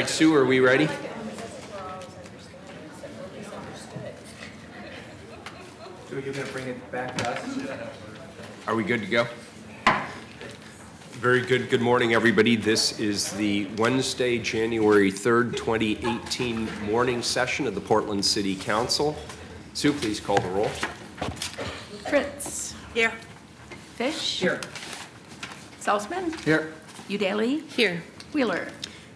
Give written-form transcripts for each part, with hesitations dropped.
right, Sue, are we ready? So you're going to bring it back to us? Are we good to go? Very good. Good morning, everybody. This is the Wednesday, January 3rd, 2018 morning session of the Portland City Council. Sue, please call the roll. Fritz. Here. Fish. Here. Salzman. Here. Udaly. Here. Wheeler.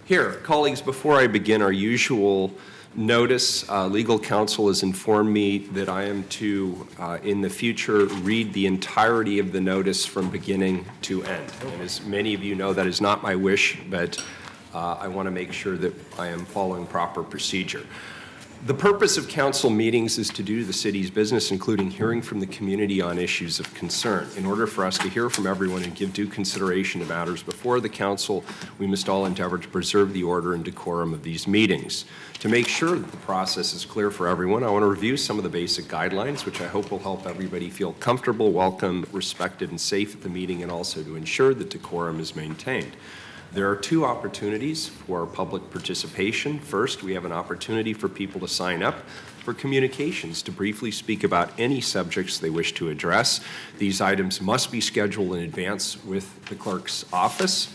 Here. Colleagues, before I begin our usual notice, legal counsel has informed me that I am to, in the future, read the entirety of the notice from beginning to end. And as many of you know, that is not my wish, but I want to make sure that I am following proper procedure. The purpose of council meetings is to do the city's business, including hearing from the community on issues of concern. In order for us to hear from everyone and give due consideration to matters before the council, we must all endeavor to preserve the order and decorum of these meetings. To make sure that the process is clear for everyone, I want to review some of the basic guidelines, which I hope will help everybody feel comfortable, welcome, respected, and safe at the meeting, and also to ensure that decorum is maintained. There are two opportunities for public participation. First, we have an opportunity for people to sign up for communications to briefly speak about any subjects they wish to address. These items must be scheduled in advance with the clerk's office.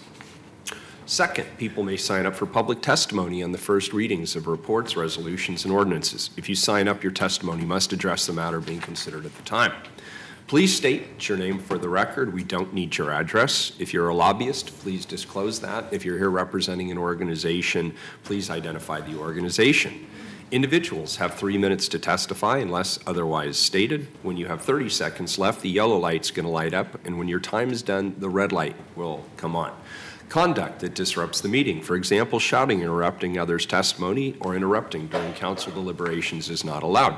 Second, people may sign up for public testimony on the first readings of reports, resolutions, and ordinances. If you sign up, your testimony must address the matter being considered at the time. Please state your name for the record. We don't need your address. If you're a lobbyist, please disclose that. If you're here representing an organization, please identify the organization. Individuals have 3 minutes to testify unless otherwise stated. When you have 30 seconds left, the yellow light's going to light up, and when your time is done, the red light will come on. Conduct that disrupts the meeting, for example, shouting, interrupting others' testimony, or interrupting during council deliberations is not allowed.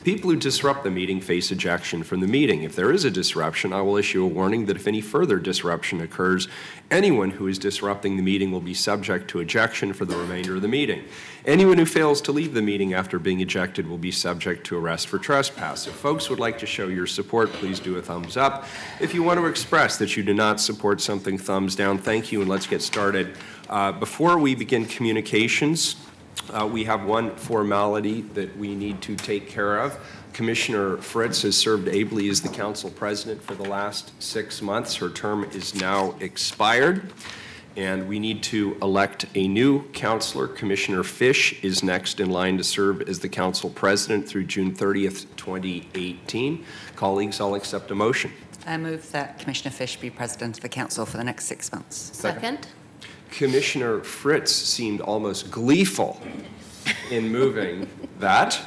People who disrupt the meeting face ejection from the meeting. If there is a disruption, I will issue a warning that if any further disruption occurs, anyone who is disrupting the meeting will be subject to ejection for the remainder of the meeting. Anyone who fails to leave the meeting after being ejected will be subject to arrest for trespass. If folks would like to show your support, please do a thumbs up. If you want to express that you do not support something, thumbs down. Thank you, and let's get started. Before we begin communications, we have one formality that we need to take care of. Commissioner Fritz has served ably as the council president for the last 6 months. Her term is now expired, and we need to elect a new councilor. Commissioner Fish is next in line to serve as the council president through June 30th, 2018. Colleagues, I'll accept a motion. I move that Commissioner Fish be president of the council for the next 6 months. Second. Commissioner Fritz seemed almost gleeful in moving that,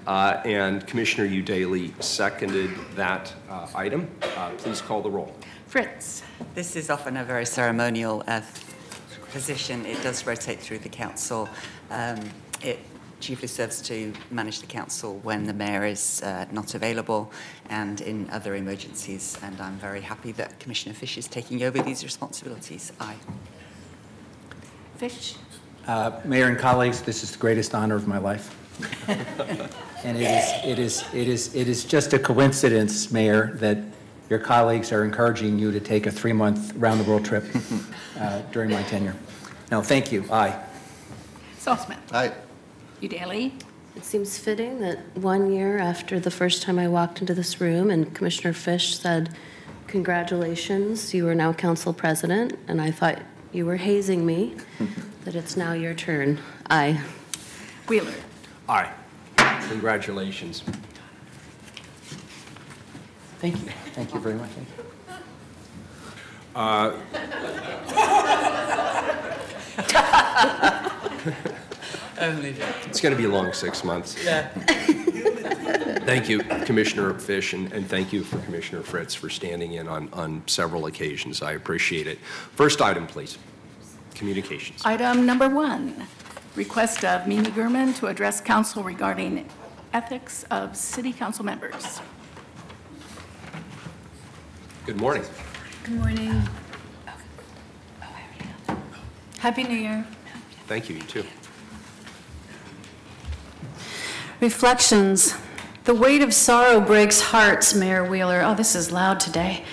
and Commissioner Udaly seconded that item. Please call the roll. Fritz. This is often a very ceremonial position. It does rotate through the council. It chiefly serves to manage the council when the mayor is not available and in other emergencies, and I'm very happy that Commissioner Fish is taking over these responsibilities. Aye. Fish. Mayor and colleagues, this is the greatest honor of my life. And it is just a coincidence, Mayor, that your colleagues are encouraging you to take a 3-month round-the-world trip during my tenure. No, thank you. Aye. Salzman. Aye. Udaly. It seems fitting that 1 year after the first time I walked into this room and Commissioner Fish said, "Congratulations, you are now council president," and I thought you were hazing me, that it's now your turn. Aye. Wheeler. Aye. Congratulations. Thank you. Thank you very much. It's going to be a long 6 months. Yeah. Thank you, Commissioner Fish, and thank you for Commissioner Fritz for standing in on several occasions. I appreciate it. First item, please. Communications. Item number 1, request of Mimi Gurman to address council regarding ethics of city council members. Good morning. Good morning. Happy New Year. Thank you, you too. Reflections. The weight of sorrow breaks hearts, Mayor Wheeler. Oh, this is loud today.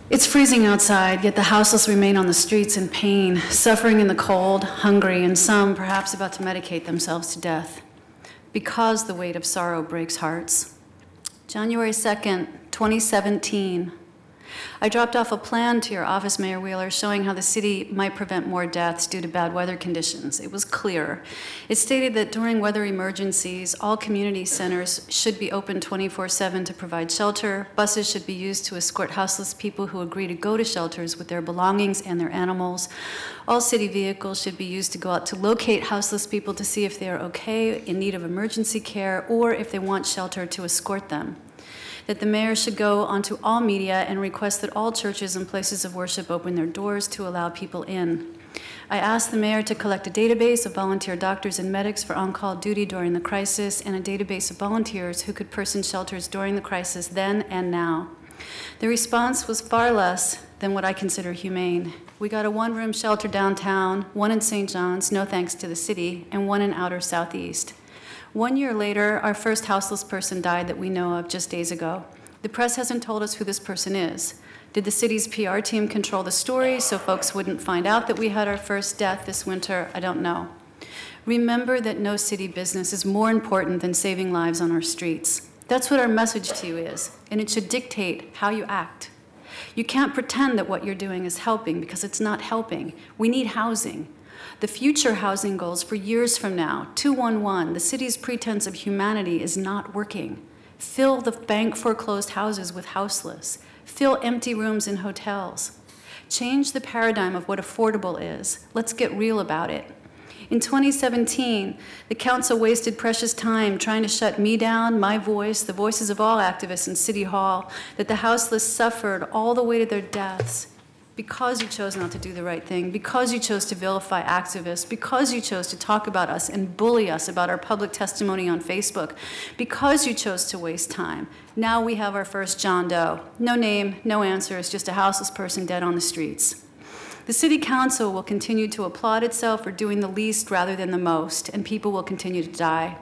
It's freezing outside, yet the houseless remain on the streets in pain, suffering in the cold, hungry, and some perhaps about to medicate themselves to death, because the weight of sorrow breaks hearts. January 2nd, 2017. I dropped off a plan to your office, Mayor Wheeler, showing how the city might prevent more deaths due to bad weather conditions. It was clear. It stated that during weather emergencies, all community centers should be open 24/7 to provide shelter. Buses should be used to escort houseless people who agree to go to shelters with their belongings and their animals. All city vehicles should be used to go out to locate houseless people to see if they are okay, in need of emergency care, or if they want shelter, to escort them. That the mayor should go onto all media and request that all churches and places of worship open their doors to allow people in. I asked the mayor to collect a database of volunteer doctors and medics for on-call duty during the crisis, and a database of volunteers who could person shelters during the crisis then and now. The response was far less than what I consider humane. We got a one-room shelter downtown, one in St. John's, no thanks to the city, and one in outer Southeast. 1 year later, our first houseless person died that we know of just days ago. The press hasn't told us who this person is. Did the city's PR team control the story so folks wouldn't find out that we had our first death this winter? I don't know. Remember that no city business is more important than saving lives on our streets. That's what our message to you is, and it should dictate how you act. You can't pretend that what you're doing is helping, because it's not helping. We need housing. The future housing goals for years from now, 211, the city's pretense of humanity is not working. Fill the bank foreclosed houses with houseless. Fill empty rooms in hotels. Change the paradigm of what affordable is. Let's get real about it. In 2017, the council wasted precious time trying to shut me down, my voice, the voices of all activists in City Hall, that the houseless suffered all the way to their deaths. Because you chose not to do the right thing, because you chose to vilify activists, because you chose to talk about us and bully us about our public testimony on Facebook, because you chose to waste time. Now we have our first John Doe. No name, no answers, just a houseless person dead on the streets. The City Council will continue to applaud itself for doing the least rather than the most, and people will continue to die.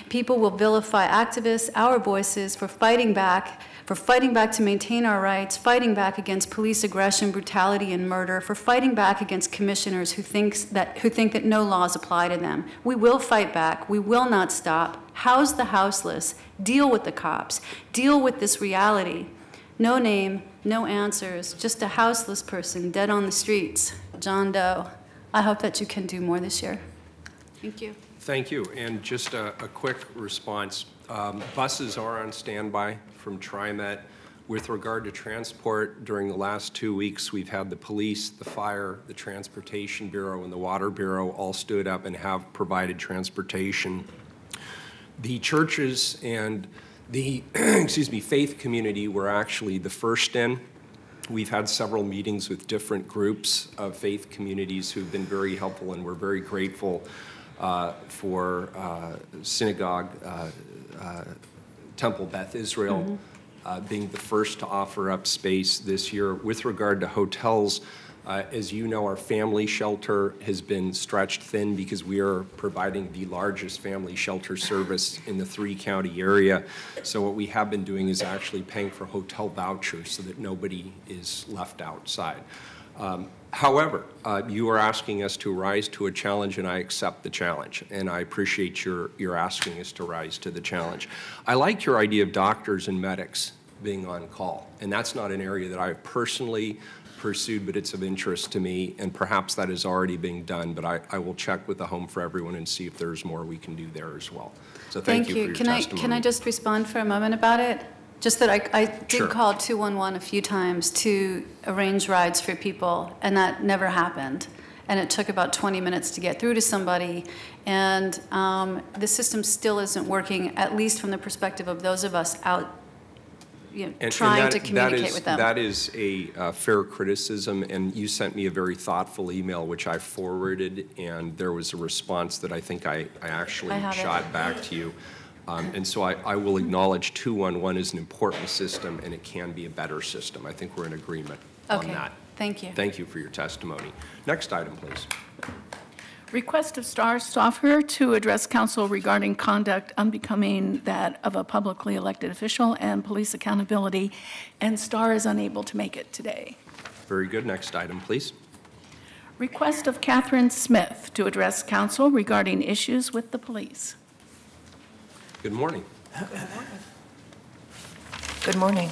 People will vilify activists, our voices, for fighting back to maintain our rights, fighting back against police aggression, brutality, and murder, for fighting back against commissioners who think that no laws apply to them. We will fight back. We will not stop. House the houseless. Deal with the cops. Deal with this reality. No name, no answers, just a houseless person dead on the streets. John Doe. I hope that you can do more this year. Thank you. Thank you. And just a quick response. Buses are on standby from TriMet. With regard to transport, during the last 2 weeks, we've had the police, the fire, the Transportation Bureau, and the Water Bureau all stood up and have provided transportation. The churches and the faith community were actually the first in. We've had several meetings with different groups of faith communities who've been very helpful, and we're very grateful for Synagogue, Temple Beth Israel, being the first to offer up space this year. With regard to hotels, as you know, our family shelter has been stretched thin because we are providing the largest family shelter service in the 3-county area. So what we have been doing is actually paying for hotel vouchers so that nobody is left outside. However, you are asking us to rise to a challenge, and I accept the challenge, and I appreciate your asking us to rise to the challenge. I like your idea of doctors and medics being on call, and that's not an area that I've personally pursued, but it's of interest to me, and perhaps that is already being done, but I will check with the Home for Everyone and see if there's more we can do there as well. So thank you for your testimony. Can I just respond for a moment about it? Just that I did Sure. call 211 a few times to arrange rides for people, and that never happened. And it took about 20 minutes to get through to somebody. And the system still isn't working, at least from the perspective of those of us out trying to communicate with them. That is a fair criticism, and you sent me a very thoughtful email, which I forwarded, and there was a response that I think I actually shot back to you. And so I will acknowledge 211 is an important system, and it can be a better system. I think we're in agreement on that. Thank you. Thank you for your testimony. Next item, please. Request of Star Stoffer to address council regarding conduct unbecoming that of a publicly elected official and police accountability, and Star is unable to make it today. Very good. Next item, please. Request of Catherine Smith to address council regarding issues with the police. Good morning. Good morning.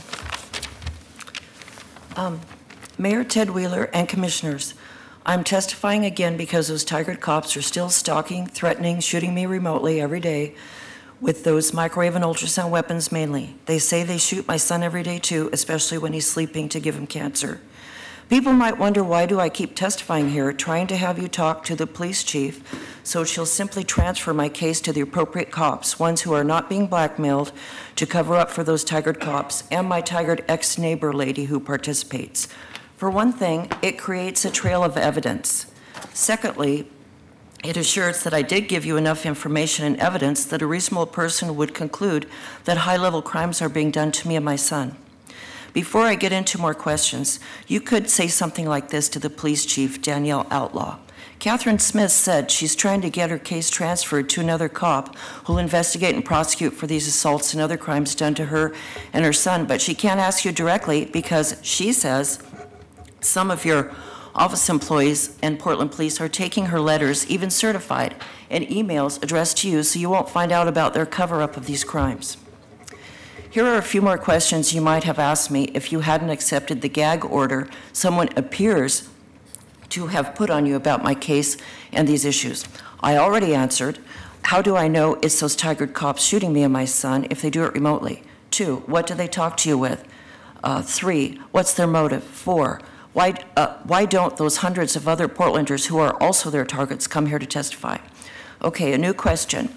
Mayor Ted Wheeler and Commissioners, I'm testifying again because those Tigard cops are still stalking, threatening, shooting me remotely every day with those microwave and ultrasound weapons mainly. They say they shoot my son every day too, especially when he's sleeping to give him cancer. People might wonder, why do I keep testifying here, trying to have you talk to the police chief so she'll simply transfer my case to the appropriate cops, ones who are not being blackmailed to cover up for those Tigard cops and my Tigard ex-neighbor lady who participates. For one thing, it creates a trail of evidence. Secondly, it assures that I did give you enough information and evidence that a reasonable person would conclude that high-level crimes are being done to me and my son. Before I get into more questions, you could say something like this to the police chief, Danielle Outlaw. Catherine Smith said she's trying to get her case transferred to another cop who'll investigate and prosecute for these assaults and other crimes done to her and her son, but she can't ask you directly because she says some of your office employees and Portland police are taking her letters, even certified, and emails addressed to you so you won't find out about their cover-up of these crimes. Here are a few more questions you might have asked me if you hadn't accepted the gag order someone appears to have put on you about my case and these issues. I already answered. How do I know it's those Tigard cops shooting me and my son if they do it remotely? 2, what do they talk to you with? 3, what's their motive? 4, why don't those hundreds of other Portlanders who are also their targets come here to testify? Okay, a new question.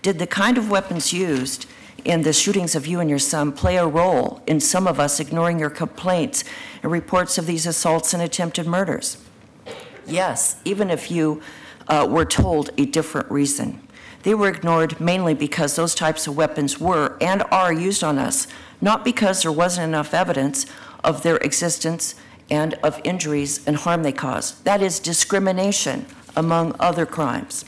Did the kind of weapons used in the shootings of you and your son play a role in some of us ignoring your complaints and reports of these assaults and attempted murders? Yes, even if you were told a different reason. They were ignored mainly because those types of weapons were and are used on us, not because there wasn't enough evidence of their existence and of injuries and harm they cause. That is discrimination, among other crimes.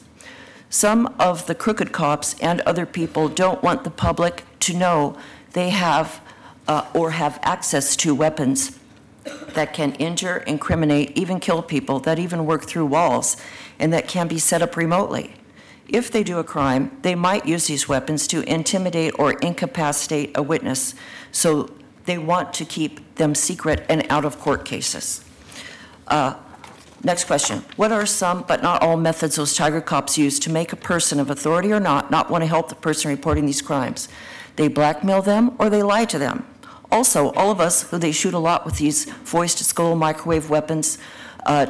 Some of the crooked cops and other people don't want the public to know they have or have access to weapons that can injure, incriminate, even kill people, that even work through walls, and that can be set up remotely. If they do a crime, they might use these weapons to intimidate or incapacitate a witness, so they want to keep them secret and out of court cases. Next question. What are some, but not all, methods those Tigard cops use to make a person of authority or not want to help the person reporting these crimes? They blackmail them or they lie to them. Also, all of us who they shoot a lot with these voice-to-skull microwave weapons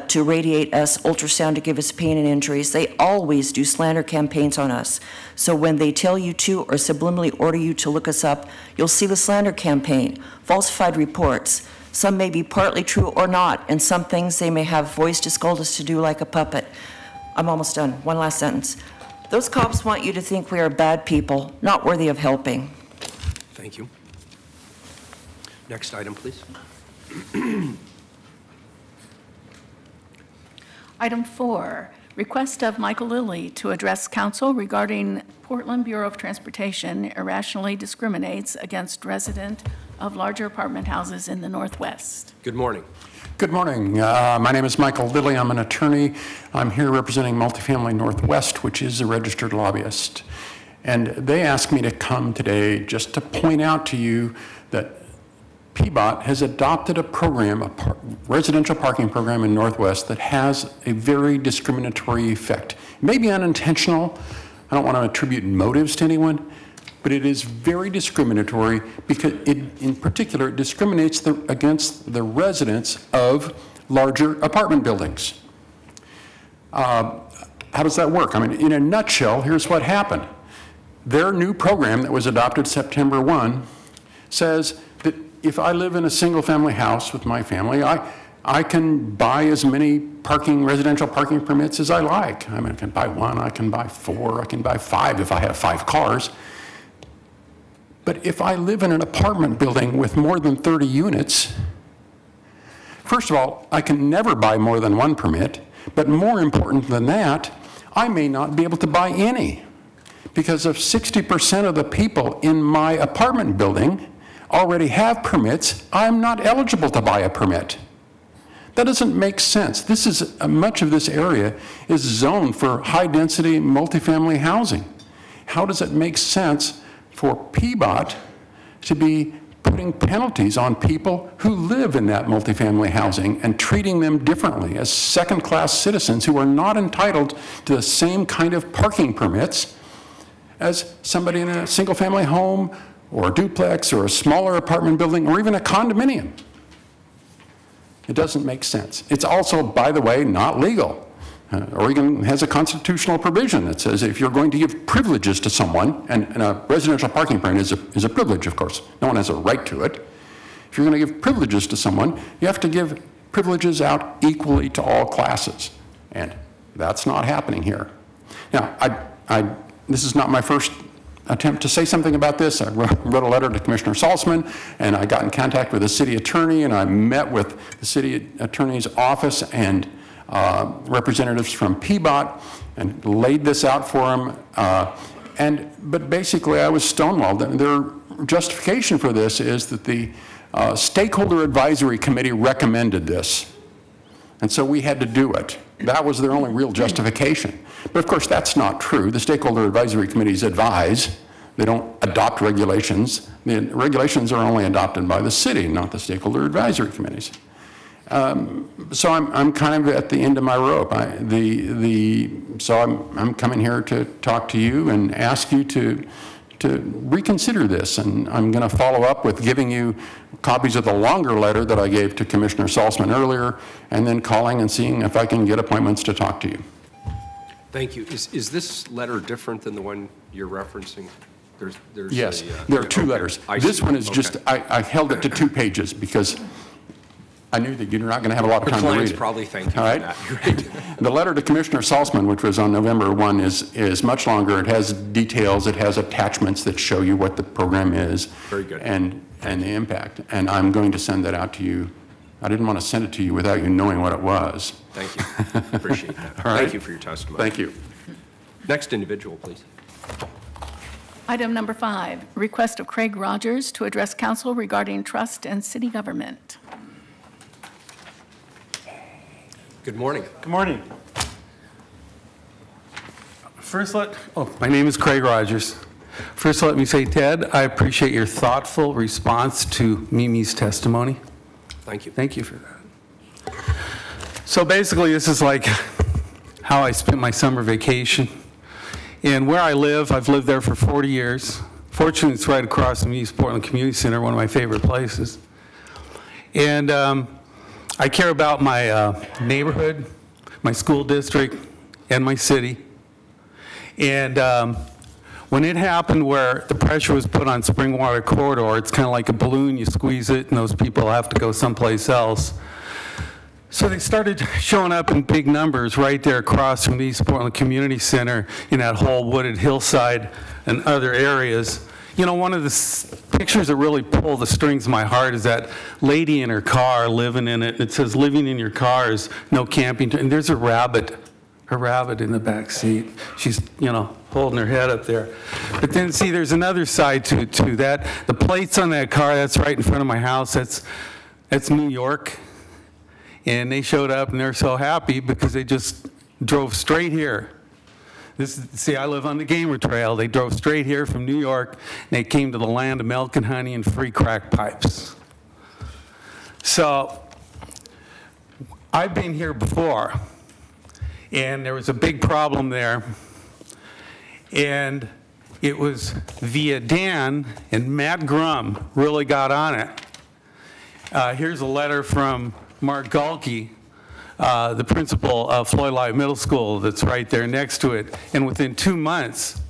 to radiate us, ultrasound to give us pain and injuries, they always do slander campaigns on us. So when they tell you to or subliminally order you to look us up, you'll see the slander campaign, falsified reports. Some may be partly true or not, and some things they may have voice to scold us to do like a puppet. I'm almost done. One last sentence. Those cops want you to think we are bad people, not worthy of helping. Thank you. Next item, please. Item 4, request of Michael Lilly to address council regarding Portland Bureau of Transportation irrationally discriminates against resident of larger apartment houses in the Northwest. Good morning. Good morning. My name is Michael Lilly. I'm an attorney. I'm here representing Multifamily Northwest, which is a registered lobbyist. And they asked me to come today just to point out to you that PBOT has adopted a program, a residential parking program in Northwest that has a very discriminatory effect. It may be unintentional. I don't want to attribute motives to anyone, but it is very discriminatory because in particular, it discriminates against the residents of larger apartment buildings. How does that work? I mean, in a nutshell, here's what happened. Their new program that was adopted September 1 says that if I live in a single-family house with my family, I can buy as many residential parking permits as I like. I mean, I can buy 1, I can buy 4, I can buy 5 if I have 5 cars. But if I live in an apartment building with more than 30 units, first of all, I can never buy more than 1 permit, but more important than that, I may not be able to buy any, because if 60% of the people in my apartment building already have permits, I'm not eligible to buy a permit. That doesn't make sense. This is, much of this area is zoned for high-density multifamily housing. How does it make sense for PBOT to be putting penalties on people who live in that multifamily housing and treating them differently as second-class citizens who are not entitled to the same kind of parking permits as somebody in a single-family home or a duplex or a smaller apartment building or even a condominium? It doesn't make sense. It's also, by the way, not legal. Oregon has a constitutional provision that says if you're going to give privileges to someone, and a residential parking permit is a privilege, of course. No one has a right to it. If you're going to give privileges to someone, you have to give privileges out equally to all classes. And that's not happening here. Now, this is not my first attempt to say something about this. I wrote a letter to Commissioner Salzman, and I got in contact with the city attorney, and I met with the city attorney's office and representatives from PBOT and laid this out for him. But basically, I was stonewalled. Their justification for this is that the Stakeholder Advisory Committee recommended this. And so we had to do it. That was their only real justification. But of course, that's not true. The Stakeholder Advisory Committees advise. They don't adopt regulations. The regulations are only adopted by the city, not the Stakeholder Advisory Committees. So I'm kind of at the end of my rope. So I'm coming here to talk to you and ask you to reconsider this, and I'm going to follow up with giving you copies of the longer letter that I gave to Commissioner Salzman earlier, and then calling and seeing if I can get appointments to talk to you. Thank you. Is this letter different than the one you're referencing? Yes, there are two letters. This one is just, I held it to 2 pages because I knew that you're not going to have a lot of time to read it. Clients probably thank you for that. The letter to Commissioner Salzman, which was on November 1, is much longer. It has details. It has attachments that show you what the program is. Very good. And the impact. And I'm going to send that out to you. I didn't want to send it to you without you knowing what it was. Thank you. Appreciate that. All right. Thank you for your testimony. Thank you. Next individual, please. Item number 5, request of Craig Rogers to address council regarding trust and city government. Good morning. Good morning. My name is Craig Rogers. First, let me say, Ted, I appreciate your thoughtful response to Mimi's testimony. Thank you. Thank you for that. So basically, this is like how I spent my summer vacation. And where I live, I've lived there for 40 years. Fortunately, it's right across from East Portland Community Center, one of my favorite places. And I care about my neighborhood, my school district, and my city. And when it happened where the pressure was put on Springwater Corridor, it's kind of like a balloon, you squeeze it, and those people have to go someplace else. So they started showing up in big numbers right there across from the East Portland Community Center in that whole wooded hillside and other areas. You know, one of the pictures that really pull the strings of my heart is that lady in her car living in it. It says, living in your car is no camping. And there's a rabbit in the back seat. She's, you know, holding her head up there. But then, see, there's another side to that. The plates on that car, that's right in front of my house, that's New York. And they showed up, and they're so happy because they just drove straight here. See, I live on the Gamer Trail. They drove straight here from New York, and they came to the land of milk and honey and free crack pipes. So I've been here before, and there was a big problem there. And it was via Dan, and Matt Grum really got on it. Here's a letter from Mark Galkey, the principal of Floyd Light Middle School that's right there next to it. And within 2 months,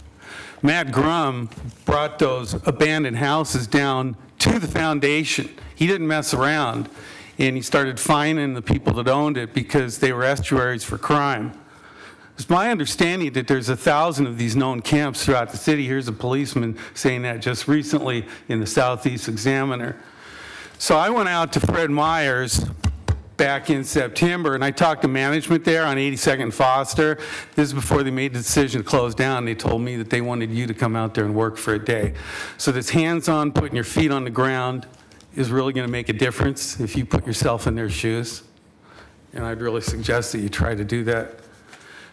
Matt Grum brought those abandoned houses down to the foundation. He didn't mess around, and he started fining the people that owned it because they were estuaries for crime. It's my understanding that there's 1,000 of these known camps throughout the city. Here's a policeman saying that just recently in the Southeast Examiner. So I went out to Fred Meyer's back in September, and I talked to management there on 82nd and Foster. This is before they made the decision to close down. They told me that they wanted you to come out there and work for a day. So this hands-on, putting your feet on the ground is really going to make a difference if you put yourself in their shoes. And I'd really suggest that you try to do that.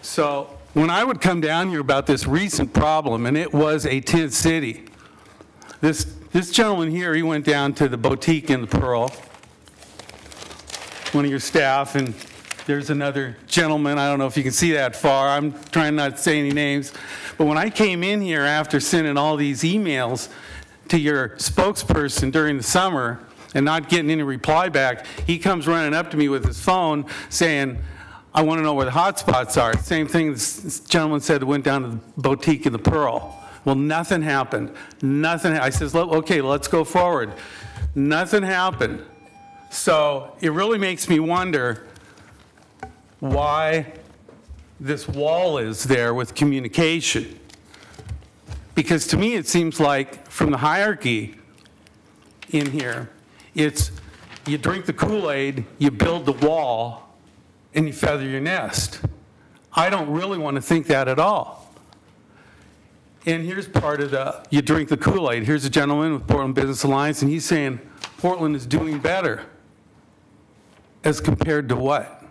So when I would come down here about this recent problem, and it was a tent city, this gentleman here, he went down to the boutique in the Pearl, one of your staff, and there's another gentleman, I don't know if you can see that far, I'm trying not to say any names, but when I came in here after sending all these emails to your spokesperson during the summer and not getting any reply back, he comes running up to me with his phone saying, I want to know where the hot spots are. Same thing this gentleman said that went down to the boutique in the Pearl. Well, nothing happened. Nothing. I says, okay, let's go forward. Nothing happened. So it really makes me wonder why this wall is there with communication. Because to me, it seems like from the hierarchy in here, it's you drink the Kool-Aid, you build the wall, and you feather your nest. I don't really want to think that at all. And here's part of the, you drink the Kool-Aid. Here's a gentleman with Portland Business Alliance, and he's saying Portland is doing better. As compared to what?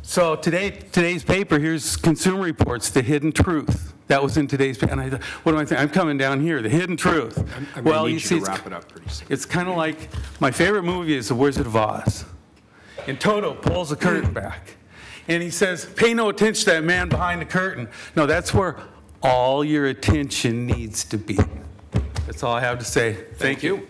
So today's paper, here's Consumer Reports, The Hidden Truth. That was in today's paper. And I thought, what am I thinking? I'm coming down here, The Hidden Truth. I'm going to need you to wrap it up pretty soon. It's kind of like, my favorite movie is The Wizard of Oz. And Toto pulls the curtain back. And he says, pay no attention to that man behind the curtain. No, that's where all your attention needs to be. That's all I have to say. Thank you.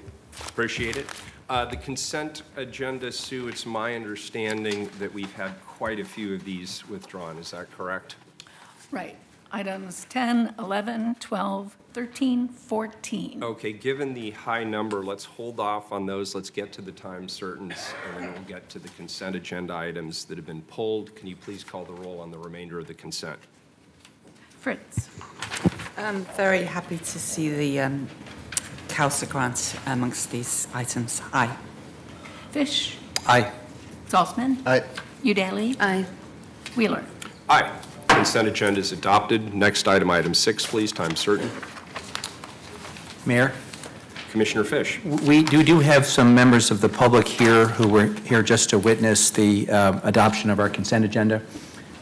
Appreciate it. The consent agenda, Sue, it's my understanding that we've had quite a few of these withdrawn. Is that correct? Right. Items 10, 11, 12, 13, 14. Okay, given the high number, let's hold off on those. Let's get to the time certains, and then we'll get to the consent agenda items that have been pulled. Can you please call the roll on the remainder of the consent? Fritz. I'm very happy to see the CAUSA grant amongst these items. Aye. Fish. Aye. Saltzman. Aye. Udaley. Aye. Wheeler. Aye. Consent agenda is adopted. Next item, item 6, please, time certain. Mayor? Commissioner Fish. We do have some members of the public here who were here just to witness the adoption of our consent agenda.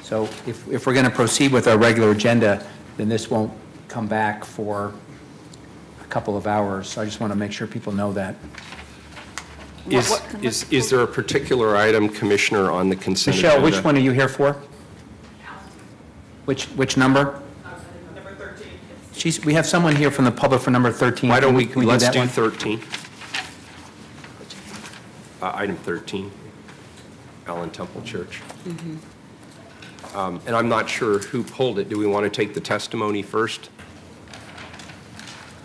So if we're going to proceed with our regular agenda, then this won't come back for a couple of hours. So I just want to make sure people know that. Is there a particular item, Commissioner, on the consent agenda? Michelle, which one are you here for? Which number? Number 13. We have someone here from the public for number 13. Why don't we let's that do one? 13. Item 13, Allen Temple Church. And I'm not sure who pulled it. Do we want to take the testimony first?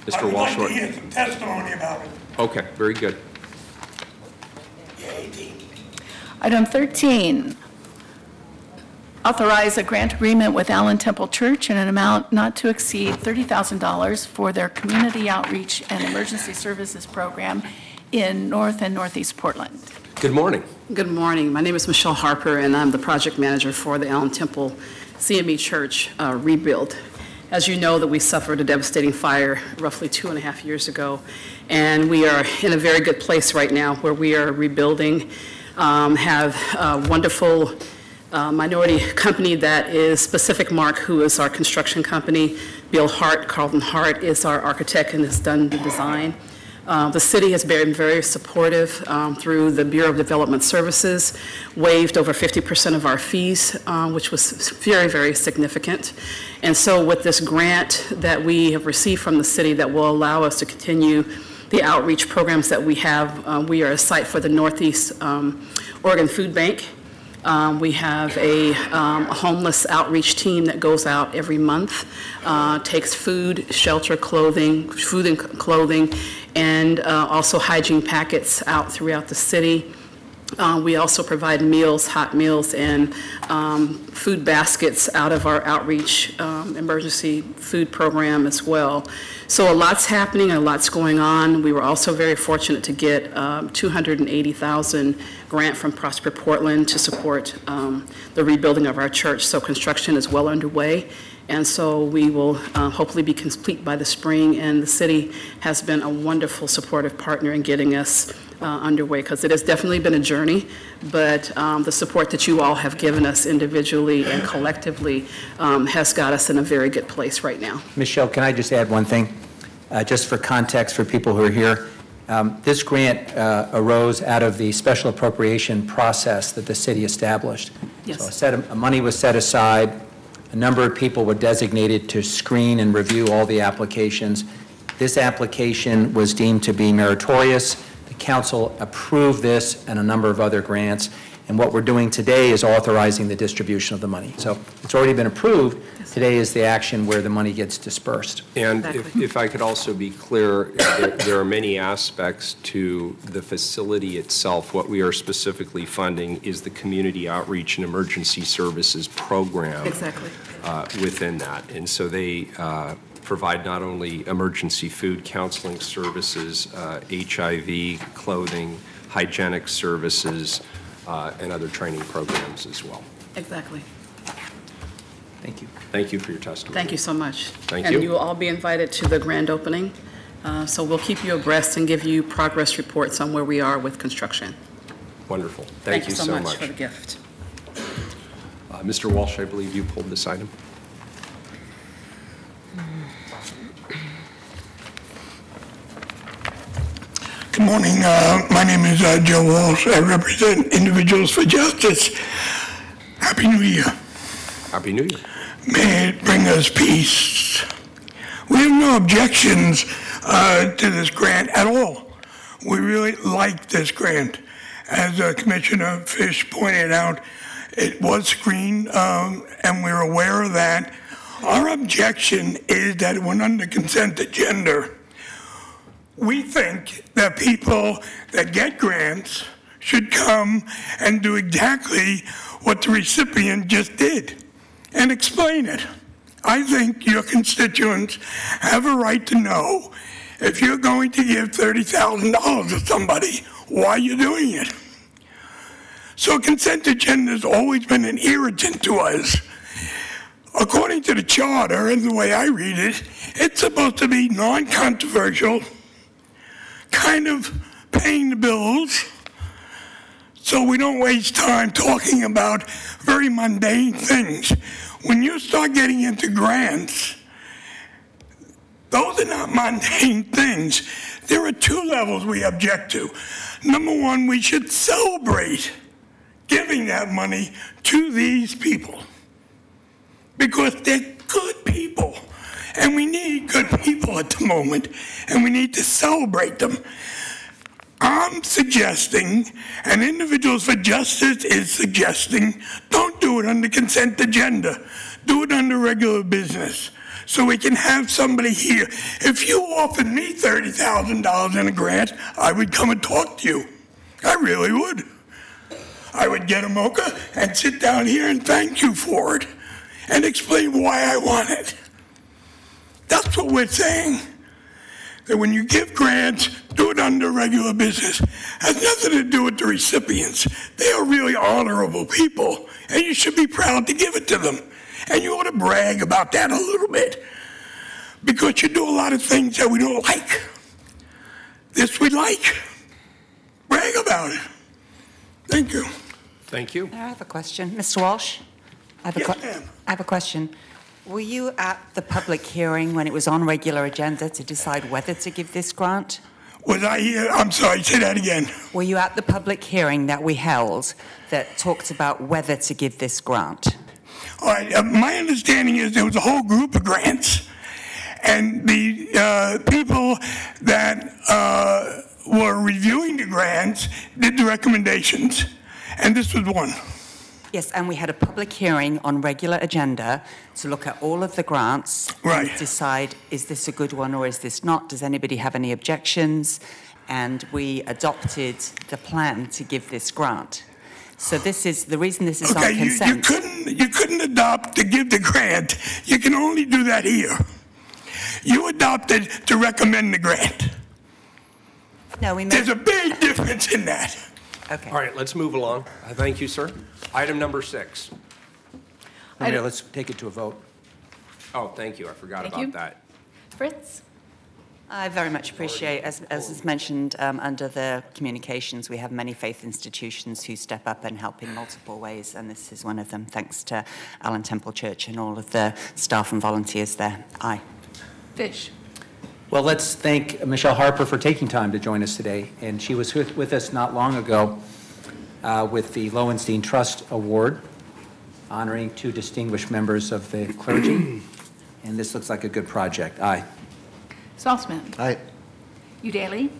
Mr. Walshort. I'd like to hear some testimony about it. Okay, very good. Item 13, authorize a grant agreement with Allen Temple Church in an amount not to exceed $30,000 for their community outreach and emergency services program in North and Northeast Portland. Good morning. Good morning. My name is Michelle Harper, and I'm the project manager for the Allen Temple CME Church rebuild. As you know, that we suffered a devastating fire roughly 2.5 years ago, and we are in a very good place right now where we are rebuilding, have a wonderful minority company that is Pacific Mark, who is our construction company. Bill Hart, Carlton Hart, is our architect and has done the design. The city has been very supportive through the Bureau of Development Services, waived over 50% of our fees, which was very, very significant. And so with this grant that we have received from the city that will allow us to continue the outreach programs that we have, we are a site for the Northeast Oregon Food Bank. We have a homeless outreach team that goes out every month, takes food, shelter, clothing, food and clothing, and also hygiene packets out throughout the city. We also provide meals, hot meals, and food baskets out of our outreach emergency food program as well. So a lot's happening, a lot's going on. We were also very fortunate to get $280,000 grant from Prosper Portland to support the rebuilding of our church. So construction is well underway. And so we will hopefully be complete by the spring, and the city has been a wonderful supportive partner in getting us underway, because it has definitely been a journey, but the support that you all have given us individually and collectively has got us in a very good place right now. Michelle, can I just add one thing? Just for context for people who are here, this grant arose out of the special appropriation process that the city established. Yes. So money was set aside. A number of people were designated to screen and review all the applications. This application was deemed to be meritorious. The council approved this and a number of other grants. And what we're doing today is authorizing the distribution of the money. So it's already been approved. Today is the action where the money gets dispersed. And if I could also be clear, there are many aspects to the facility itself. What we are specifically funding is the Community Outreach and Emergency Services Program. Exactly. Within that. And so they provide not only emergency food counseling services, HIV, clothing, hygienic services, and other training programs as well. Exactly. Thank you. Thank you for your testimony. Thank you so much. Thank and you. And you will all be invited to the grand opening. So we'll keep you abreast and give you progress reports on where we are with construction. Wonderful. Thank you so much for the gift. Mr. Walsh, I believe you pulled this item. Good morning. My name is Joe Walsh. I represent Individuals for Justice. Happy New Year. Happy New Year. May it bring us peace. We have no objections to this grant at all. We really like this grant. As Commissioner Fish pointed out, it was screened, and we're aware of that. Our objection is that it went under consent agenda. We think that people that get grants should come and do exactly what the recipient just did and explain it. I think your constituents have a right to know if you're going to give $30,000 to somebody, why you're doing it. So consent agenda has always been an irritant to us. According to the charter and the way I read it, it's supposed to be non-controversial, kind of paying the bills, so we don't waste time talking about very mundane things. When you start getting into grants, those are not mundane things. There are two levels we object to. Number one, we should celebrate giving that money to these people because they're good people. And we need good people at the moment, and we need to celebrate them. I'm suggesting, and Individuals for Justice is suggesting, don't do it under consent agenda. Do it under regular business, so we can have somebody here. If you offered me $30,000 in a grant, I would come and talk to you. I really would. I would get a mocha and sit down here and thank you for it and explain why I want it. That's what we're saying. That when you give grants, do it under regular business. It has nothing to do with the recipients. They are really honorable people, and you should be proud to give it to them. And you ought to brag about that a little bit, because you do a lot of things that we don't like. This we like. Brag about it. Thank you. Thank you. I have a question. Mr. Walsh? I have a question. Were you at the public hearing when it was on regular agenda to decide whether to give this grant? Was I here? I'm sorry, say that again. Were you at the public hearing that we held that talked about whether to give this grant? All right, my understanding is there was a whole group of grants, and the people that were reviewing the grants did the recommendations, and this was one. Yes, and we had a public hearing on regular agenda to look at all of the grants right. and decide, is this a good one or is this not? Does anybody have any objections? and we adopted the plan to give this grant. So this is, the reason this is on consent. You couldn't adopt to give the grant. You can only do that here. You adopted to recommend the grant. No, we There's a big difference in that. Okay. All right, let's move along. Thank you, sir. Item number 6. Mayor, let's take it to a vote. Oh, thank you. I forgot Thank about you. that. Fritz? I very much appreciate, as is mentioned under the communications, we have many faith institutions who step up and help in multiple ways, and this is one of them, thanks to Allen Temple Church and all of the staff and volunteers there. Aye. Fish? Well, let's thank Michelle Harper for taking time to join us today. And she was with us not long ago with the Lowenstein Trust Award, honoring 2 distinguished members of the clergy. And this looks like a good project. Aye. Saltzman? Aye. Udaly?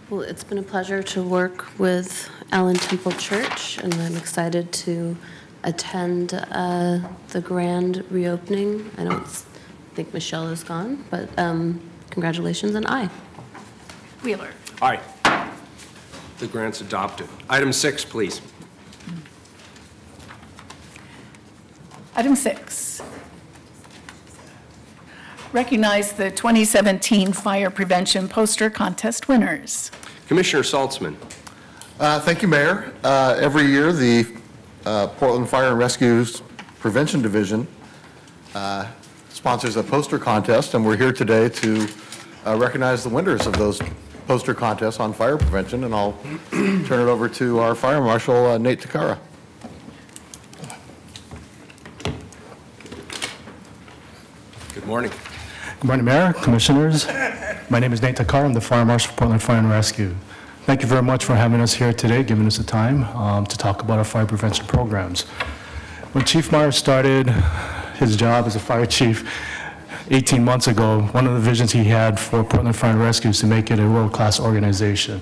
Well, it's been a pleasure to work with Allen Temple Church, and I'm excited to attend the grand reopening. I don't think Michelle is gone, but congratulations, and aye. Wheeler? Aye. The grant's adopted. Item 6, please. Item 6. Recognize the 2017 Fire Prevention Poster Contest winners. Commissioner Saltzman. Thank you, Mayor. Every year, the Portland Fire and Rescue's Prevention Division sponsors a poster contest, and we're here today to recognize the winners of those poster contests on fire prevention, and I'll turn it over to our Fire Marshal, Nate Takara. Good morning. Good morning, Mayor, Commissioners. My name is Nate Takar. I'm the Fire Marshal for Portland Fire and Rescue. Thank you very much for having us here today, giving us the time to talk about our fire prevention programs. When Chief Myers started his job as a fire chief 18 months ago, one of the visions he had for Portland Fire and Rescue is to make it a world-class organization.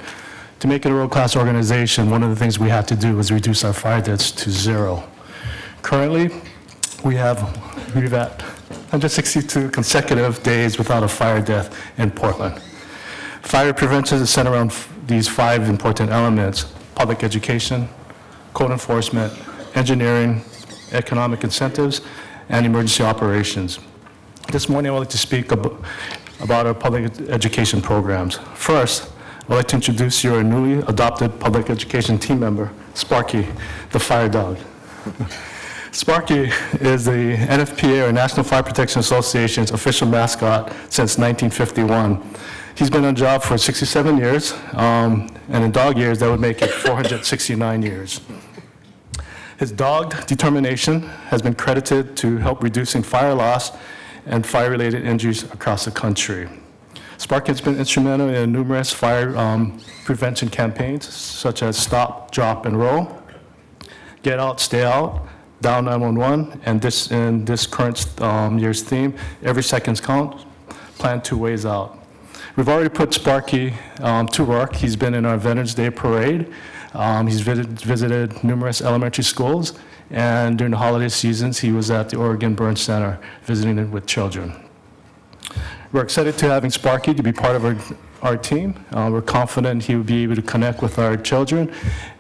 To make it a world-class organization, one of the things we had to do was reduce our fire deaths to 0. Currently, we've had 162 consecutive days without a fire death in Portland. Fire prevention is centered around these 5 important elements: public education, code enforcement, engineering, economic incentives, and emergency operations. This morning, I would like to speak about our public education programs. First, I'd like to introduce your newly adopted public education team member, Sparky, the fire dog. Sparky is the NFPA, or National Fire Protection Association's official mascot since 1951. He's been on the job for 67 years, and in dog years, that would make it 469 years. His dogged determination has been credited to help reducing fire loss and fire-related injuries across the country. Sparky has been instrumental in numerous fire prevention campaigns, such as Stop, Drop, and Roll, Get Out, Stay Out, Dial 911, and this current year's theme, Every Second's Count, Plan 2 Ways Out. We've already put Sparky to work. He's been in our Veterans Day Parade. He's visited numerous elementary schools, and during the holiday seasons, he was at the Oregon Burn Center visiting it with children. We're excited to having Sparky to be part of our team. We're confident he will be able to connect with our children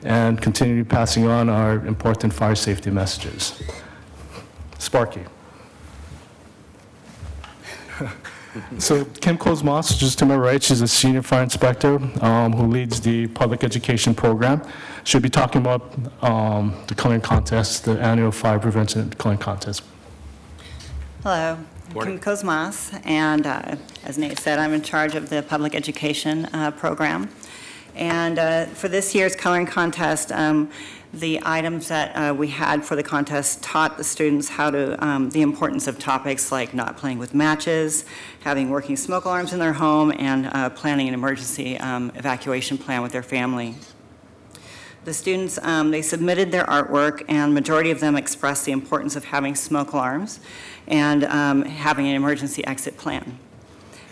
and continue passing on our important fire safety messages. Sparky. So Kim Kozmas, just to my right, she's a senior fire inspector who leads the public education program. She'll be talking about the coloring contest, the annual fire prevention coloring contest. Hello, Morning. Kim Kozmas, and as Nate said, I'm in charge of the public education program. And for this year's coloring contest, the items that we had for the contest taught the students how to, the importance of topics like not playing with matches, having working smoke alarms in their home, and planning an emergency evacuation plan with their family. The students, they submitted their artwork, and majority of them expressed the importance of having smoke alarms and having an emergency exit plan.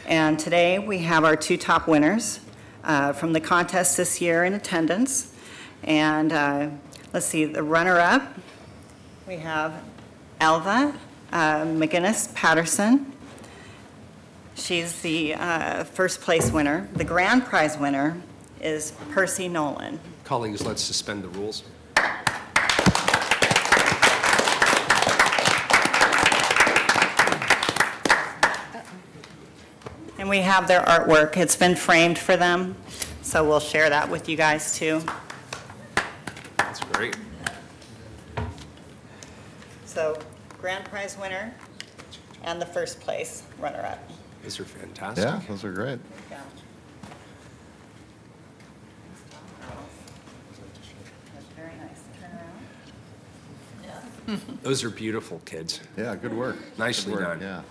And today we have our 2 top winners from the contest this year in attendance. And let's see, the runner-up, we have Elva McGinnis Patterson, She's the first place winner. The grand prize winner is Percy Nolan. Colleagues, let's suspend the rules. And we have their artwork. It's been framed for them, so we'll share that with you guys too. That's great. So, grand prize winner and the first place runner-up. These are fantastic. Yeah, those are great. Yeah. Very nice. Turn around. Those are beautiful, kids. Yeah, good work. Nicely Good work, done. Yeah.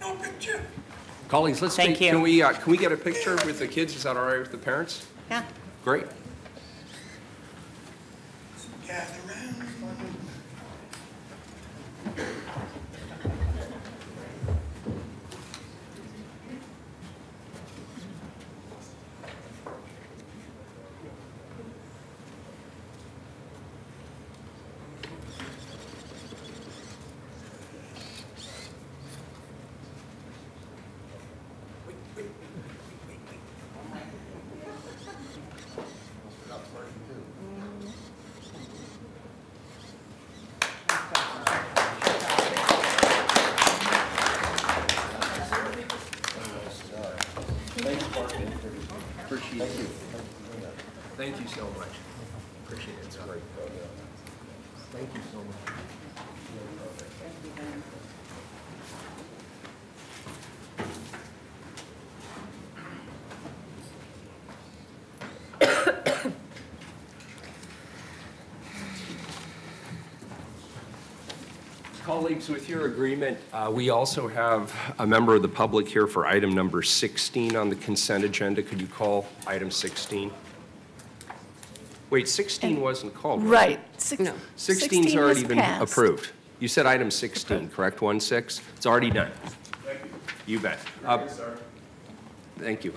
No picture. Colleagues, let's Thank you. can we get a picture with the kids? Is that all right with the parents? Yeah. Great. Gather round. Thank you so much. Appreciate it. It's great. Thank you so much. Colleagues, with your agreement, we also have a member of the public here for item number 16 on the consent agenda. Could you call item 16? Wait, 16 wasn't called, was it? Right. No. 16's already been passed. approved. You said item 16, correct? 1-6? It's already done. Thank you. You bet. Thank you.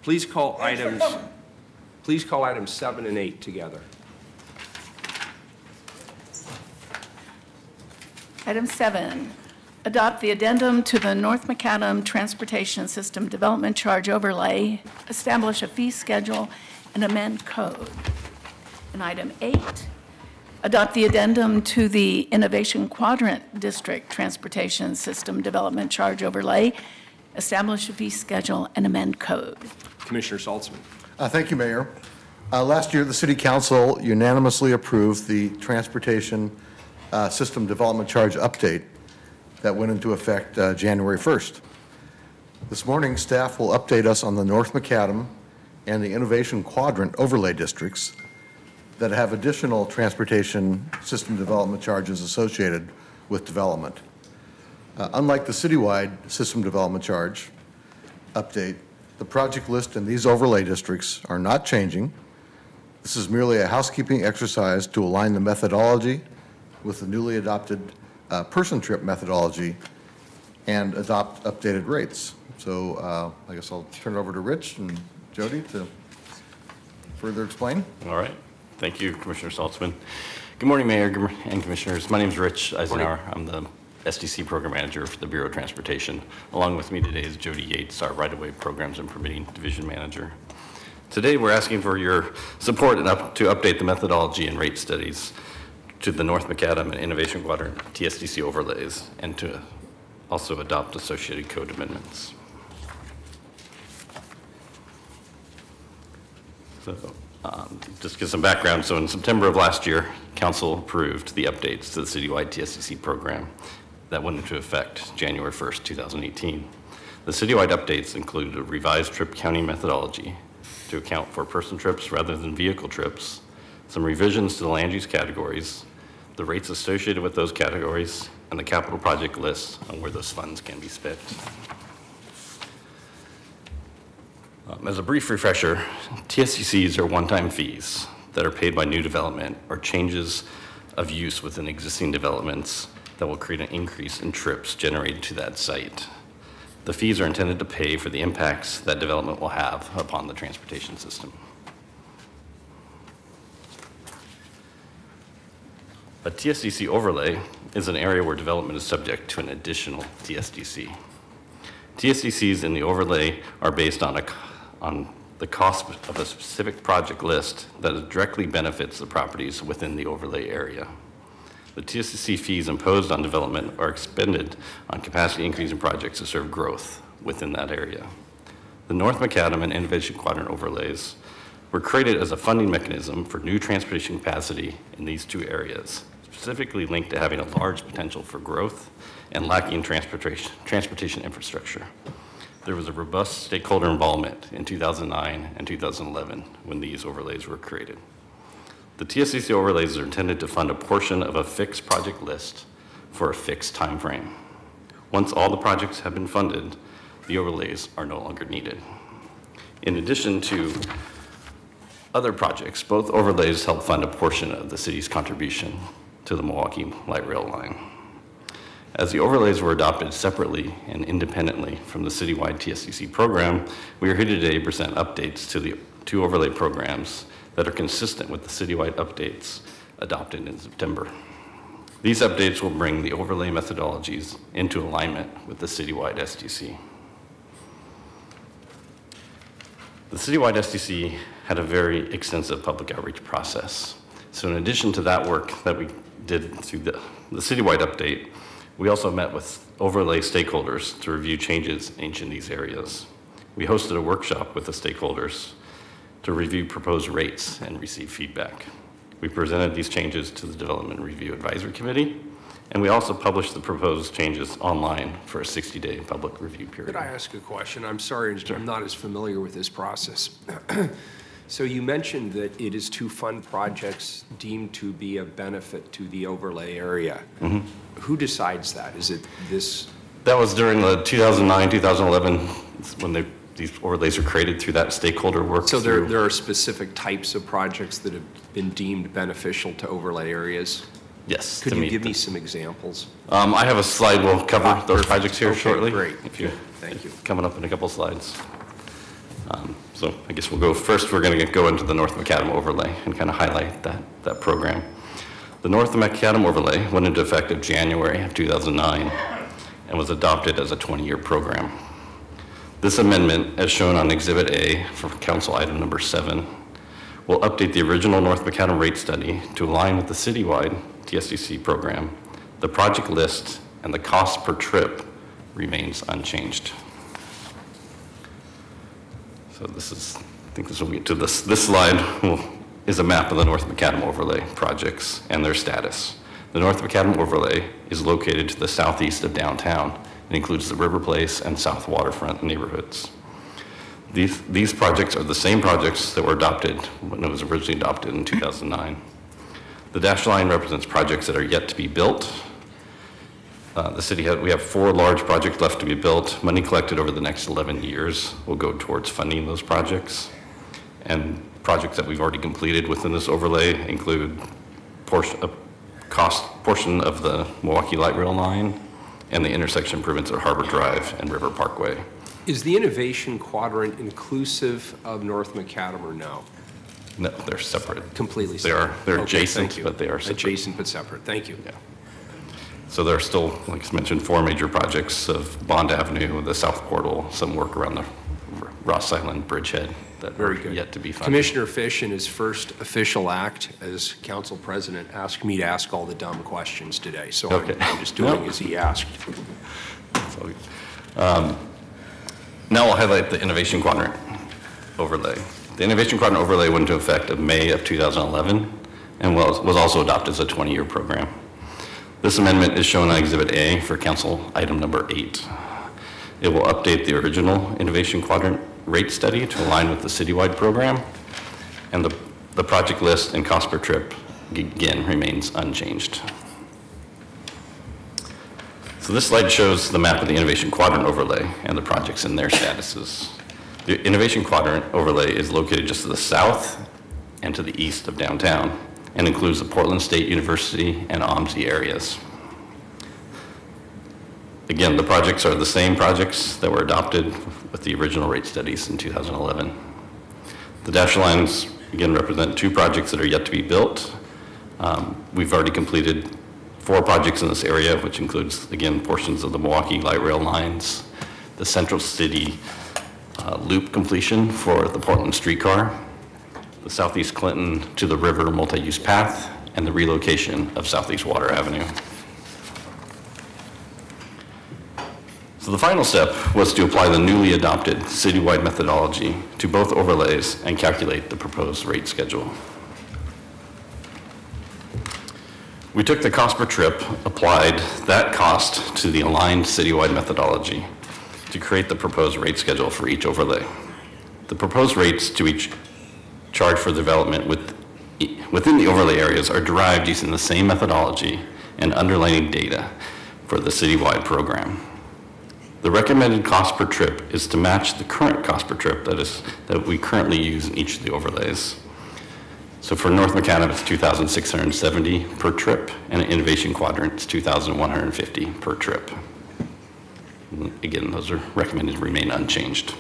Please call items 7 and 8 together. Item 7, adopt the addendum to the North Macadam Transportation System Development Charge Overlay, establish a fee schedule, and amend code. And item 8, adopt the addendum to the Innovation Quadrant District Transportation System Development Charge Overlay, establish a fee schedule, and amend code. Commissioner Saltzman. Thank you, Mayor. Last year, the City Council unanimously approved the Transportation System Development Charge Update that went into effect January 1st. This morning, staff will update us on the North Macadam and the Innovation Quadrant overlay districts that have additional transportation system development charges associated with development. Unlike the citywide system development charge update, the project list in these overlay districts are not changing. This is merely a housekeeping exercise to align the methodology with the newly adopted person trip methodology and adopt updated rates. So I guess I'll turn it over to Rich and Jody to further explain. All right. Thank you, Commissioner Saltzman. Good morning, Mayor and Commissioners. My name is Rich Eisenhower. I'm the SDC Program Manager for the Bureau of Transportation. Along with me today is Jody Yates, our Right-of-Way Programs and Permitting Division Manager. Today, we're asking for your support to update the methodology and rate studies to the North Macadam and Innovation Quadrant TSDC overlays, and to also adopt associated code amendments. So, just to give some background, so in September of last year, Council approved the updates to the citywide TSDC program that went into effect January 1st, 2018. The citywide updates included a revised trip counting methodology to account for person trips rather than vehicle trips, some revisions to the land use categories, the rates associated with those categories, and the capital project lists on where those funds can be spent. As a brief refresher, TSDCs are one-time fees that are paid by new development or changes of use within existing developments that will create an increase in trips generated to that site. The fees are intended to pay for the impacts that development will have upon the transportation system. A TSDC overlay is an area where development is subject to an additional TSDC. TSDCs in the overlay are based on the cost of a specific project list that directly benefits the properties within the overlay area. The TSDC fees imposed on development are expended on capacity increasing projects to serve growth within that area. The North Macadam and Innovation Quadrant overlays were created as a funding mechanism for new transportation capacity in these two areas, specifically linked to having a large potential for growth and lacking transportation infrastructure. There was a robust stakeholder involvement in 2009 and 2011 when these overlays were created. The TSDC overlays are intended to fund a portion of a fixed project list for a fixed time frame. Once all the projects have been funded, the overlays are no longer needed. In addition to other projects, both overlays help fund a portion of the city's contribution to the Milwaukee Light Rail line. As the overlays were adopted separately and independently from the citywide TSDC program, we are here today to present updates to the two overlay programs that are consistent with the citywide updates adopted in September. These updates will bring the overlay methodologies into alignment with the citywide SDC. The citywide SDC had a very extensive public outreach process. So in addition to that work that we did through the citywide update, we also met with overlay stakeholders to review changes in each of these areas. We hosted a workshop with the stakeholders to review proposed rates and receive feedback. We presented these changes to the Development Review Advisory Committee, and we also published the proposed changes online for a 60-day public review period. Could I ask a question? I'm sorry, I'm not as familiar with this process. So you mentioned that it is to fund projects deemed to be of benefit to the overlay area. Mm-hmm. Who decides that? Is it this? That was during the 2009, 2011, when these overlays were created through that stakeholder work. So there are specific types of projects that have been deemed beneficial to overlay areas? Yes. Could you give me some examples? I have a slide. We'll cover those projects here okay, shortly. Great. If you, Thank you. Coming up in a couple slides. So I guess we'll go first. We're going to go into the North Macadam overlay and kind of highlight that program. The North Macadam overlay went into effect in January of 2009 and was adopted as a 20-year program. This amendment, as shown on Exhibit A for Council Item Number 7, will update the original North Macadam rate study to align with the citywide TSDC program. The project list and the cost per trip remains unchanged. So this is, I think this will get to this slide is a map of the North Macadam overlay projects and their status. The North Macadam overlay is located to the southeast of downtown. It includes the River Place and South Waterfront neighborhoods. These projects are the same projects that were adopted when it was originally adopted in 2009. The dashed line represents projects that are yet to be built. We have 4 large projects left to be built. Money collected over the next 11 years will go towards funding those projects. And projects that we've already completed within this overlay include portion of the Milwaukee Light Rail line and the intersection improvements at Harbor Drive and River Parkway. Is the Innovation Quadrant inclusive of North Macadam or no? No, they're separate. Completely separate. They're okay, adjacent, but they are separate. Adjacent but separate. Thank you. Yeah. So there are still, like I mentioned, 4 major projects of Bond Avenue, the South Portal, some work around the Ross Island Bridgehead that are yet to be funded. Commissioner Fish, in his first official act as council president, asked me to ask all the dumb questions today. So okay. I'm just doing as he asked. Now I'll highlight the Innovation Quadrant overlay. The Innovation Quadrant overlay went into effect in May of 2011 and was also adopted as a 20-year program. This amendment is shown on Exhibit A for Council Item Number 8. It will update the original Innovation Quadrant rate study to align with the citywide program, and the project list and cost per trip, again, remains unchanged. So this slide shows the map of the Innovation Quadrant overlay and the projects and their statuses. The Innovation Quadrant overlay is located just to the south and to the east of downtown and includes the Portland State University and OMSI areas. Again, the projects are the same projects that were adopted with the original rate studies in 2011. The dashed lines, again, represent 2 projects that are yet to be built. We've already completed 4 projects in this area, which includes, again, portions of the Milwaukee light rail lines, the Central City loop completion for the Portland streetcar, the Southeast Clinton to the river multi-use path, and the relocation of Southeast Water Avenue. So the final step was to apply the newly adopted citywide methodology to both overlays and calculate the proposed rate schedule. We took the cost per trip, applied that cost to the aligned citywide methodology to create the proposed rate schedule for each overlay. The proposed rates to each charge for development within the overlay areas are derived using the same methodology and underlying data for the citywide program. The recommended cost per trip is to match the current cost per trip that we currently use in each of the overlays. So for North Macadam, it's $2,670 per trip, and in Innovation Quadrant, it's $2,150 per trip. Again, those are recommended to remain unchanged.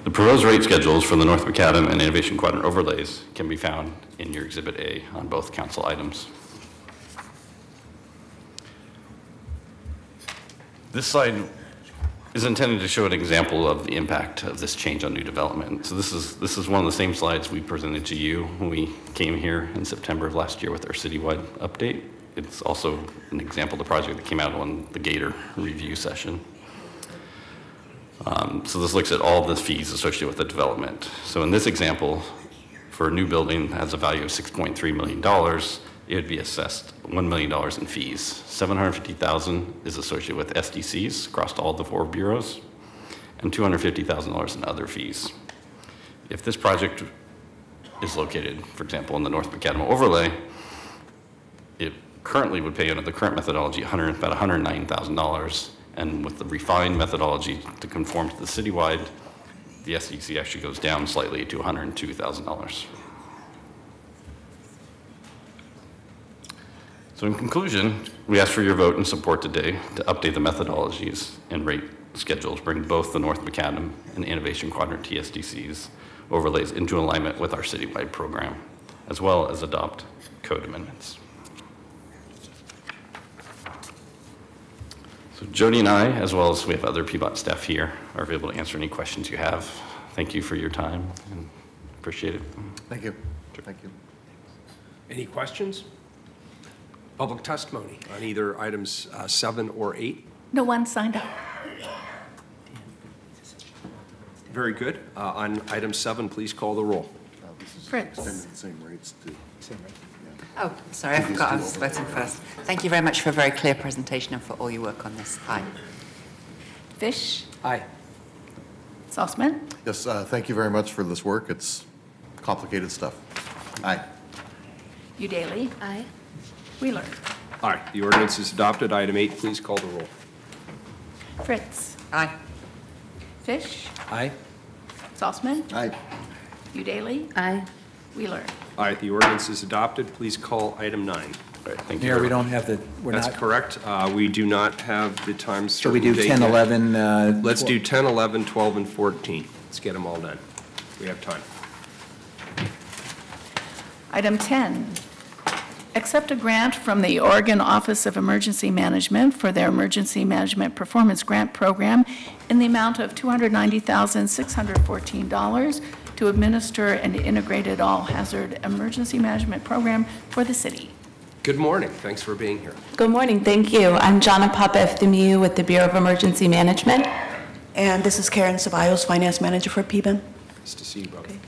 The proposed rate schedules for the North Macadam and Innovation Quadrant overlays can be found in your Exhibit A on both council items. This slide is intended to show an example of the impact of this change on new development. So this is one of the same slides we presented to you when we came here in September of last year with our citywide update. It's also an example of the project that came out on the Gator review session. So this looks at all the fees associated with the development. So in this example, for a new building that has a value of $6.3 million, it would be assessed $1 million in fees. $750,000 is associated with SDCs across all the 4 bureaus, and $250,000 in other fees. If this project is located, for example, in the North Macadam overlay, it currently would pay under the current methodology about $109,000, and with the refined methodology to conform to the citywide, the SDC actually goes down slightly to $102,000. So in conclusion, we ask for your vote and support today to update the methodologies and rate schedules, bring both the North Macadam and Innovation Quadrant TSDCs overlays into alignment with our citywide program, as well as adopt code amendments. So Jody and I, as well as we have other PBOT staff here, are available to answer any questions you have. Thank you for your time and appreciate it. Thank you. Thank you. Any questions? Public testimony on either items 7 or 8? No one signed up. Very good. On item 7, please call the roll. Fritz. Same rates too. Oh, sorry, I forgot I was voting first. Thank you very much for a very clear presentation and for all your work on this. Aye. Fish. Aye. Salzman. Yes, thank you very much for this work. It's complicated stuff. Aye. Udaly. Aye. Wheeler. Aye. The ordinance is adopted. Item 8, please call the roll. Fritz. Aye. Fish. Aye. Salzman. Aye. Udaly. Aye. Wheeler. Aye. The ordinance is adopted. Please call item 9. Right, thank you. Mayor, we don't have the, we're That's not. correct. We do not have the times. Shall we do 10, 11? Let's do 10, 11, 12, and 14. Let's get them all done. We have time. Item 10, accept a grant from the Oregon Office of Emergency Management for their Emergency Management Performance Grant Program in the amount of $290,614 to administer an integrated all-hazard emergency management program for the city. Good morning. Thanks for being here. Good morning. Thank you. I'm Jana Papa-Eftimiou with the Bureau of Emergency Management. And this is Karen Ceballos, Finance Manager for PBEM. Nice to see you both. Okay.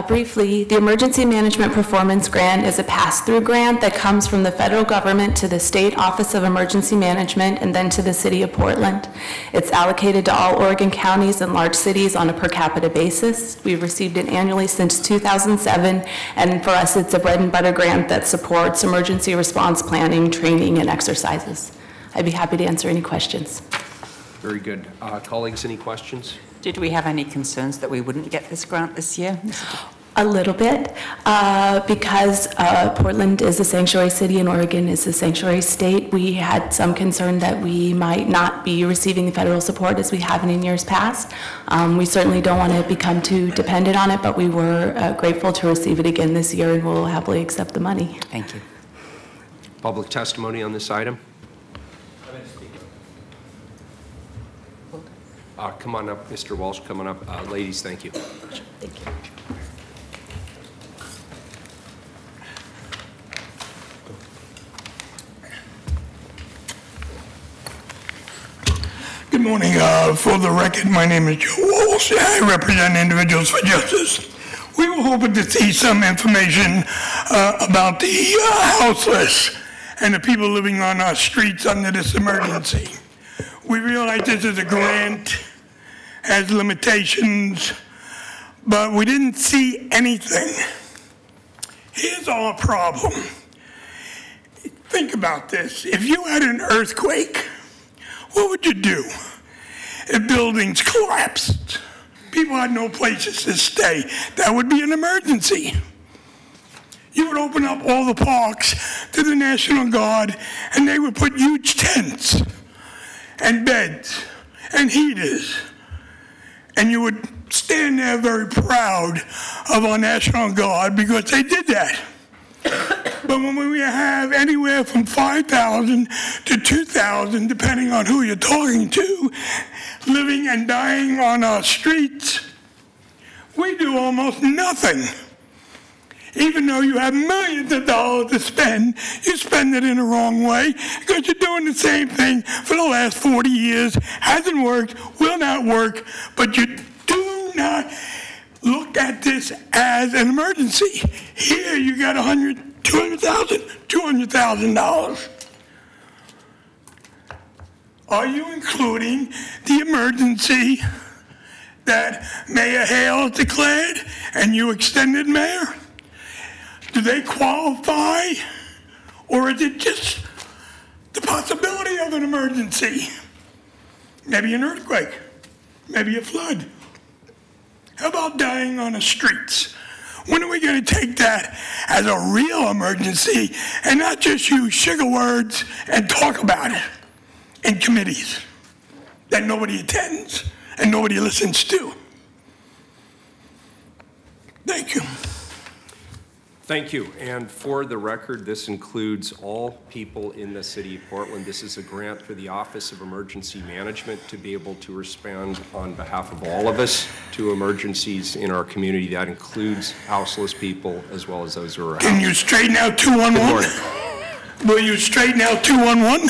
Briefly, the Emergency Management Performance Grant is a pass-through grant that comes from the federal government to the State Office of Emergency Management and then to the City of Portland. It's allocated to all Oregon counties and large cities on a per capita basis. We've received it annually since 2007, and for us, it's a bread and butter grant that supports emergency response planning, training, and exercises. I'd be happy to answer any questions. Very good. Colleagues, any questions? Did we have any concerns that we wouldn't get this grant this year? A little bit, because Portland is a sanctuary city and Oregon is a sanctuary state. We had some concern that we might not be receiving the federal support as we have in years past. We certainly don't want to become too dependent on it, but we were grateful to receive it again this year and will happily accept the money. Thank you. Public testimony on this item? Come on up, Mr. Walsh, come on up. Ladies, thank you. Thank you. Good morning. For the record, my name is Joe Walsh. I represent Individuals for Justice. We were hoping to see some information about the houseless and the people living on our streets under this emergency. We realize this is a grant, has limitations, but we didn't see anything. Here's our problem. Think about this. If you had an earthquake, what would you do? If buildings collapsed, people had no places to stay, that would be an emergency. You would open up all the parks to the National Guard, and they would put huge tents and beds and heaters, and you would stand there very proud of our National Guard because they did that. But when we have anywhere from 5,000 to 2,000, depending on who you're talking to, living and dying on our streets, we do almost nothing. Even though you have millions of dollars to spend, you spend it in the wrong way because you're doing the same thing for the last 40 years. Hasn't worked, will not work, but you do not look at this as an emergency. Here you got $200,000. Are you including the emergency that Mayor Hale declared and you extended, Mayor? Do they qualify, or is it just the possibility of an emergency? Maybe an earthquake, maybe a flood. How about dying on the streets? When are we going to take that as a real emergency and not just use sugar words and talk about it in committees that nobody attends and nobody listens to? Thank you. Thank you. And for the record, this includes all people in the city of Portland. This is a grant for the Office of Emergency Management to be able to respond on behalf of all of us to emergencies in our community. That includes houseless people as well as those who are Can you straighten out 211? Will you straighten out 211?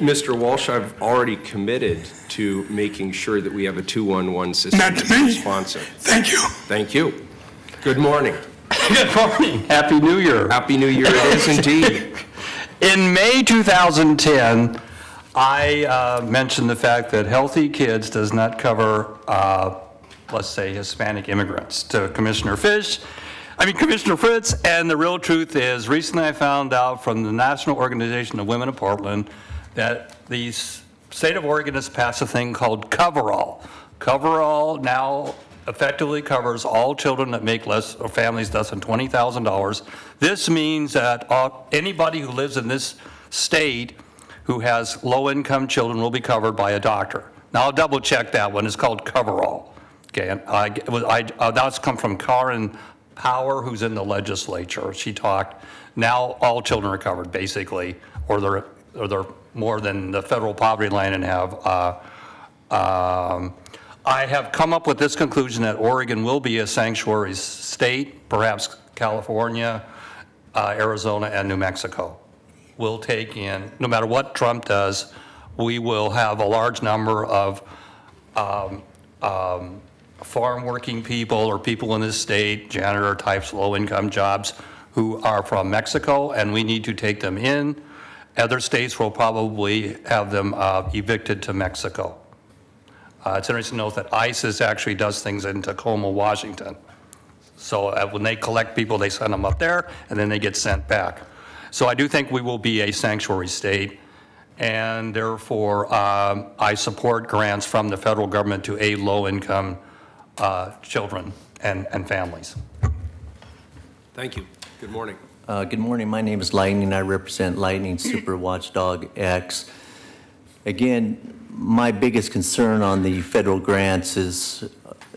Mr. Walsh, I've already committed to making sure that we have a 211 system Not to me. responsive. Thank you. Thank you. Good morning. Good morning. Happy New Year. Happy New Year, it is indeed. In May 2010, I mentioned the fact that Healthy Kids does not cover, let's say, Hispanic immigrants to Commissioner Fritz, and the real truth is, recently I found out from the National Organization of Women of Portland that the state of Oregon has passed a thing called Coverall. Coverall now effectively covers all children that make less, or families less than $20,000. This means that anybody who lives in this state who has low-income children will be covered by a doctor. Now, I'll double-check that one. It's called Coverall. Okay, and that's come from Karen Power, who's in the legislature. She talked. Now, all children are covered, basically, or they're more than the federal poverty line and have. I have come up with this conclusion that Oregon will be a sanctuary state, perhaps California, Arizona, and New Mexico will take in, no matter what Trump does, we will have a large number of farm working people or people in this state, janitor types, low-income jobs, who are from Mexico, and we need to take them in. Other states will probably have them evicted to Mexico. It's interesting to note that ISIS actually does things in Tacoma, Washington. So when they collect people, they send them up there, and then they get sent back. So I do think we will be a sanctuary state, and therefore I support grants from the federal government to aid low-income children and families. Thank you. Good morning. Good morning. My name is Lightning. I represent Lightning Super Watchdog X. Again, my biggest concern on the federal grants is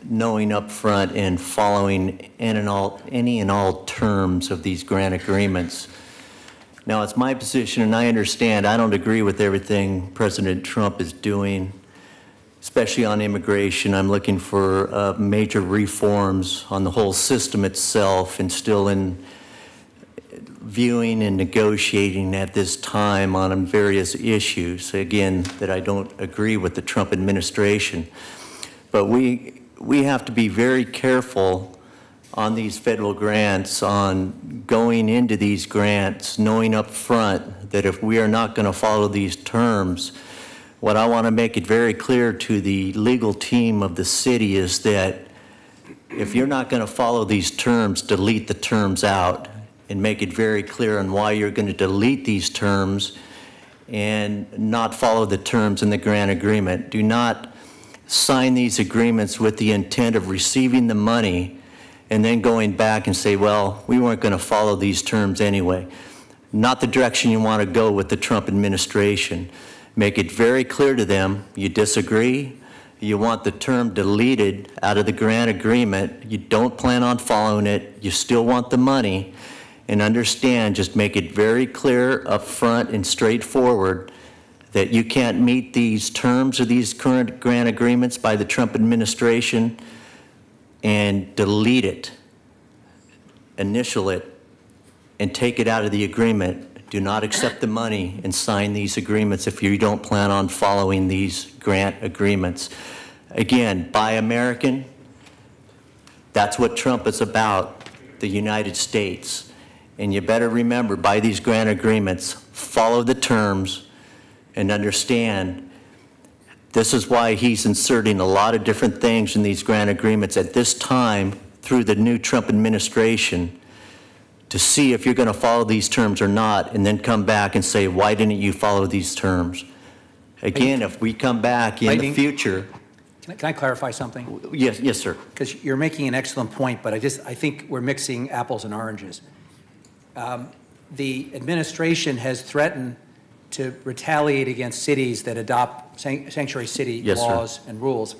knowing up front and following any and all terms of these grant agreements. Now, it's my position, and I understand I don't agree with everything President Trump is doing, especially on immigration. I'm looking for major reforms on the whole system itself, and still in viewing and negotiating at this time on various issues, again, that I don't agree with the Trump administration. But we have to be very careful on these federal grants, on going into these grants, knowing up front that if we are not going to follow these terms, what I want to make it very clear to the legal team of the city is that if you're not going to follow these terms, delete the terms out and make it very clear on why you're going to delete these terms and not follow the terms in the grant agreement. Do not sign these agreements with the intent of receiving the money and then going back and say, well, we weren't going to follow these terms anyway. Not the direction you want to go with the Trump administration. Make it very clear to them you disagree, you want the term deleted out of the grant agreement, you don't plan on following it, you still want the money, and understand, just make it very clear up front and straightforward that you can't meet these terms of these current grant agreements by the Trump administration, and delete it, initial it, and take it out of the agreement. Do not accept the money and sign these agreements if you don't plan on following these grant agreements. Again, Buy American, that's what Trump is about, the United States. And you better remember, by these grant agreements, follow the terms and understand this is why he's inserting a lot of different things in these grant agreements at this time through the new Trump administration to see if you're going to follow these terms or not, and then come back and say, why didn't you follow these terms? Again, if we come back in the future. Can I clarify something? Yes, sir. Because you're making an excellent point, but I think we're mixing apples and oranges. The administration has threatened to retaliate against cities that adopt sanctuary city laws and rules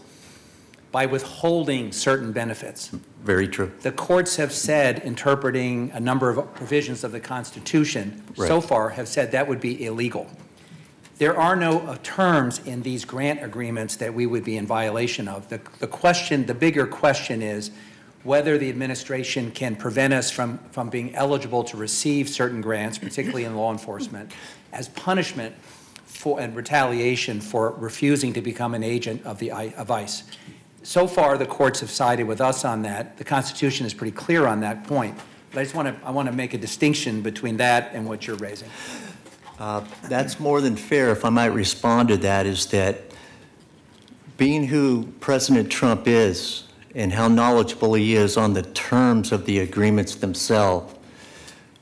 by withholding certain benefits. Very true. The courts have said, interpreting a number of provisions of the Constitution, so far have said that would be illegal. There are no terms in these grant agreements that we would be in violation of. The bigger question is whether the administration can prevent us from being eligible to receive certain grants, particularly in law enforcement, as punishment for and retaliation for refusing to become an agent of ICE. So far, the courts have sided with us on that. The Constitution is pretty clear on that point. But I want to make a distinction between that and what you're raising. That's more than fair. If I might respond to that, is that being who President Trump is and how knowledgeable he is on the terms of the agreements themselves,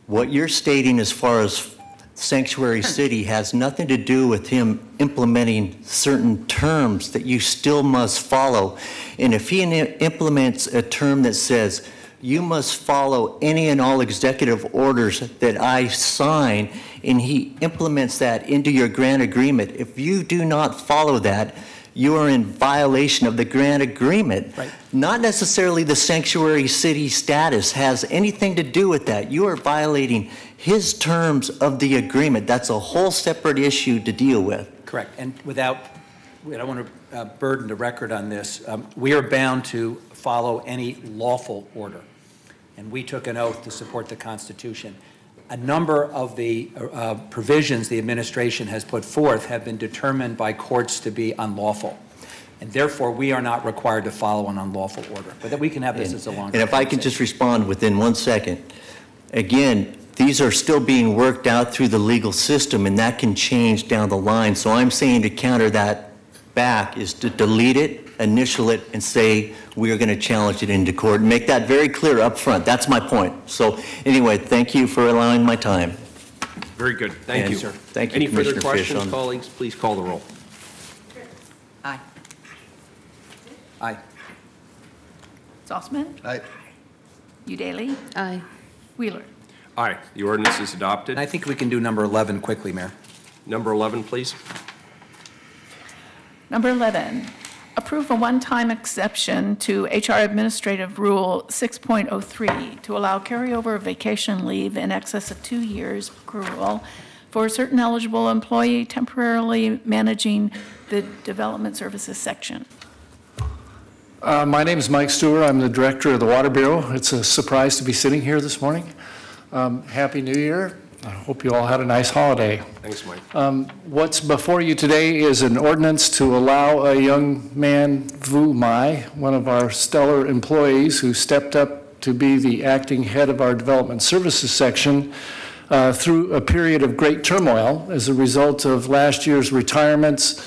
what you're stating as far as Sanctuary City has nothing to do with him implementing certain terms that you still must follow. And if he implements a term that says, you must follow any and all executive orders that I sign, and he implements that into your grant agreement, if you do not follow that, you are in violation of the grant agreement. Right. Not necessarily the sanctuary city status has anything to do with that. You are violating his terms of the agreement. That's a whole separate issue to deal with. Correct. And I don't want to burden the record on this. We are bound to follow any lawful order. And we took an oath to support the Constitution. A number of the provisions the administration has put forth have been determined by courts to be unlawful. And therefore, we are not required to follow an unlawful order. But that we can have this as a longer And if I can just respond within 1 second. Again, these are still being worked out through the legal system, and that can change down the line. So I'm saying to counter that back is to delete it, initial it, and say we are going to challenge it into court. Make that very clear up front. That's my point. So anyway, thank you for allowing my time. Very good. Thank you, sir. Thank you, Any Commissioner further questions, Fish, colleagues? Please call the roll. Aye. Aye. Saltzman? Aye. Udaley? Aye. Wheeler. Aye. The ordinance is adopted. And I think we can do number 11 quickly, Mayor. Number 11, please. Number 11, approve a one-time exception to HR Administrative Rule 6.03 to allow carryover of vacation leave in excess of 2 years accrual for a certain eligible employee temporarily managing the Development Services section. My name is Mike Stewart. I'm the director of the Water Bureau. It's a surprise to be sitting here this morning. Happy New Year. I hope you all had a nice holiday. Thanks, Mike. What's before you today is an ordinance to allow a young man, Vu Mai, one of our stellar employees who stepped up to be the acting head of our Development Services section, through a period of great turmoil as a result of last year's retirements.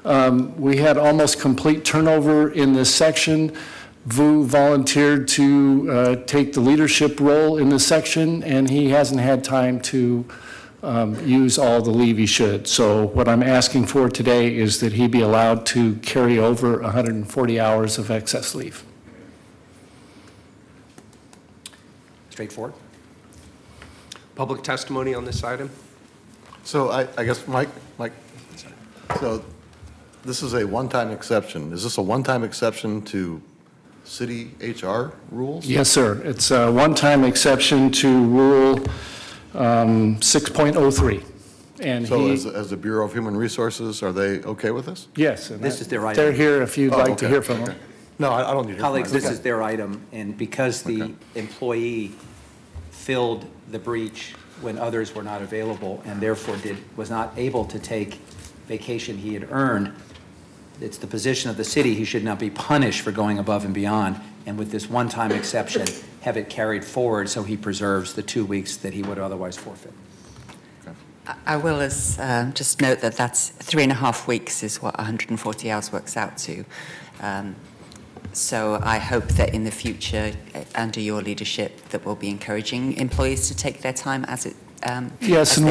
We had almost complete turnover in this section. Vu volunteered to take the leadership role in this section, and he hasn't had time to use all the leave he should. So what I'm asking for today is that he be allowed to carry over 140 hours of excess leave. Straightforward. Public testimony on this item? So I guess, Mike, so this is a one-time exception. Is this a one-time exception to city HR rules? Yes, sir. It's a one-time exception to Rule 6.03. And so as the Bureau of Human Resources, are they okay with this? Yes. And this is their item. They're here if you'd like to hear from them. No, I don't need to hear Colleagues, from them. this is their item, and because the employee filled the breach when others were not available and therefore was not able to take vacation he had earned, it's the position of the city he should not be punished for going above and beyond, and with this one-time exception, have it carried forward so he preserves the 2 weeks that he would otherwise forfeit. I will just note that that's 3.5 weeks is what 140 hours works out to. So I hope that in the future, under your leadership, that we'll be encouraging employees to take their time as Yes, and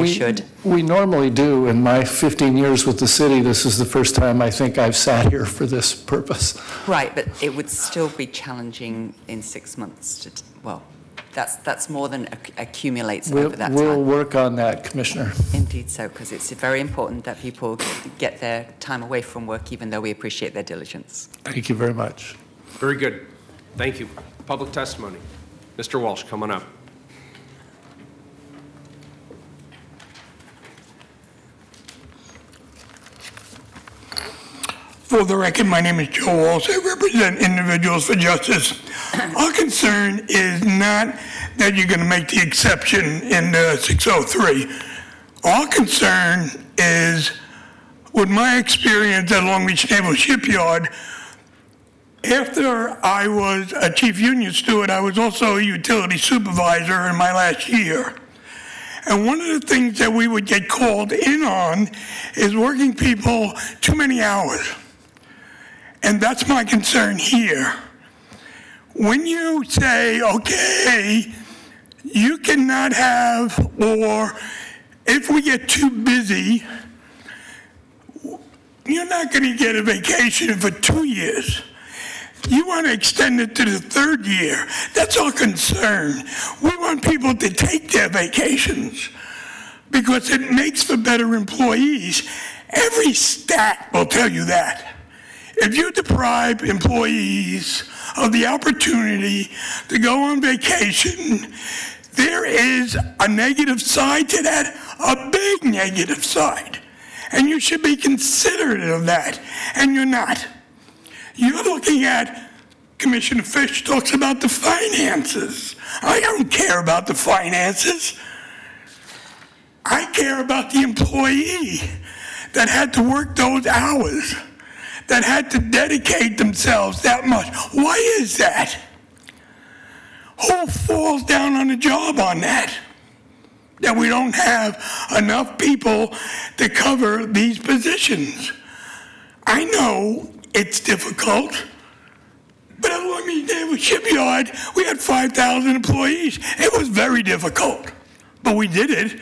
we normally do. In my 15 years with the city, this is the first time I think I've sat here for this purpose. Right, but it would still be challenging in 6 months to, well, that's more than accumulates over that time. We'll work on that, Commissioner. Indeed so, because it's very important that people get their time away from work, even though we appreciate their diligence. Thank you very much. Very good. Thank you. Public testimony. Mr. Walsh, come on up. For the record, my name is Joe Walsh. I represent Individuals for Justice. Our concern is not that you're going to make the exception in 603. Our concern is, with my experience at Long Beach Naval Shipyard, after I was a chief union steward, I was also a utility supervisor in my last year. And one of the things that we would get called in on is working people too many hours. And that's my concern here. When you say, okay, you cannot have, or if we get too busy, you're not going to get a vacation for 2 years. You want to extend it to the 3rd year. That's our concern. We want people to take their vacations because it makes for better employees. Every stat will tell you that. If you deprive employees of the opportunity to go on vacation, there is a negative side to that, a big negative side. And you should be considerate of that, and you're not. You're looking at, Commissioner Fish talks about the finances. I don't care about the finances. I care about the employee that had to work those hours, that had to dedicate themselves that much. Why is that? Who falls down on the job on that? That we don't have enough people to cover these positions. I know it's difficult, but at Long Beach Naval Shipyard, we had 5,000 employees. It was very difficult, but we did it.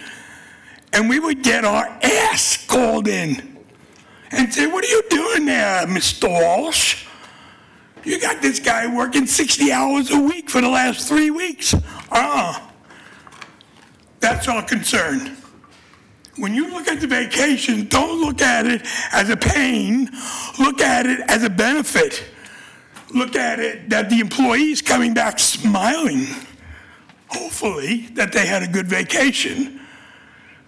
And we would get our ass called in and say, what are you doing there, Mr. Walsh? You got this guy working 60 hours a week for the last 3 weeks. That's our concern. When you look at the vacation, don't look at it as a pain. Look at it as a benefit. Look at it that the employee's coming back smiling. Hopefully that they had a good vacation.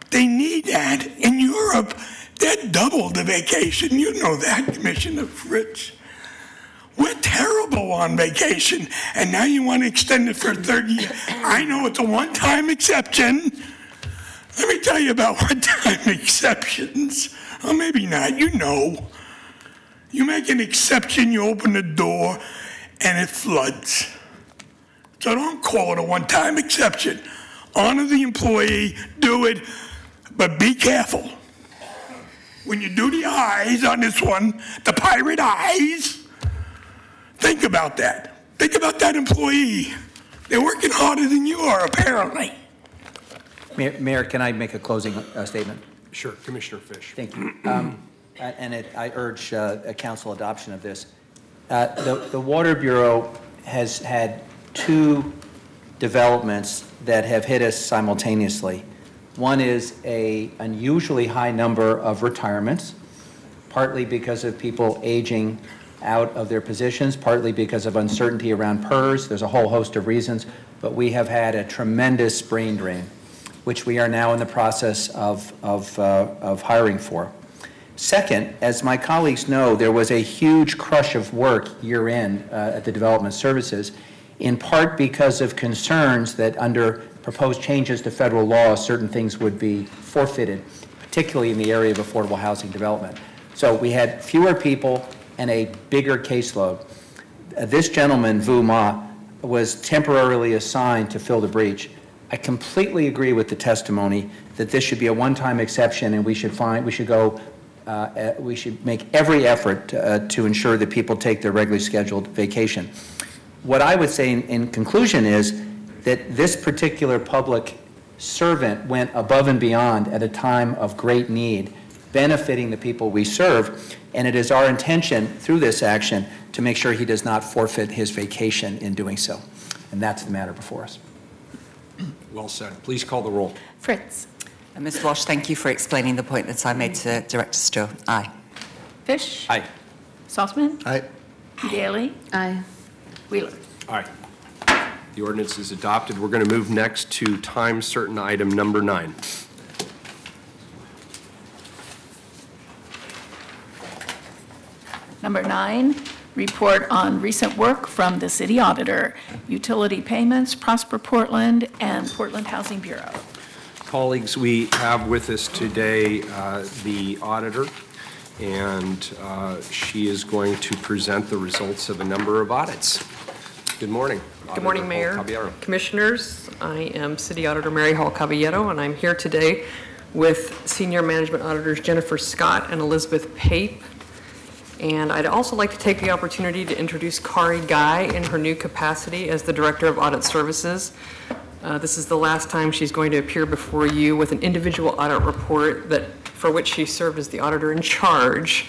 They need that. In Europe, they're double the vacation. You know that, Commissioner Fritz. We're terrible on vacation, and now you want to extend it for a third year. I know it's a one-time exception. Let me tell you about one-time exceptions. Or maybe not, you know. You make an exception, you open the door, and it floods. So don't call it a one-time exception. Honor the employee, do it, but be careful. When you do the eyes on this one, the pirate eyes, think about that. Think about that employee. They're working harder than you are, apparently. Mayor, can I make a closing statement? Sure, Commissioner Fish. Thank you. I urge a council adoption of this. The Water Bureau has had two developments that have hit us simultaneously. One is an unusually high number of retirements, partly because of people aging out of their positions, partly because of uncertainty around PERS. There's a whole host of reasons, but we have had a tremendous brain drain, which we are now in the process of hiring for. Second, as my colleagues know, there was a huge crush of work year-end at the Development Services, in part because of concerns that under proposed changes to federal law, certain things would be forfeited, particularly in the area of affordable housing development. So we had fewer people and a bigger caseload. This gentleman, Vu Ma, was temporarily assigned to fill the breach. I completely agree with the testimony that this should be a one-time exception, and we should make every effort to ensure that people take their regularly scheduled vacation. What I would say in conclusion is that this particular public servant went above and beyond at a time of great need, benefiting the people we serve, and it is our intention through this action to make sure he does not forfeit his vacation in doing so. And that's the matter before us. Well said. Please call the roll. Fritz. Ms. Walsh, thank you for explaining the point that I made to Director Stowe. Aye. Fish. Aye. Saltzman. Aye. Daly. Aye. Wheeler. Aye. The ordinance is adopted. We're going to move next to time certain item number 9. Number 9, report on recent work from the city auditor, utility payments, Prosper Portland, and Portland Housing Bureau. Colleagues, we have with us today the auditor, and she is going to present the results of a number of audits. Good morning. Good morning, Mayor, Commissioners. I am City Auditor Mary Hall Caballero, and I'm here today with Senior Management Auditors Jennifer Scott and Elizabeth Pape. And I'd also like to take the opportunity to introduce Kari Guy in her new capacity as the Director of Audit Services. This is the last time she's going to appear before you with an individual audit report for which she served as the auditor in charge,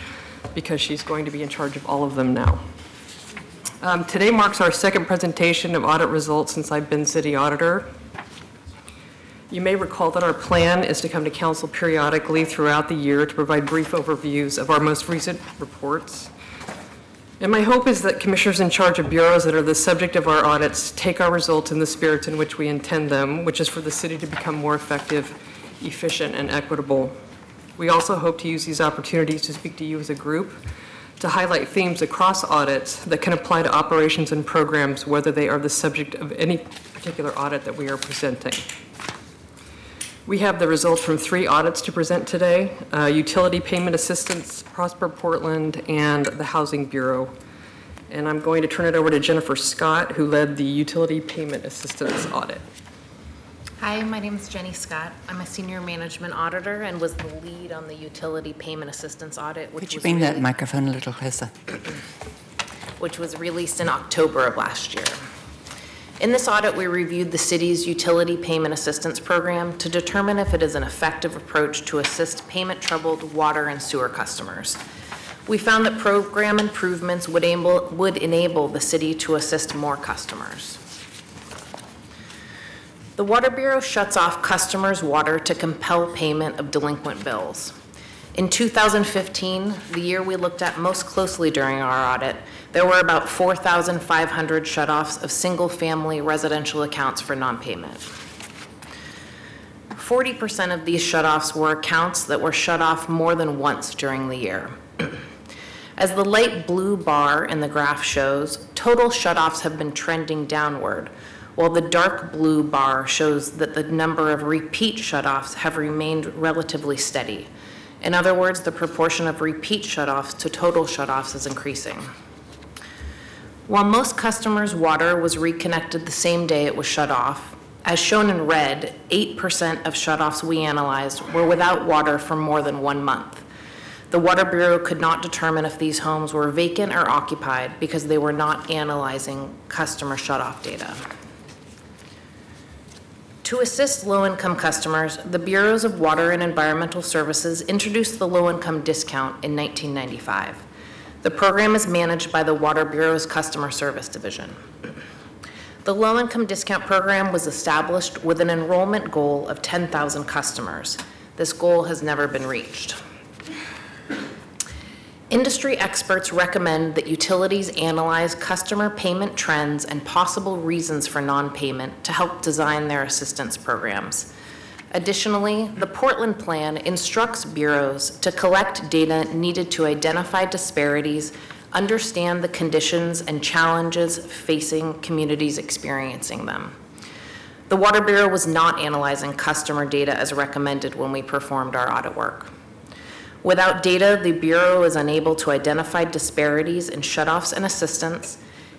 because she's going to be in charge of all of them now. Today marks our second presentation of audit results since I've been city auditor. You may recall that our plan is to come to council periodically throughout the year to provide brief overviews of our most recent reports. And my hope is that commissioners in charge of bureaus that are the subject of our audits take our results in the spirit in which we intend them, which is for the city to become more effective, efficient, and equitable. We also hope to use these opportunities to speak to you as a group, to highlight themes across audits that can apply to operations and programs, whether they are the subject of any particular audit that we are presenting. We have the results from 3 audits to present today: Utility Payment Assistance, Prosper Portland, and the Housing Bureau. And I'm going to turn it over to Jennifer Scott, who led the Utility Payment Assistance audit. Hi, my name is Jenny Scott. I'm a Senior Management Auditor and was the lead on the Utility Payment Assistance audit. Could you bring that microphone a little closer? Which was released in October of last year. In this audit, we reviewed the city's Utility Payment Assistance Program to determine if it is an effective approach to assist payment-troubled water and sewer customers. We found that program improvements would enable the city to assist more customers. The The Water Bureau shuts off customers' water to compel payment of delinquent bills. In 2015, the year we looked at most closely during our audit, there were about 4,500 shutoffs of single-family residential accounts for non-payment. 40% of these shutoffs were accounts that were shut off more than once during the year. As the light blue bar in the graph shows, total shutoffs have been trending downward, while the dark blue bar shows that the number of repeat shutoffs have remained relatively steady. In other words, the proportion of repeat shutoffs to total shutoffs is increasing. While most customers' water was reconnected the same day it was shut off, as shown in red, 8% of shutoffs we analyzed were without water for more than 1 month. The Water Bureau could not determine if these homes were vacant or occupied because they were not analyzing customer shutoff data. To assist low-income customers, the Bureaus of Water and Environmental Services introduced the low-income discount in 1995. The program is managed by the Water Bureau's Customer Service Division. The low-income discount program was established with an enrollment goal of 10,000 customers. This goal has never been reached. Industry experts recommend that utilities analyze customer payment trends and possible reasons for non-payment to help design their assistance programs. Additionally, the Portland Plan instructs bureaus to collect data needed to identify disparities, understand the conditions and challenges facing communities experiencing them. The Water Bureau was not analyzing customer data as recommended when we performed our audit work. Without data, the Bureau is unable to identify disparities in shutoffs and assistance,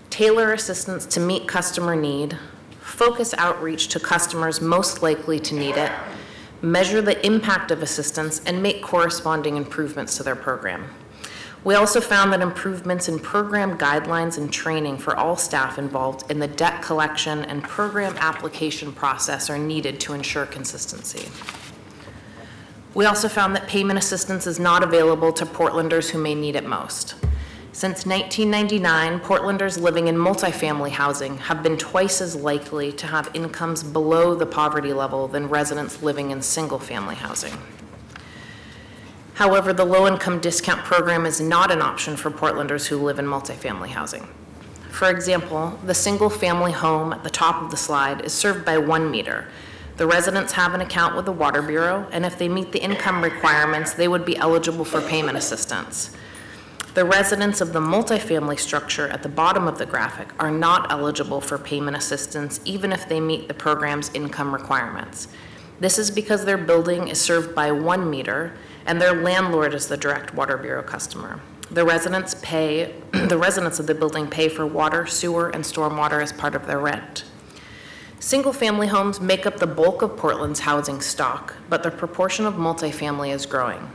tailor assistance to meet customer need, focus outreach to customers most likely to need it, measure the impact of assistance, and make corresponding improvements to their program. We also found that improvements in program guidelines and training for all staff involved in the debt collection and program application process are needed to ensure consistency. We also found that payment assistance is not available to Portlanders who may need it most. Since 1999, Portlanders living in multifamily housing have been twice as likely to have incomes below the poverty level than residents living in single-family housing. However, the low-income discount program is not an option for Portlanders who live in multifamily housing. For example, the single-family home at the top of the slide is served by 1 meter. The residents have an account with the Water Bureau, and if they meet the income requirements, they would be eligible for payment assistance. The residents of the multifamily structure at the bottom of the graphic are not eligible for payment assistance even if they meet the program's income requirements. This is because their building is served by 1 meter and their landlord is the direct Water Bureau customer. The residents of the building pay for water, sewer, and stormwater as part of their rent. Single-family homes make up the bulk of Portland's housing stock, but the proportion of multifamily is growing.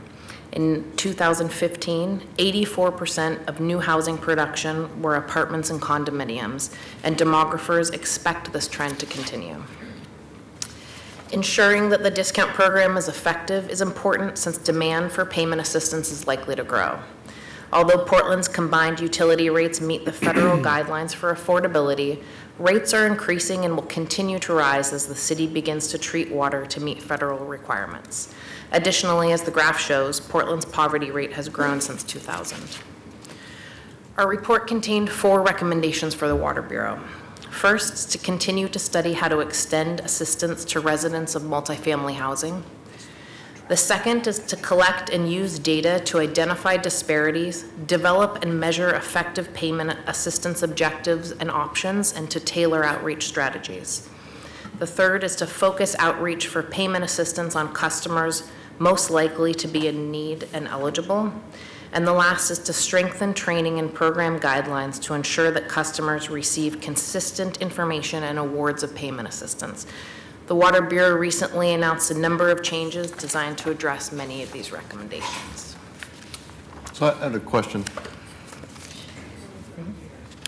In 2015, 84% of new housing production were apartments and condominiums, and demographers expect this trend to continue. Ensuring that the discount program is effective is important since demand for payment assistance is likely to grow. Although Portland's combined utility rates meet the federal guidelines for affordability, rates are increasing and will continue to rise as the city begins to treat water to meet federal requirements. Additionally, as the graph shows, Portland's poverty rate has grown since 2000. Our report contained 4 recommendations for the Water Bureau. First is to continue to study how to extend assistance to residents of multifamily housing. The second is to collect and use data to identify disparities, develop and measure effective payment assistance objectives and options, and to tailor outreach strategies. The third is to focus outreach for payment assistance on customers most likely to be in need and eligible. And the last is to strengthen training and program guidelines to ensure that customers receive consistent information and awards of payment assistance. The Water Bureau recently announced a number of changes designed to address many of these recommendations. So I had a question.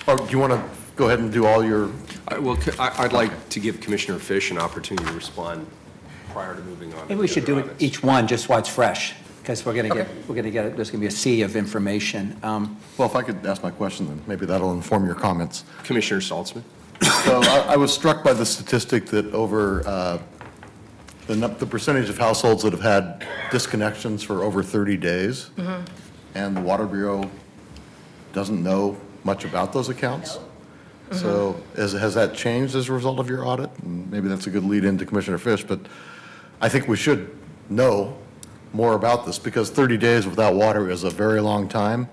Or do you want to go ahead and do all your? Well, I'd like to give Commissioner Fish an opportunity to respond prior to moving on. Maybe we should do it each one just while it's fresh, because there's going to be a sea of information. Well, if I could ask my question, then maybe that'll inform your comments. Commissioner Saltzman. So I was struck by the statistic that over the percentage of households that have had disconnections for over 30 days, and the Water Bureau doesn't know much about those accounts. So has that changed as a result of your audit? And maybe that's a good lead into Commissioner Fish, but I think we should know more about this because 30 days without water is a very long time.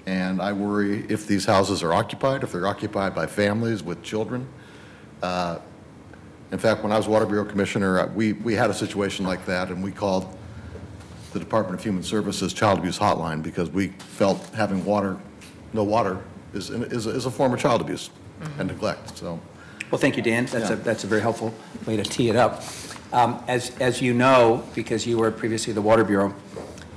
And I worry if these houses are occupied, if they're occupied by families with children. In fact, when I was Water Bureau Commissioner, we had a situation like that, and we called the Department of Human Services Child Abuse Hotline because we felt having no water is a form of child abuse and neglect. So, well, thank you, Dan. That's a very helpful way to tee it up. As you know, because you were previously the Water Bureau,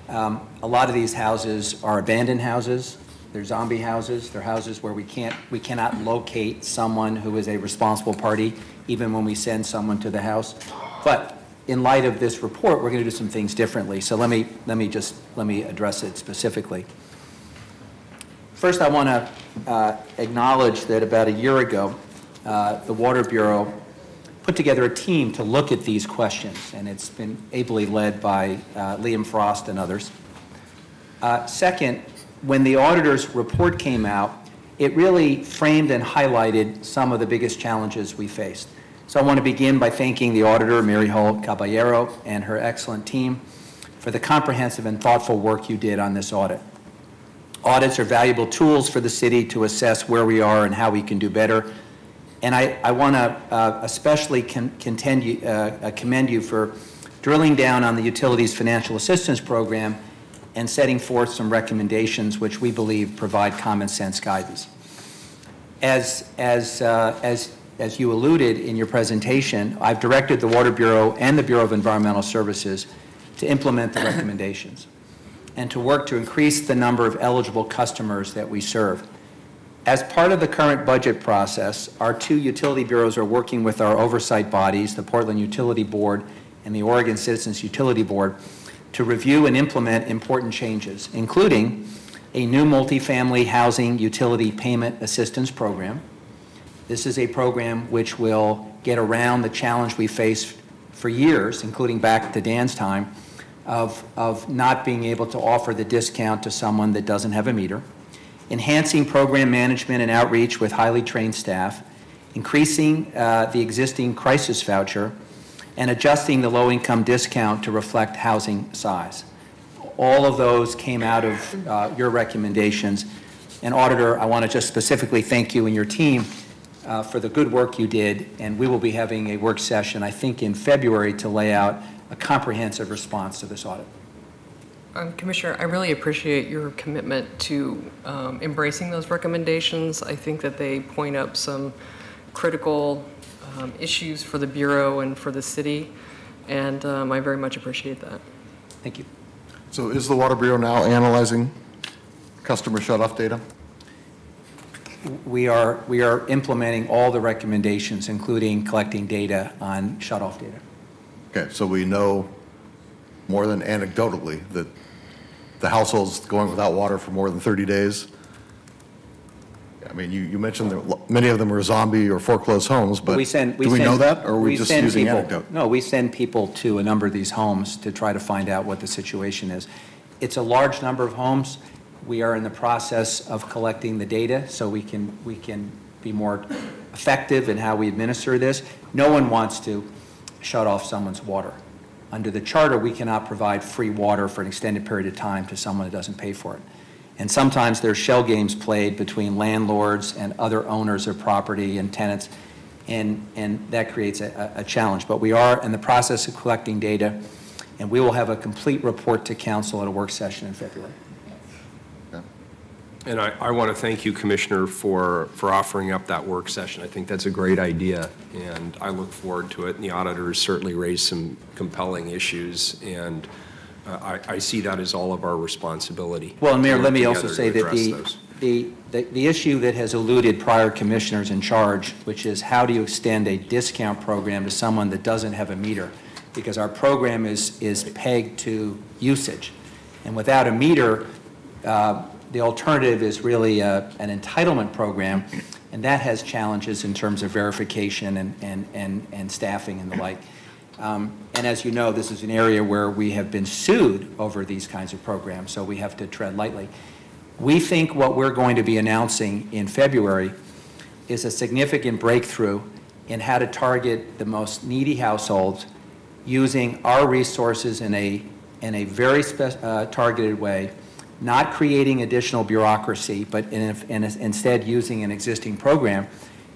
a lot of these houses are abandoned houses. They're zombie houses. They're houses where we cannot locate someone who is a responsible party, even when we send someone to the house. But in light of this report, we're going to do some things differently. So let me address it specifically. First, I want to acknowledge that about a year ago, the Water Bureau put together a team to look at these questions, and it's been ably led by Liam Frost and others. Second, when the auditor's report came out, it really framed and highlighted some of the biggest challenges we faced. So I want to begin by thanking the auditor, Mary Hall Caballero, and her excellent team for the comprehensive and thoughtful work you did on this audit. Audits are valuable tools for the city to assess where we are and how we can do better. And I want to especially commend you for drilling down on the Utilities Financial Assistance Program and setting forth some recommendations which we believe provide common sense guidance. As you alluded in your presentation, I've directed the Water Bureau and the Bureau of Environmental Services to implement the recommendations and to work to increase the number of eligible customers that we serve. As part of the current budget process, our two utility bureaus are working with our oversight bodies, the Portland Utility Board and the Oregon Citizens Utility Board, to review and implement important changes, including a new multifamily housing utility payment assistance program. This is a program which will get around the challenge we faced for years, including back to Dan's time, of not being able to offer the discount to someone that doesn't have a meter, enhancing program management and outreach with highly trained staff, increasing the existing crisis voucher, and adjusting the low-income discount to reflect housing size. All of those came out of your recommendations. And Auditor, I want to just specifically thank you and your team for the good work you did, and we will be having a work session, I think in February, to lay out a comprehensive response to this audit. Commissioner, I really appreciate your commitment to embracing those recommendations. I think that they point up some critical issues for the Bureau and for the city, and I very much appreciate that. Thank you. So is the Water Bureau now analyzing customer shut-off data? We are implementing all the recommendations, including collecting data on shut-off data. Okay, so we know more than anecdotally that the households going without water for more than 30 days. I mean, you mentioned that many of them are zombie or foreclosed homes, but do we know that, or are we just using anecdote? No, we send people to a number of these homes to try to find out what the situation is. It's a large number of homes. We are in the process of collecting the data so we can be more effective in how we administer this. No one wants to shut off someone's water. Under the charter, we cannot provide free water for an extended period of time to someone who doesn't pay for it. And sometimes there's shell games played between landlords and other owners of property and tenants, and that creates a challenge. But we are in the process of collecting data, and we will have a complete report to council at a work session in February. And I want to thank you, Commissioner, for offering up that work session. I think that's a great idea, and I look forward to it. And the auditors certainly raised some compelling issues, and I see that as all of our responsibility. Well, Mayor, let me also say that the issue that has eluded prior commissioners in charge, which is how do you extend a discount program to someone that doesn't have a meter? Because our program is pegged to usage. And without a meter, the alternative is really an entitlement program And that has challenges in terms of verification and staffing and the like. And as you know, this is an area where we have been sued over these kinds of programs, so we have to tread lightly. We think what we're going to be announcing in February is a significant breakthrough in how to target the most needy households using our resources in a very targeted way, not creating additional bureaucracy, but instead using an existing program.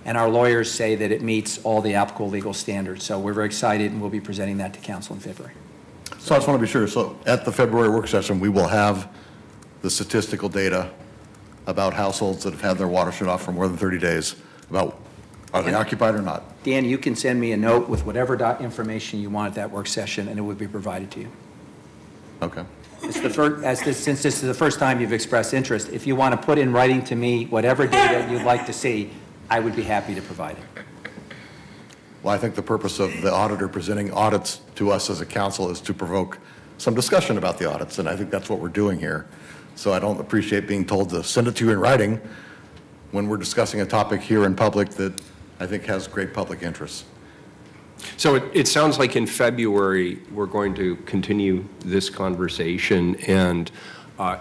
And our lawyers say that it meets all the applicable legal standards. So we're very excited, and we'll be presenting that to Council in February. So I just want to be sure, so at the February work session, we will have the statistical data about households that have had their water shut off for more than 30 days, about are they occupied or not? Dan, you can send me a note with whatever information you want at that work session, and it would be provided to you. Okay. It's the first, since this is the first time you've expressed interest, if you want to put in writing to me whatever data you'd like to see, I would be happy to provide it. Well, I think the purpose of the auditor presenting audits to us as a council is to provoke some discussion about the audits, and I think that's what we're doing here. So I don't appreciate being told to send it to you in writing when we're discussing a topic here in public that I think has great public interest. So it sounds like in February, we're going to continue this conversation, and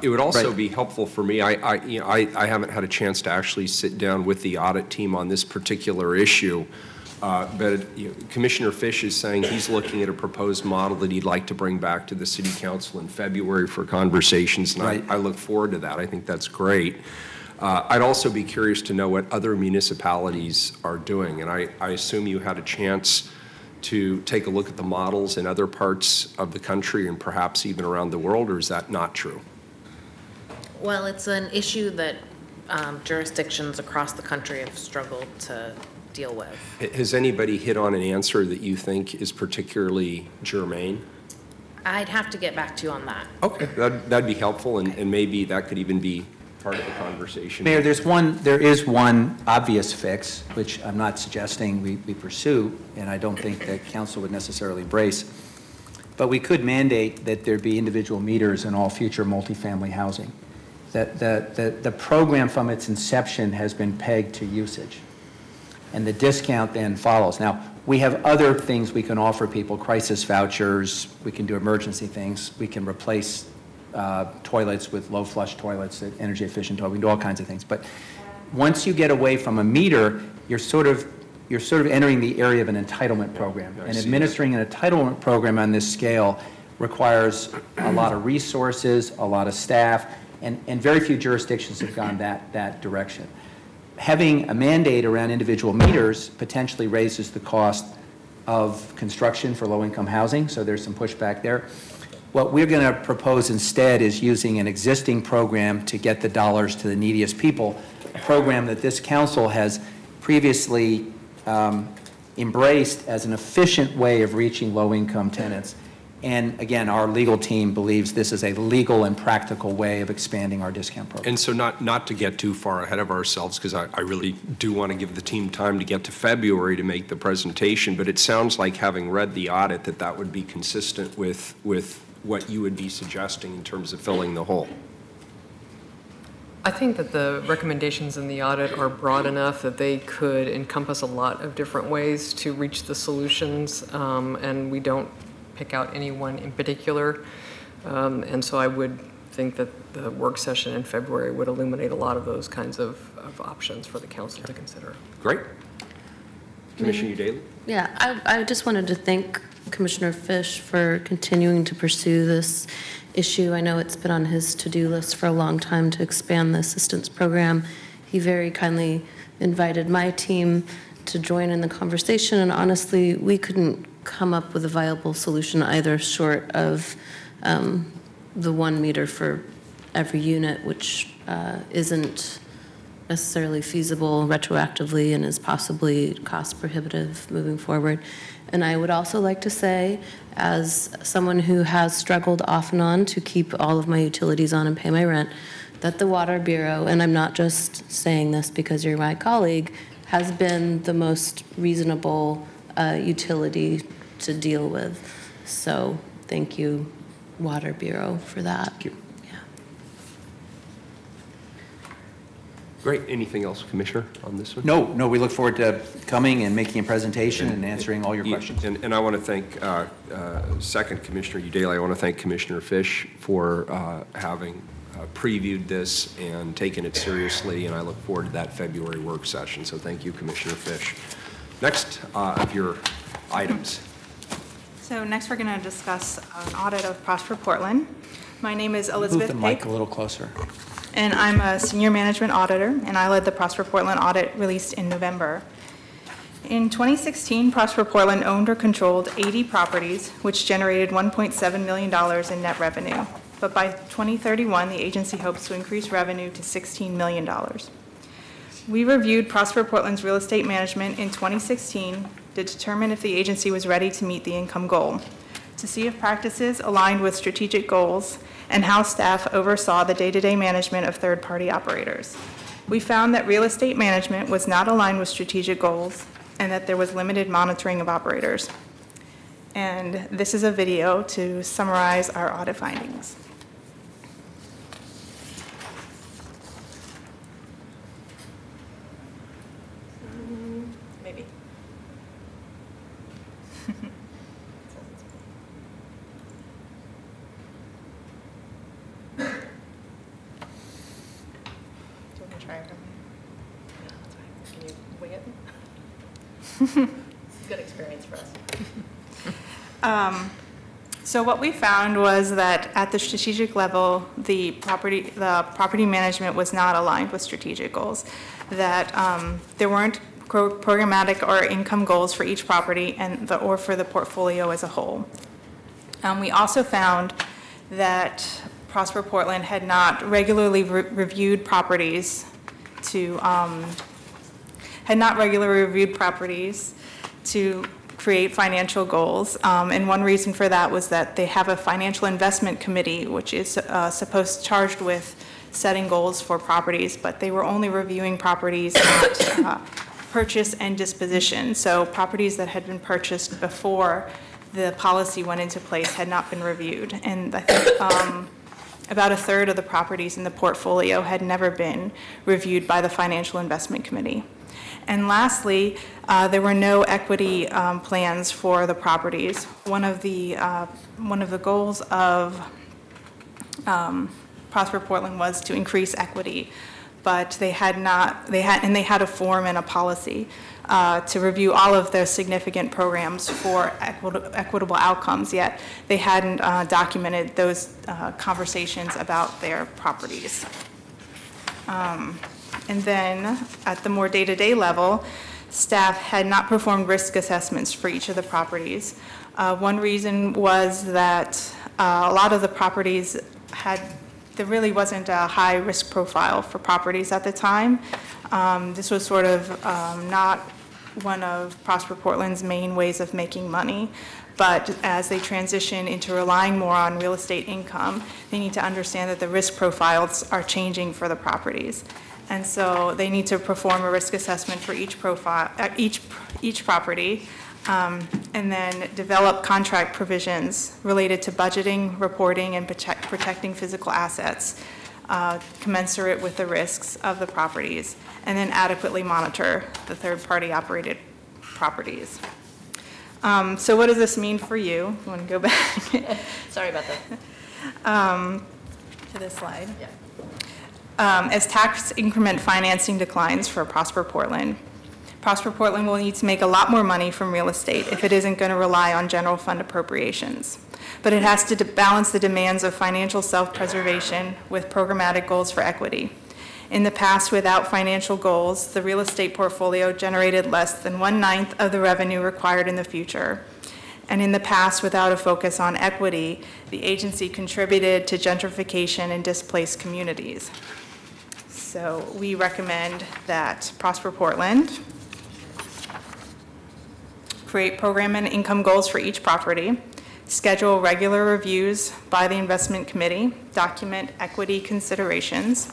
it would also be helpful for me. I haven't had a chance to actually sit down with the audit team on this particular issue, but Commissioner Fish is saying he's looking at a proposed model that he'd like to bring back to the City Council in February for conversations, and I look forward to that. I think that's great. I'd also be curious to know what other municipalities are doing, and I assume you had a chance to take a look at the models in other parts of the country and perhaps even around the world, or is that not true? Well, it's an issue that jurisdictions across the country have struggled to deal with. Has anybody hit on an answer that you think is particularly germane? I'd have to get back to you on that. Okay, that'd be helpful, and maybe that could even be part of the conversation. Mayor, there is one obvious fix, which I'm not suggesting we pursue, and I don't think that council would necessarily embrace, but we could mandate that there be individual meters in all future multifamily housing. That the program from its inception has been pegged to usage, and the discount then follows. Now, we have other things we can offer people, crisis vouchers, we can do emergency things, we can replace toilets with low flush toilets, energy efficient toilets, we can do all kinds of things. But once you get away from a meter, you're sort of entering the area of an entitlement program. And administering an entitlement program on this scale requires a lot of resources, a lot of staff, and very few jurisdictions have gone that direction. Having a mandate around individual meters potentially raises the cost of construction for low-income housing, so there's some pushback there. What we're going to propose instead is using an existing program to get the dollars to the neediest people, a program that this council has previously embraced as an efficient way of reaching low-income tenants. And again, our legal team believes this is a legal and practical way of expanding our discount program. And so not to get too far ahead of ourselves, because I really do want to give the team time to get to February to make the presentation, but it sounds like, having read the audit, that would be consistent with what you would be suggesting in terms of filling the hole. I think that the recommendations in the audit are broad enough that they could encompass a lot of different ways to reach the solutions, and we don't pick out any one in particular. And so I would think that the work session in February would illuminate a lot of those kinds of options for the council to consider. Great. Commissioner Daly? Yeah, I just wanted to thank Commissioner Fish for continuing to pursue this issue. I know it's been on his to-do list for a long time to expand the assistance program. He very kindly invited my team to join in the conversation, and honestly, we couldn't come up with a viable solution either, short of the 1 meter for every unit, which isn't necessarily feasible retroactively and is possibly cost prohibitive moving forward. And I would also like to say, as someone who has struggled off and on to keep all of my utilities on and pay my rent, that the Water Bureau, and I'm not just saying this because you're my colleague, has been the most reasonable utility to deal with. So thank you, Water Bureau, for that. Thank you. Great. Anything else, Commissioner, on this one? No, we look forward to coming and making a presentation and answering all your questions. And I want to thank, second Commissioner Udaley, I want to thank Commissioner Fish for having previewed this and taken it seriously, and I look forward to that February work session. So thank you, Commissioner Fish. Next of your items. So next we're going to discuss an audit of Prosper Portland. My name is Elizabeth Move the mic a little closer. And I'm a senior management auditor, and I led the Prosper Portland audit released in November. In 2016, Prosper Portland owned or controlled 80 properties, which generated $1.7 million in net revenue. But by 2031, the agency hopes to increase revenue to $16 million. We reviewed Prosper Portland's real estate management in 2016 to determine if the agency was ready to meet the income goal, to see if practices aligned with strategic goals, and how staff oversaw the day-to-day management of third-party operators. We found that real estate management was not aligned with strategic goals and that there was limited monitoring of operators. And this is a video to summarize our audit findings. Maybe. Good experience for us. So what we found was that at the strategic level, the property management was not aligned with strategic goals, that there weren't programmatic or income goals for each property or for the portfolio as a whole. We also found that Prosper Portland had not regularly reviewed properties to create financial goals. And one reason for that was that they have a financial investment committee, which is charged with setting goals for properties, but they were only reviewing properties at purchase and disposition. So properties that had been purchased before the policy went into place had not been reviewed. And I think about a third of the properties in the portfolio had never been reviewed by the Financial Investment Committee. And lastly, there were no equity plans for the properties. One of the goals of Prosper Portland was to increase equity, but they had a form and a policy to review all of their significant programs for equitable outcomes, yet they hadn't documented those conversations about their properties. And then at the more day-to-day level, staff had not performed risk assessments for each of the properties. One reason was that a lot of the properties there really wasn't a high risk profile for properties at the time. This was sort of not one of Prosper Portland's main ways of making money. But as they transition into relying more on real estate income, they need to understand that the risk profiles are changing for the properties. And so they need to perform a risk assessment for each property, and then develop contract provisions related to budgeting, reporting, and protecting physical assets commensurate with the risks of the properties, and then adequately monitor the third-party operated properties. So what does this mean for you? You want to go back? Sorry about that. To this slide. Yeah. As tax increment financing declines for Prosper Portland will need to make a lot more money from real estate if it isn't going to rely on general fund appropriations. But it has to balance the demands of financial self-preservation with programmatic goals for equity. In the past, without financial goals, the real estate portfolio generated less than 1/9 of the revenue required in the future. And in the past, without a focus on equity, the agency contributed to gentrification in displaced communities. So we recommend that Prosper Portland create program and income goals for each property, schedule regular reviews by the investment committee, document equity considerations,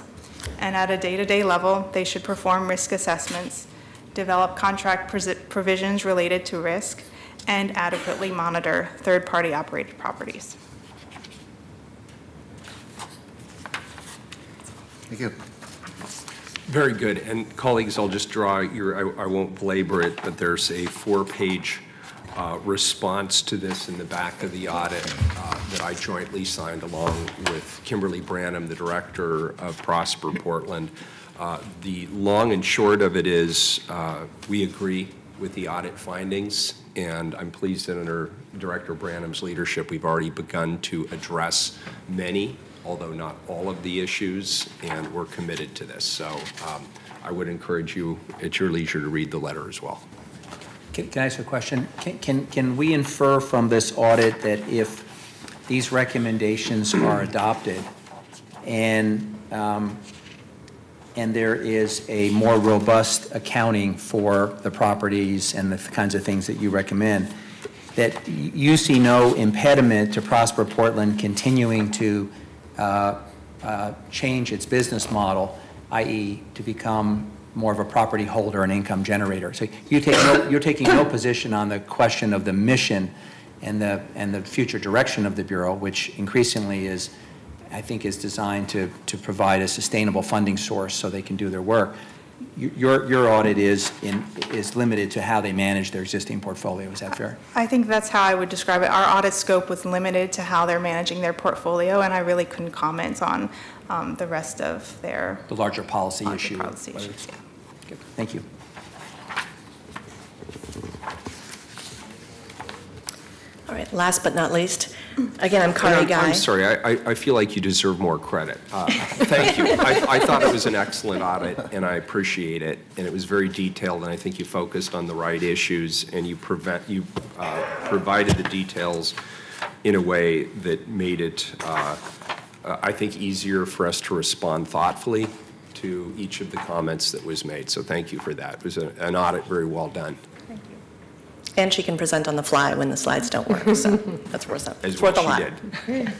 and at a day-to-day level, they should perform risk assessments, develop contract provisions related to risk, and adequately monitor third-party operated properties. Thank you. Very good. And colleagues, I'll just draw I won't belabor it, but there's a 4-page response to this in the back of the audit that I jointly signed along with Kimberly Branham, the director of Prosper Portland. The long and short of it is we agree with the audit findings, and I'm pleased that under Director Branham's leadership, we've already begun to address many, although not all of the issues, and we're committed to this. So I would encourage you at your leisure to read the letter as well. Can I ask a question? Can we infer from this audit that if these recommendations are adopted and there is a more robust accounting for the properties and the kinds of things that you recommend, that you see no impediment to Prosper Portland continuing to change its business model, i.e. to become more of a property holder and income generator? So you're taking no position on the question of the mission and the future direction of the Bureau, which increasingly is, I think, is designed to provide a sustainable funding source so they can do their work. Your audit is limited to how they manage their existing portfolio. Is that fair? I think that's how I would describe it. Our audit scope was limited to how they're managing their portfolio, and I really couldn't comment on the rest of their the larger policy issues. Yeah. Good. Thank you. All right, last but not least, again, I'm Carly Guy. I'm sorry, I feel like you deserve more credit. Thank you. I thought it was an excellent audit, and I appreciate it, and it was very detailed, and I think you focused on the right issues, and you provided the details in a way that made it, I think, easier for us to respond thoughtfully to each of the comments that was made. So thank you for that. It was an audit very well done. And she can present on the fly when the slides don't work, so that's worth it. As It's worth a she lot. did.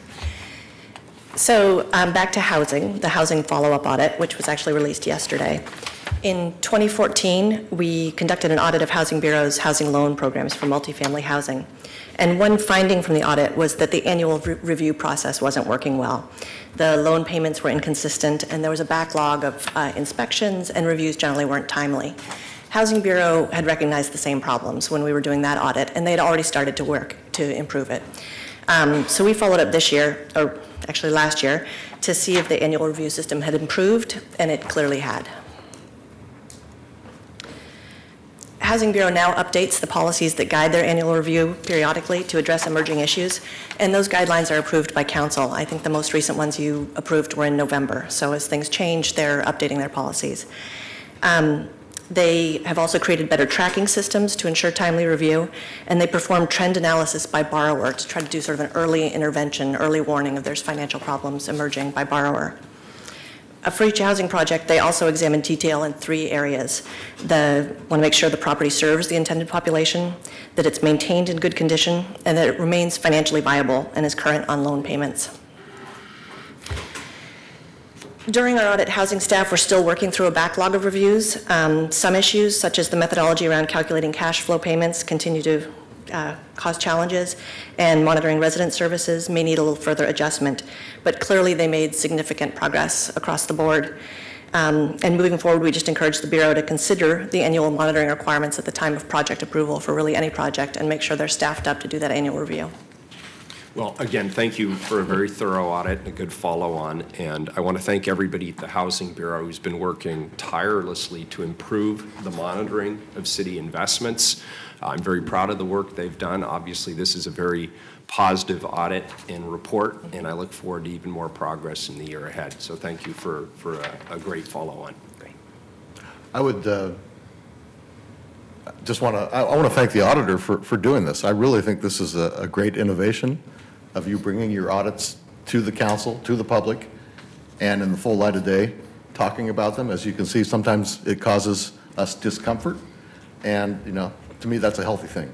So back to housing, the housing follow-up audit, which was actually released yesterday. In 2014, we conducted an audit of Housing Bureau's housing loan programs for multifamily housing. And one finding from the audit was that the annual review process wasn't working well. The loan payments were inconsistent, and there was a backlog of inspections, and reviews generally weren't timely. Housing Bureau had recognized the same problems when we were doing that audit, and they had already started to work to improve it. So we followed up this year, or actually last year, to see if the annual review system had improved, and it clearly had. Housing Bureau now updates the policies that guide their annual review periodically to address emerging issues, and those guidelines are approved by council. I think the most recent ones you approved were in November, so as things change, they're updating their policies. They have also created better tracking systems to ensure timely review, and they perform trend analysis by borrower to try to do sort of an early intervention, early warning if there's financial problems emerging by borrower. For each housing project, they also examine detail in 3 areas. They want to make sure the property serves the intended population, that it's maintained in good condition, and that it remains financially viable and is current on loan payments. During our audit, housing staff were still working through a backlog of reviews. Some issues, such as the methodology around calculating cash flow payments, continue to cause challenges, and monitoring resident services may need a little further adjustment. But clearly, they made significant progress across the board. And moving forward, we just encourage the Bureau to consider the annual monitoring requirements at the time of project approval for really any project, and make sure they're staffed up to do that annual review. Well, again, thank you for a very thorough audit and a good follow-on. And I want to thank everybody at the Housing Bureau who's been working tirelessly to improve the monitoring of city investments. I'm very proud of the work they've done. Obviously, this is a very positive audit and report, and I look forward to even more progress in the year ahead. So thank you for a great follow-on. Great. I would just want to thank the auditor for doing this. I really think this is a great innovation of you bringing your audits to the council, to the public, and in the full light of day, talking about them. As you can see, sometimes it causes us discomfort, and to me, that's a healthy thing.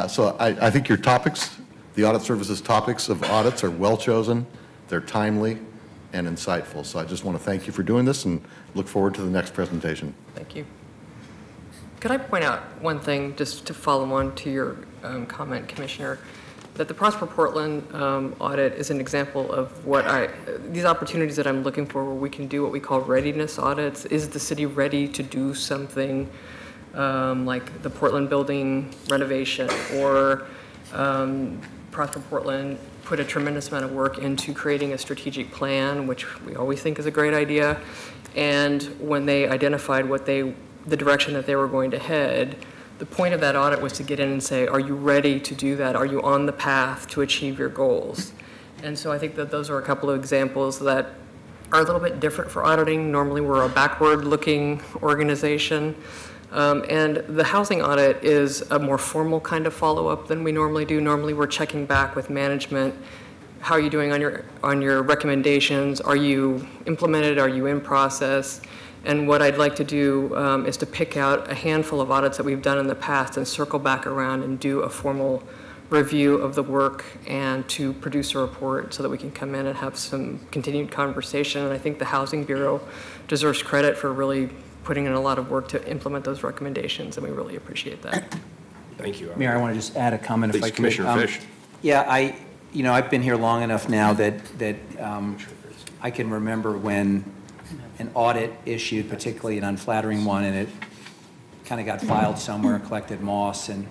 So I think your topics, the audit services topics of audits, are well chosen, they're timely and insightful. So I just want to thank you for doing this and look forward to the next presentation. Thank you. Could I point out one thing just to follow on to your comment, Commissioner? that the Prosper Portland audit is an example of these opportunities that I'm looking for where we can do what we call readiness audits. Is the city ready to do something like the Portland building renovation, or Prosper Portland put a tremendous amount of work into creating a strategic plan, which we always think is a great idea. And when they identified the direction that they were going to head, the point of that audit was to get in and say, are you ready to do that? Are you on the path to achieve your goals? And so I think that those are a couple of examples that are a little bit different for auditing. Normally we're a backward-looking organization. And the housing audit is a more formal kind of follow-up than we normally do. Normally we're checking back with management. How are you doing on your recommendations? Are you implemented? Are you in process? And what I'd like to do is to pick out a handful of audits that we've done in the past and circle back around and do a formal review of the work and to produce a report so that we can come in and have some continued conversation. And I think the Housing Bureau deserves credit for really putting in a lot of work to implement those recommendations, and we really appreciate that. Thank you. Mayor, I want to just add a comment if I could. Commissioner Fish. Yeah, I've been here long enough now that I can remember when an audit issued, particularly an unflattering one, and it kind of got filed somewhere, collected moss, and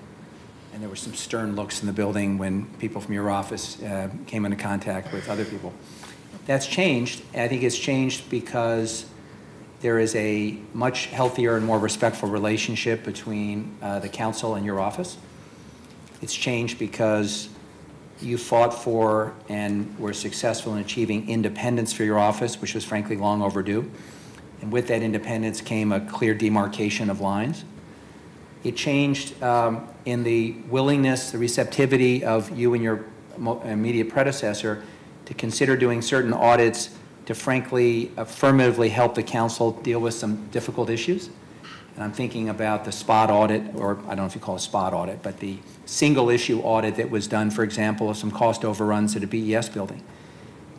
there were some stern looks in the building when people from your office came into contact with other people. That's changed. I think it's changed because there is a much healthier and more respectful relationship between the council and your office. It's changed because you fought for and were successful in achieving independence for your office, which was frankly long overdue. And with that independence came a clear demarcation of lines. It changed in the willingness, the receptivity of you and your immediate predecessor to consider doing certain audits to frankly affirmatively help the council deal with some difficult issues. And I'm thinking about the spot audit, or I don't know if you call it a spot audit, but the single issue audit that was done, for example, of some cost overruns at a BES building.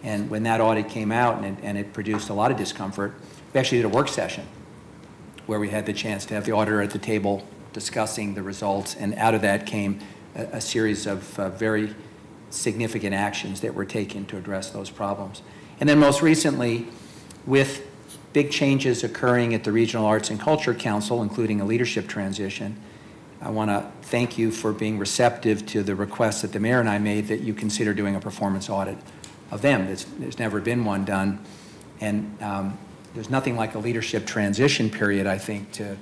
And when that audit came out and it produced a lot of discomfort, we actually did a work session where we had the chance to have the auditor at the table discussing the results, and out of that came a series of very significant actions that were taken to address those problems. And then most recently, with big changes occurring at the Regional Arts and Culture Council, including a leadership transition, I want to thank you for being receptive to the request that the mayor and I made that you consider doing a performance audit of them. There's never been one done, and there's nothing like a leadership transition period, I think, to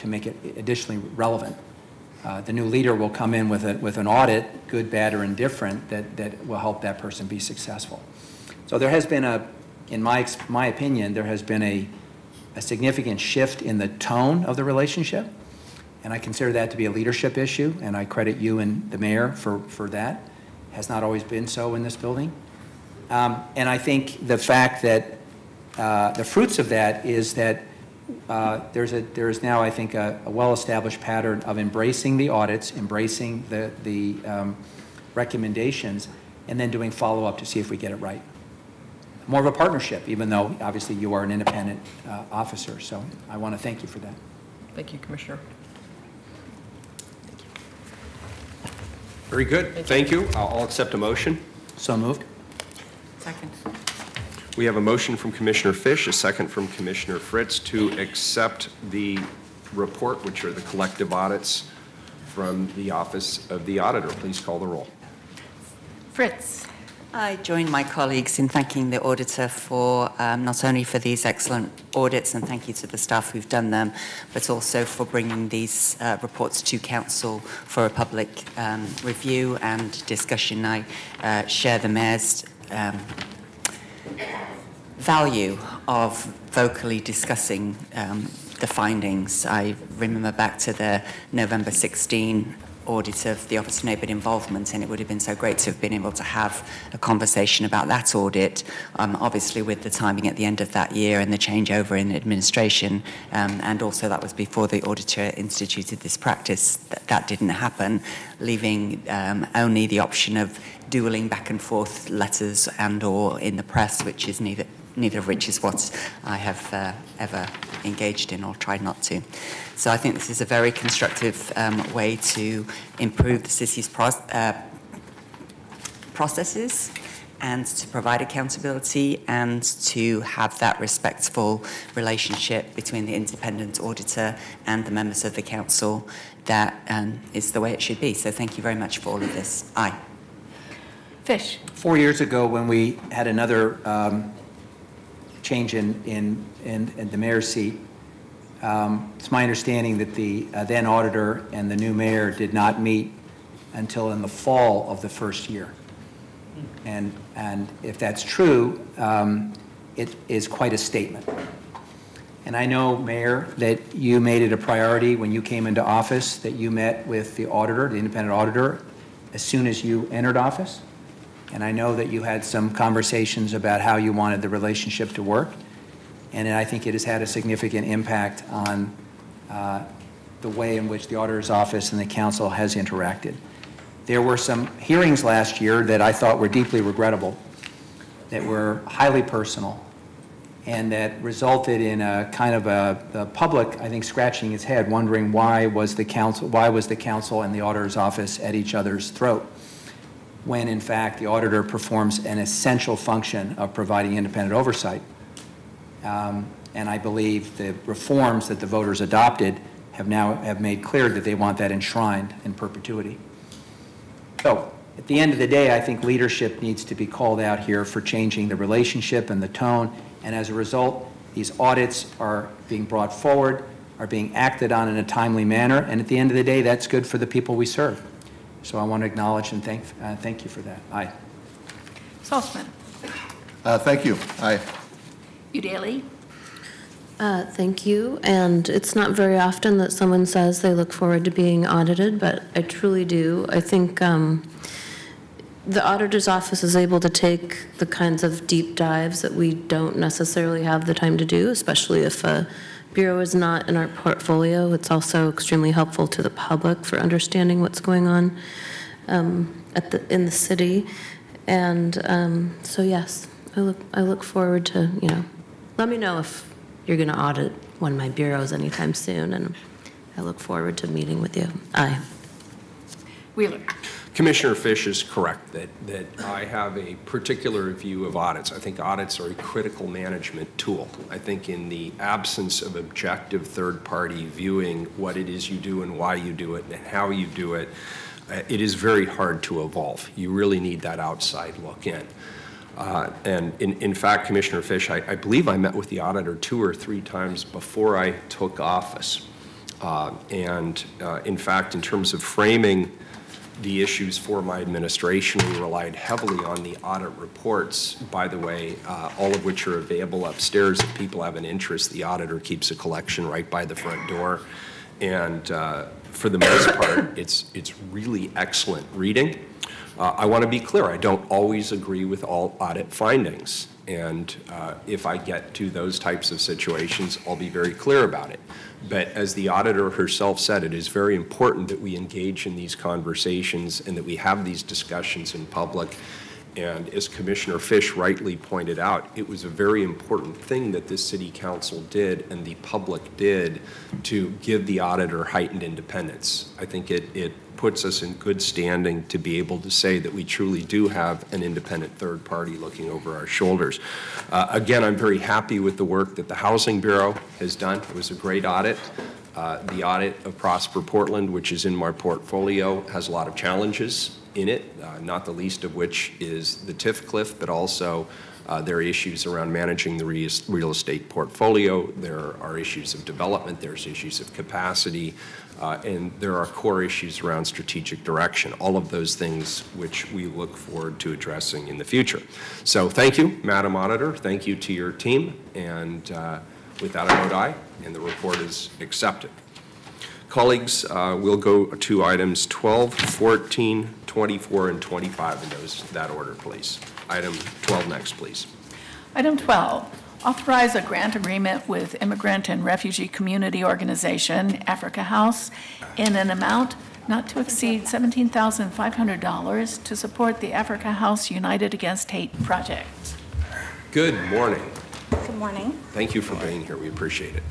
make it additionally relevant. The new leader will come in with an audit, good, bad, or indifferent, that will help that person be successful. So there has been in my opinion, there has been a significant shift in the tone of the relationship, and I consider that to be a leadership issue, and I credit you and the mayor for that. Has not always been so in this building. And I think the fact that the fruits of that is that there is now, I think, a well-established pattern of embracing the audits, embracing the recommendations, and then doing follow-up to see if we get it right. More of a partnership, even though obviously you are an independent officer. So I want to thank you for that. Thank you, Commissioner. Very good. Thank you. I'll accept a motion. So moved. Second. We have a motion from Commissioner Fish, a second from Commissioner Fritz to accept the report, which are the collective audits from the Office of the Auditor. Please call the roll. Fritz. I join my colleagues in thanking the auditor for not only for these excellent audits, and thank you to the staff who've done them, but also for bringing these reports to council for a public review and discussion. I share the mayor's value of vocally discussing the findings. I remember back to the November 16 audit of the Office of Neighbourhood Involvement, and it would have been so great to have been able to have a conversation about that audit, obviously with the timing at the end of that year and the changeover in administration, and also that was before the auditor instituted this practice. That didn't happen, leaving only the option of dueling back and forth letters and or in the press, which is neither of which is what I have ever engaged in or tried not to. So I think this is a very constructive way to improve the city's processes and to provide accountability and to have that respectful relationship between the independent auditor and the members of the council. That is the way it should be. So thank you very much for all of this. Aye. Fish. 4 years ago, when we had another change in the mayor's seat, it's my understanding that the then auditor and the new mayor did not meet until in the fall of the first year. And if that's true, it is quite a statement. And I know, Mayor, that you made it a priority when you came into office that you met with the auditor, the independent auditor, as soon as you entered office. And I know that you had some conversations about how you wanted the relationship to work. And I think it has had a significant impact on the way in which the auditor's office and the council has interacted. There were some hearings last year that I thought were deeply regrettable, that were highly personal, and that resulted in a kind of the public, I think, scratching its head, wondering why was the council and the auditor's office at each other's throat, when in fact the auditor performs an essential function of providing independent oversight. And I believe the reforms that the voters adopted have made clear that they want that enshrined in perpetuity. So at the end of the day, I think leadership needs to be called out here for changing the relationship and the tone. And as a result, these audits are being brought forward, are being acted on in a timely manner. And at the end of the day, that's good for the people we serve. So I want to acknowledge and thank you for that. Aye. Saltzman. Thank you. Aye. Udaley. Thank you. And it's not very often that someone says they look forward to being audited, but I truly do. I think the auditor's office is able to take the kinds of deep dives that we don't necessarily have the time to do, especially if a bureau is not in our portfolio. It's also extremely helpful to the public for understanding what's going on in the city. And so yes, I look forward to, let me know if you're going to audit one of my bureaus anytime soon, and I look forward to meeting with you. Aye. Wheeler. Commissioner Fish is correct that I have a particular view of audits. I think audits are a critical management tool. I think in the absence of objective third-party viewing what it is you do and why you do it and how you do it, it is very hard to evolve. You really need that outside look in. And in fact, Commissioner Fish, I believe I met with the auditor 2 or 3 times before I took office. In fact, in terms of framing the issues for my administration, we relied heavily on the audit reports, by the way, all of which are available upstairs. If people have an interest, the auditor keeps a collection right by the front door. And for the most part, it's really excellent reading. I want to be clear, I don't always agree with all audit findings. And if I get to those types of situations, I'll be very clear about it. But as the auditor herself said, it is very important that we engage in these conversations and that we have these discussions in public. And as Commissioner Fish rightly pointed out, it was a very important thing that this city council did and the public did to give the auditor heightened independence. I think it puts us in good standing to be able to say that we truly do have an independent third party looking over our shoulders. Again, I'm very happy with the work that the Housing Bureau has done. It was a great audit. The audit of Prosper Portland, which is in my portfolio, has a lot of challenges in it, not the least of which is the TIF cliff, but also there are issues around managing the real estate portfolio. There are issues of development. There's issues of capacity. And there are core issues around strategic direction, all of those things which we look forward to addressing in the future. So thank you, Madam Auditor. Thank you to your team. And with that, I vote aye, and the report is accepted. Colleagues, we'll go to items 12, 14, 24, and 25 in that order, please. Item 12 next, please. Item 12. Authorize a grant agreement with Immigrant and Refugee Community Organization, Africa House, in an amount not to exceed $17,500 to support the Africa House United Against Hate project. Good morning. Good morning. Thank you for being here. We appreciate it.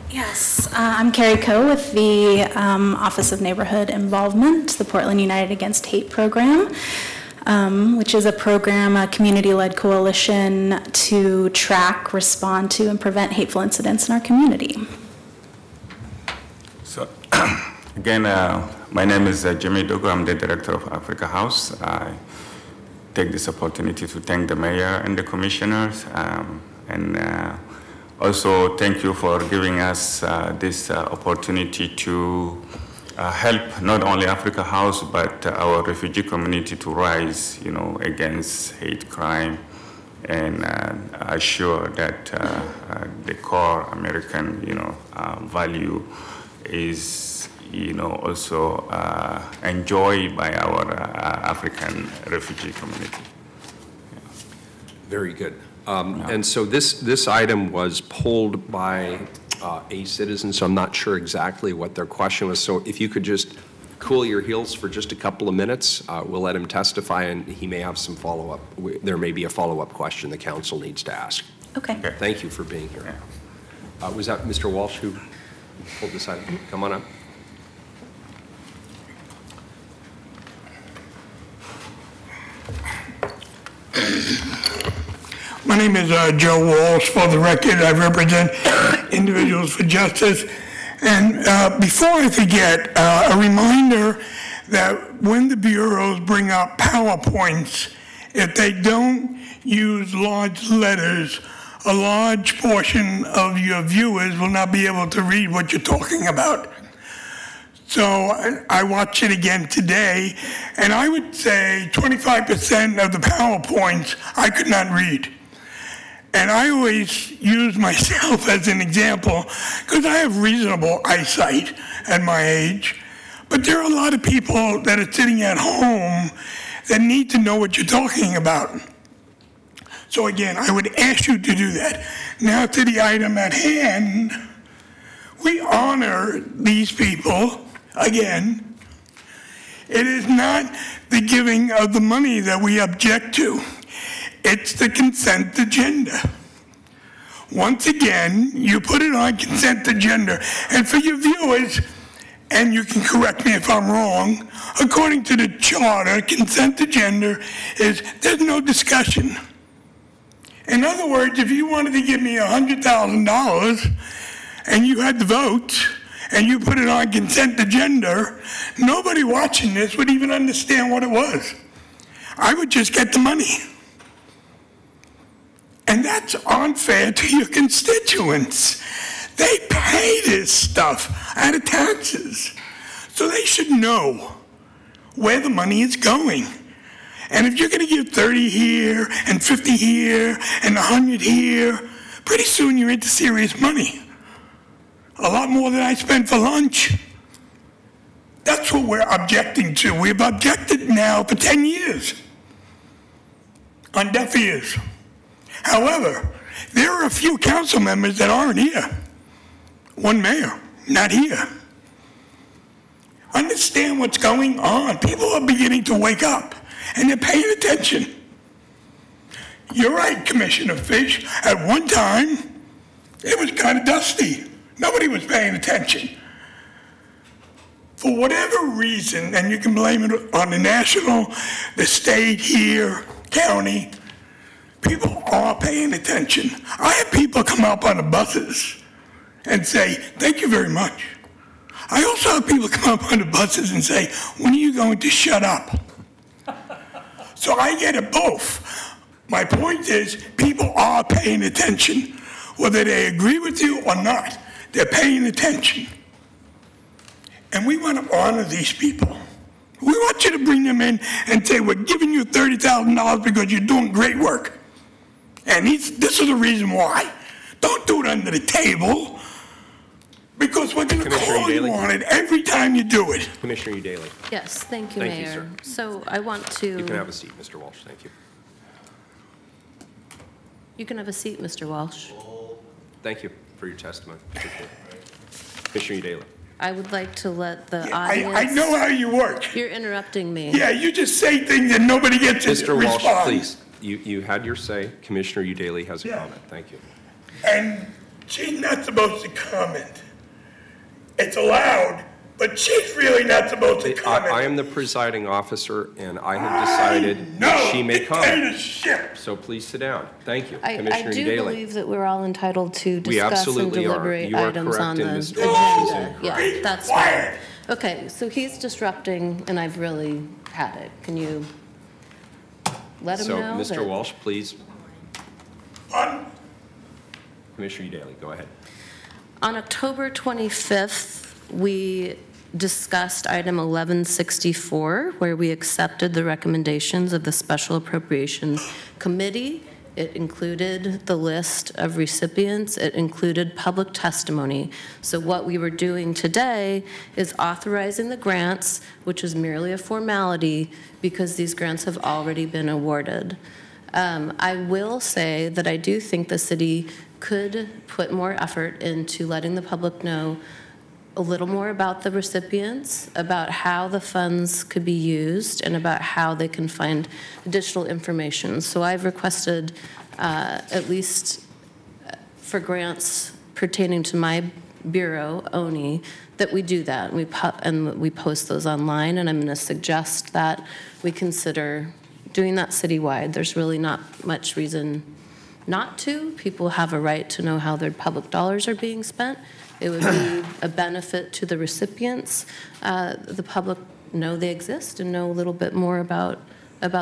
Yes, I'm Carrie Coe with the Office of Neighborhood Involvement, the Portland United Against Hate program. which is a program, a community-led coalition to track, respond to, and prevent hateful incidents in our community. So, again, my name is Jimmy Dogo. I'm the director of Africa House. I take this opportunity to thank the mayor and the commissioners, and also thank you for giving us this opportunity to help not only Africa House, but our refugee community to rise, against hate crime, and assure that the core American, value is, also enjoyed by our African refugee community. Very good. And so this item was pulled by a citizen, so I'm not sure exactly what their question was. So if you could just cool your heels for just a couple of minutes, we'll let him testify, and he may have some follow-up. There may be a follow-up question the council needs to ask. Okay. Thank you for being here. Was that Mr. Walsh who pulled this item? Come on up. My name is Joe Walsh. For the record, I represent Individuals for Justice. And before I forget, a reminder that when the bureaus bring up PowerPoints, if they don't use large letters, a large portion of your viewers will not be able to read what you're talking about. So I watched it again today, and I would say 25% of the PowerPoints I could not read. And I always use myself as an example because I have reasonable eyesight at my age. But there are a lot of people that are sitting at home that need to know what you're talking about. So again, I would ask you to do that. Now to the item at hand, we honor these people. Again, it is not the giving of the money that we object to. It's the consent agenda. Once again, you put it on consent agenda. And for your viewers, and you can correct me if I'm wrong, according to the charter, consent agenda is there's no discussion. In other words, if you wanted to give me $100,000 and you had the vote and you put it on consent agenda, nobody watching this would even understand what it was. I would just get the money. And that's unfair to your constituents. They pay this stuff out of taxes. So they should know where the money is going. And if you're going to give 30 here and 50 here and 100 here, pretty soon you're into serious money. A lot more than I spend for lunch. That's what we're objecting to. We've objected now for 10 years on deaf ears. However, there are a few council members that aren't here. One mayor, not here. Understand what's going on. People are beginning to wake up, and they're paying attention. You're right, Commissioner Fish. At one time, it was kind of dusty. Nobody was paying attention. For whatever reason, and you can blame it on the national, the state here, county, people are paying attention. I have people come up on the buses and say, thank you very much. I also have people come up on the buses and say, when are you going to shut up? So I get it both. My point is, people are paying attention. Whether they agree with you or not, they're paying attention. And we want to honor these people. We want you to bring them in and say, we're giving you $30,000 because you're doing great work. And this is the reason why. Don't do it under the table, because we're going to call you on it every time you do it. Commissioner Daly. Yes, thank you, Thank you, Mayor. sir. So I want to... You can have a seat, Mr. Walsh. Thank you. You can have a seat, Mr. Walsh. Thank you for your testimony. Commissioner Daly. I would like to let the audience... I know how you work. You're interrupting me. Yeah, you just say things and nobody gets to Mr. respond. Walsh, please. You had your say. Commissioner Daly has a comment. Thank you. And she's not supposed to comment. It's allowed, but but she's really not supposed to comment. I am the presiding officer, and I have decided that she may comment. Dictatorship. So please sit down. Thank you, I Commissioner do Daly. believe that we're all entitled to We discuss and absolutely are. deliberate You are items on correct, the and Mr. Walsh is agenda. Yeah, incorrect. that's fine. Okay, so he's disrupting, and I've really had it. Can you let him So, know? Mr. that- Walsh, please. Commissioner Daly, go ahead. On October 25th, we discussed item 1164, where we accepted the recommendations of the Special Appropriations Committee. It included the list of recipients. It included public testimony. So what we were doing today is authorizing the grants, which is merely a formality because these grants have already been awarded. I will say that I do think the city could put more effort into letting the public know a little more about the recipients, about how the funds could be used, and about how they can find additional information. So I've requested, at least for grants pertaining to my bureau, ONI, that we do that. And we post those online, and I'm going to suggest that we consider doing that citywide. There's really not much reason not to. People have a right to know how their public dollars are being spent. It would be a benefit to the recipients. The public know they exist and know a little bit more about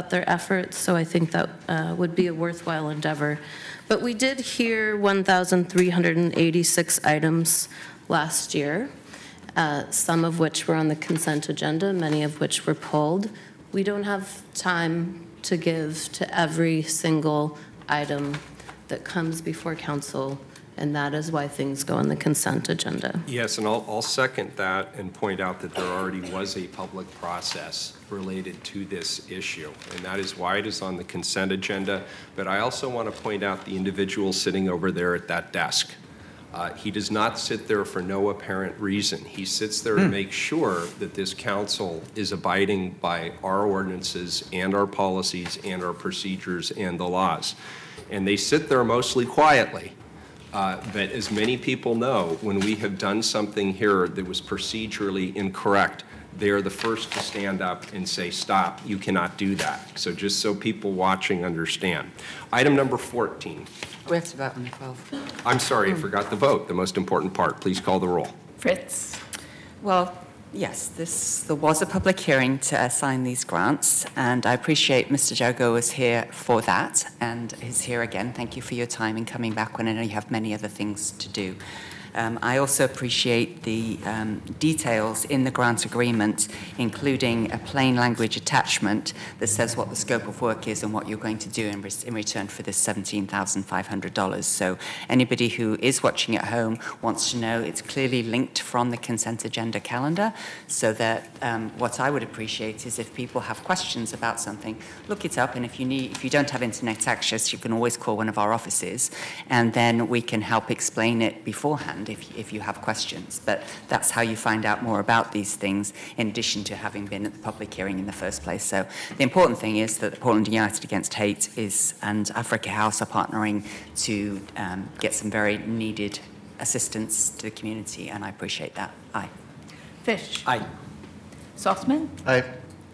their efforts, so I think that would be a worthwhile endeavor. But we did hear 1,386 items last year, some of which were on the consent agenda, many of which were pulled. We don't have time to give to every single item that comes before council, and that is why things go on the consent agenda. Yes, and I'll second that and point out that there already was a public process related to this issue, and that is why it is on the consent agenda. But I also want to point out the individual sitting over there at that desk. He does not sit there for no apparent reason. He sits there to make sure that this council is abiding by our ordinances and our policies and our procedures and the laws. And they sit there mostly quietly. But as many people know, when we have done something here that was procedurally incorrect, they are the first to stand up and say, stop, you cannot do that. So just so people watching understand. Item number 14. We have to vote on the 12. I'm sorry, I forgot the vote, the most important part. Please call the roll. Fritz. Well, yes, there was a public hearing to assign these grants, and I appreciate Mr. Jogo was here for that, and is here again. Thank you for your time in coming back when I know you have many other things to do. I also appreciate the details in the grant agreement, including a plain language attachment that says what the scope of work is and what you're going to do in return for this $17,500. So anybody who is watching at home wants to know it's clearly linked from the consent agenda calendar, so that what I would appreciate is if people have questions about something, look it up, and if you don't have internet access, you can always call one of our offices, and then we can help explain it beforehand if you have questions. But that's how you find out more about these things, in addition to having been at the public hearing in the first place. So the important thing is that the Portland United Against Hate and Africa House are partnering to get some very needed assistance to the community, and I appreciate that. Aye. Fish. Aye. Saltzman. Aye.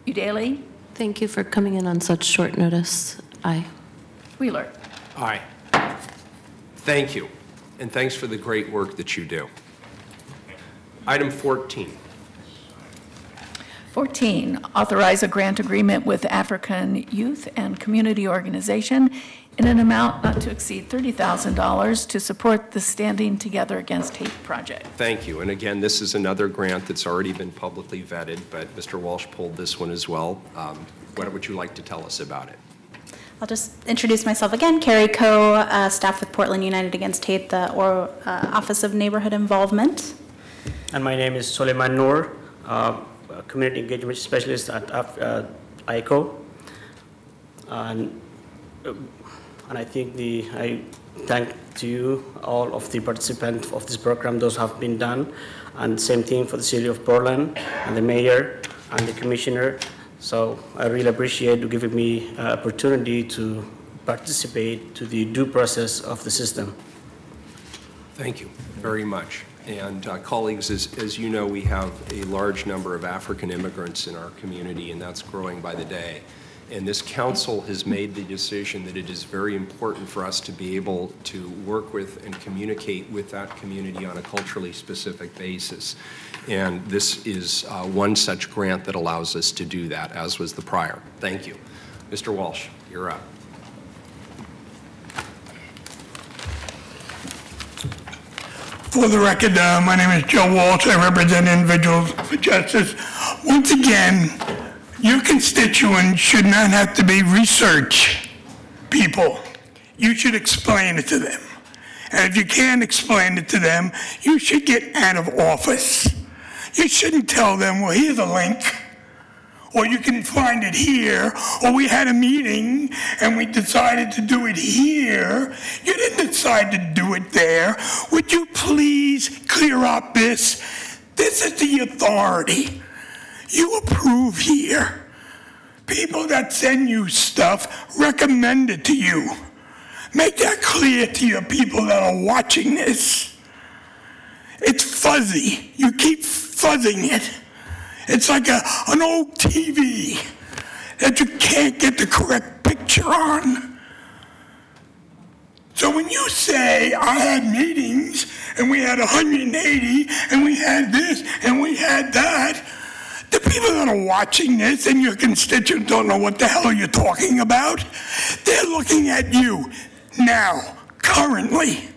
Udaley. Thank you for coming in on such short notice. Aye. Wheeler. Aye. Thank you, and thanks for the great work that you do. Item 14. 14, authorize a grant agreement with African Youth and Community Organization in an amount not to exceed $30,000 to support the Standing Together Against Hate project. Thank you. And again, this is another grant that's already been publicly vetted, but Mr. Walsh pulled this one as well. What would you like to tell us about it? I'll just introduce myself again. Carrie Coe, staff with Portland United Against Hate, the Office of Neighborhood Involvement. And my name is Soleiman Noor, Community Engagement Specialist at ICO. And I think I thank to you, all of the participants of this program, those have been done. And same thing for the City of Portland and the Mayor and the Commissioner. So I really appreciate you giving me an opportunity to participate to the due process of the system. Thank you very much. And colleagues, as you know, we have a large number of African immigrants in our community, and that's growing by the day. And this council has made the decision that it is very important for us to be able to work with and communicate with that community on a culturally specific basis. And this is one such grant that allows us to do that, as was the prior. Thank you. Mr. Walsh, you're up. For the record, my name is Joe Walsh. I represent Individuals for Justice. Once again, your constituents should not have to be research people. You should explain it to them. And if you can't explain it to them, you should get out of office. You shouldn't tell them, well, here's a link, or you can find it here, or we had a meeting and we decided to do it here. You didn't decide to do it there. Would you please clear up this? This is the authority. You approve here. People that send you stuff recommend it to you. Make that clear to your people that are watching this. It's fuzzy. You keep fuzzing it. It's like an old TV that you can't get the correct picture on. So when you say, I had meetings, and we had 180, and we had this, and we had that, the people that are watching this and your constituents don't know what the hell you're talking about. They're looking at you now, currently,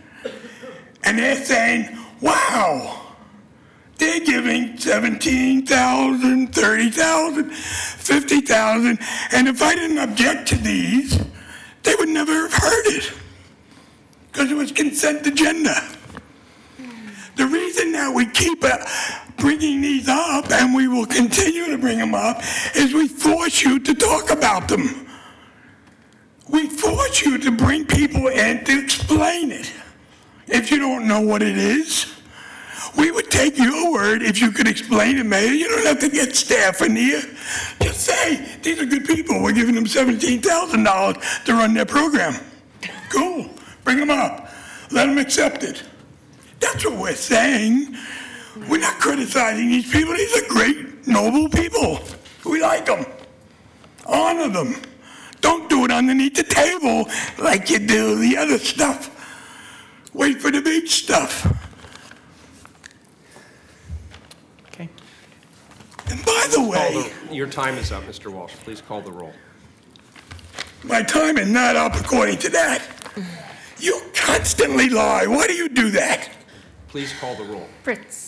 and they're saying, wow, they're giving $17,000, $30,000, $50,000, and if I didn't object to these, they would never have heard it, because it was consent agenda. The reason that we keep bringing these up, and we will continue to bring them up, is we force you to talk about them. We force you to bring people in to explain it. If you don't know what it is, we would take your word if you could explain it, Mayor. You don't have to get staff in here. Just say, these are good people. We're giving them $17,000 to run their program. Cool. Bring them up. Let them accept it. That's what we're saying. We're not criticizing these people. These are great, noble people. We like them. Honor them. Don't do it underneath the table like you do the other stuff. Wait for the big stuff. Okay. And by the way... Your time is up, Mr. Walsh. Please call the roll. My time is not up according to that. You constantly lie. Why do you do that? Please call the roll. Fritz.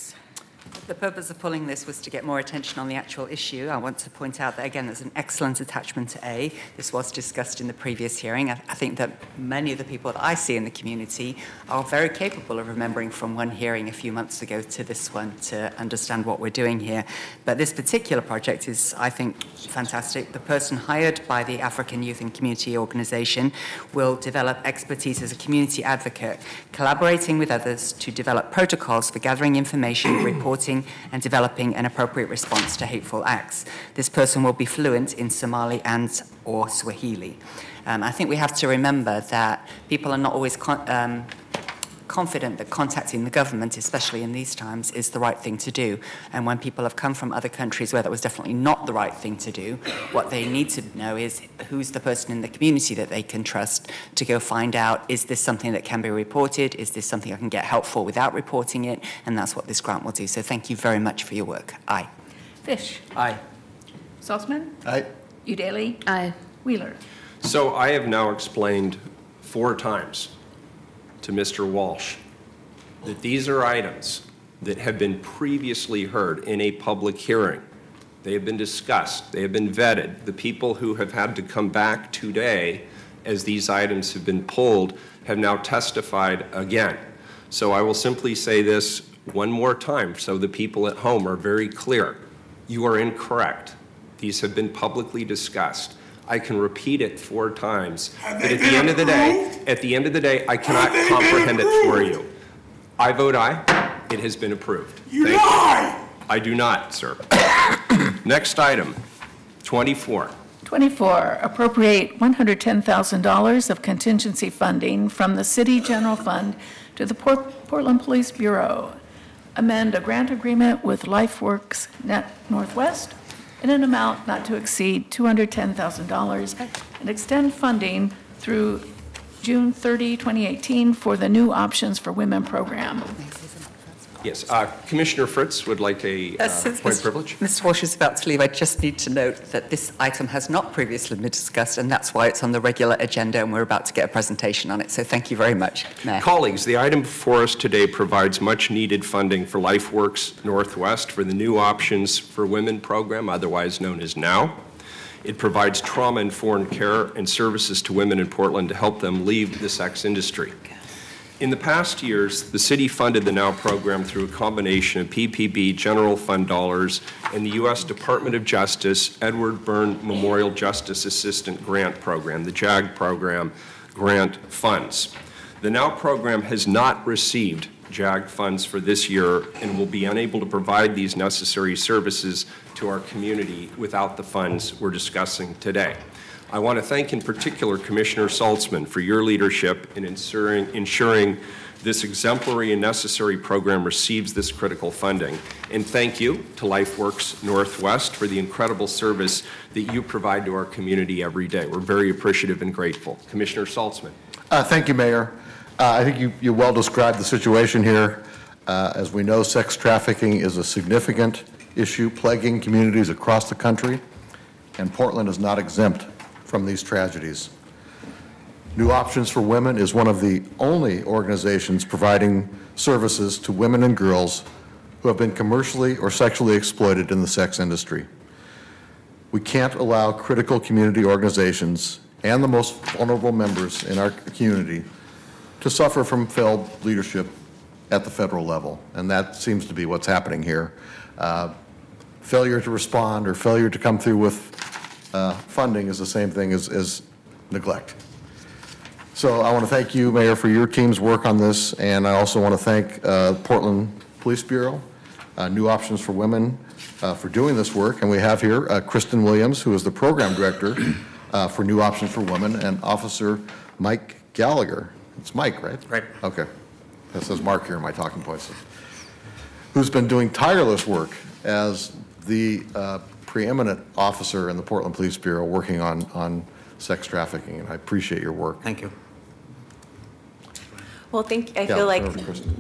The purpose of pulling this was to get more attention on the actual issue. I want to point out that, again, there's an excellent attachment to A. This was discussed in the previous hearing. I think that many of the people that I see in the community are very capable of remembering from one hearing a few months ago to this one to understand what we're doing here. But this particular project is, I think, fantastic. The person hired by the African Youth and Community Organization will develop expertise as a community advocate, collaborating with others to develop protocols for gathering information, reporting, and developing an appropriate response to hateful acts. This person will be fluent in Somali and or Swahili. I think we have to remember that people are not always confident that contacting the government, especially in these times, is the right thing to do. And when people have come from other countries where that was definitely not the right thing to do, what they need to know is who's the person in the community that they can trust to go find out, is this something that can be reported? Is this something I can get help for without reporting it? And that's what this grant will do. So thank you very much for your work. Aye. Fish. Aye. Saltzman. Aye. Udaley. Aye. Wheeler. So I have now explained 4 times to Mr. Walsh that these are items that have been previously heard in a public hearing. They have been discussed. They have been vetted. The people who have had to come back today as these items have been pulled have now testified again. So I will simply say this one more time so the people at home are very clear. You are incorrect. These have been publicly discussed. I can repeat it 4 times, but at the end of the day, I cannot comprehend it for you. I vote aye. It has been approved. You lie! I do not, sir. Next item, 24. 24, appropriate $110,000 of contingency funding from the City General Fund to the Portland Police Bureau. amend a grant agreement with LifeWorks Net Northwest in an amount not to exceed $210,000 and extend funding through June 30, 2018 for the New Options for Women program. Yes, Commissioner Fritz would like a point of privilege. Mr. Walsh is about to leave. I just need to note that this item has not previously been discussed, and that's why it's on the regular agenda, and we're about to get a presentation on it. So thank you very much, Mayor. Colleagues, the item before us today provides much-needed funding for LifeWorks Northwest for the New Options for Women program, otherwise known as NOW. It provides trauma-informed care and services to women in Portland to help them leave the sex industry. In the past years, the city funded the NOW program through a combination of PPP general fund dollars and the U.S. Department of Justice Edward Byrne Memorial Justice Assistant Grant Program, the JAG program, grant funds. The NOW program has not received JAG funds for this year and will be unable to provide these necessary services to our community without the funds we're discussing today. I want to thank in particular Commissioner Saltzman for your leadership in ensuring this exemplary and necessary program receives this critical funding. And thank you to LifeWorks Northwest for the incredible service that you provide to our community every day. We're very appreciative and grateful. Commissioner Saltzman. Thank you, Mayor. I think you well described the situation here. As we know, sex trafficking is a significant issue plaguing communities across the country, and Portland is not exempt from these tragedies. New Options for Women is one of the only organizations providing services to women and girls who have been commercially or sexually exploited in the sex industry. We can't allow critical community organizations and the most vulnerable members in our community to suffer from failed leadership at the federal level, and that seems to be what's happening here. Failure to respond or failure to come through with funding is the same thing as neglect. So I want to thank you, Mayor, for your team's work on this, and I also want to thank Portland Police Bureau, New Options for Women, for doing this work. And we have here Kristen Williams, who is the program director for New Options for Women, and Officer Mike Gallagher. It's Mike, right? Right. Okay. That says Mark here in my talking points. Who's been doing tireless work as the preeminent officer in the Portland Police Bureau working on sex trafficking, and I appreciate your work. Thank you. Well, I feel like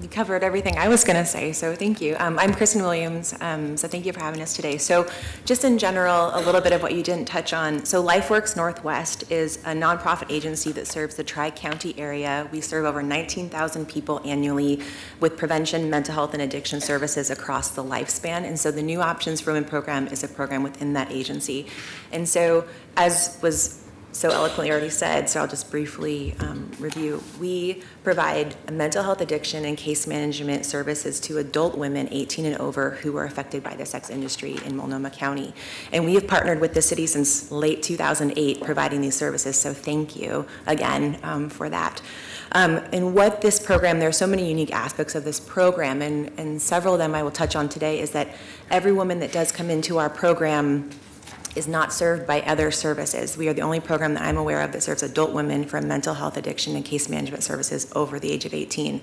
you covered everything I was going to say, so thank you. I'm Kristen Williams, so thank you for having us today. So just in general, a little bit of what you didn't touch on. So LifeWorks Northwest is a nonprofit agency that serves the Tri-County area. We serve over 19,000 people annually with prevention, mental health, and addiction services across the lifespan. And so the New Options for Women program is a program within that agency. And so, as was so eloquently already said, so I'll just briefly review. We provide mental health, addiction, and case management services to adult women 18 and over who are affected by the sex industry in Multnomah County. And we have partnered with the city since late 2008 providing these services, so thank you again for that. And what this program, there are so many unique aspects of this program, and several of them I will touch on today, is that every woman that does come into our program is not served by other services. We are the only program that I'm aware of that serves adult women for mental health, addiction, and case management services over the age of 18.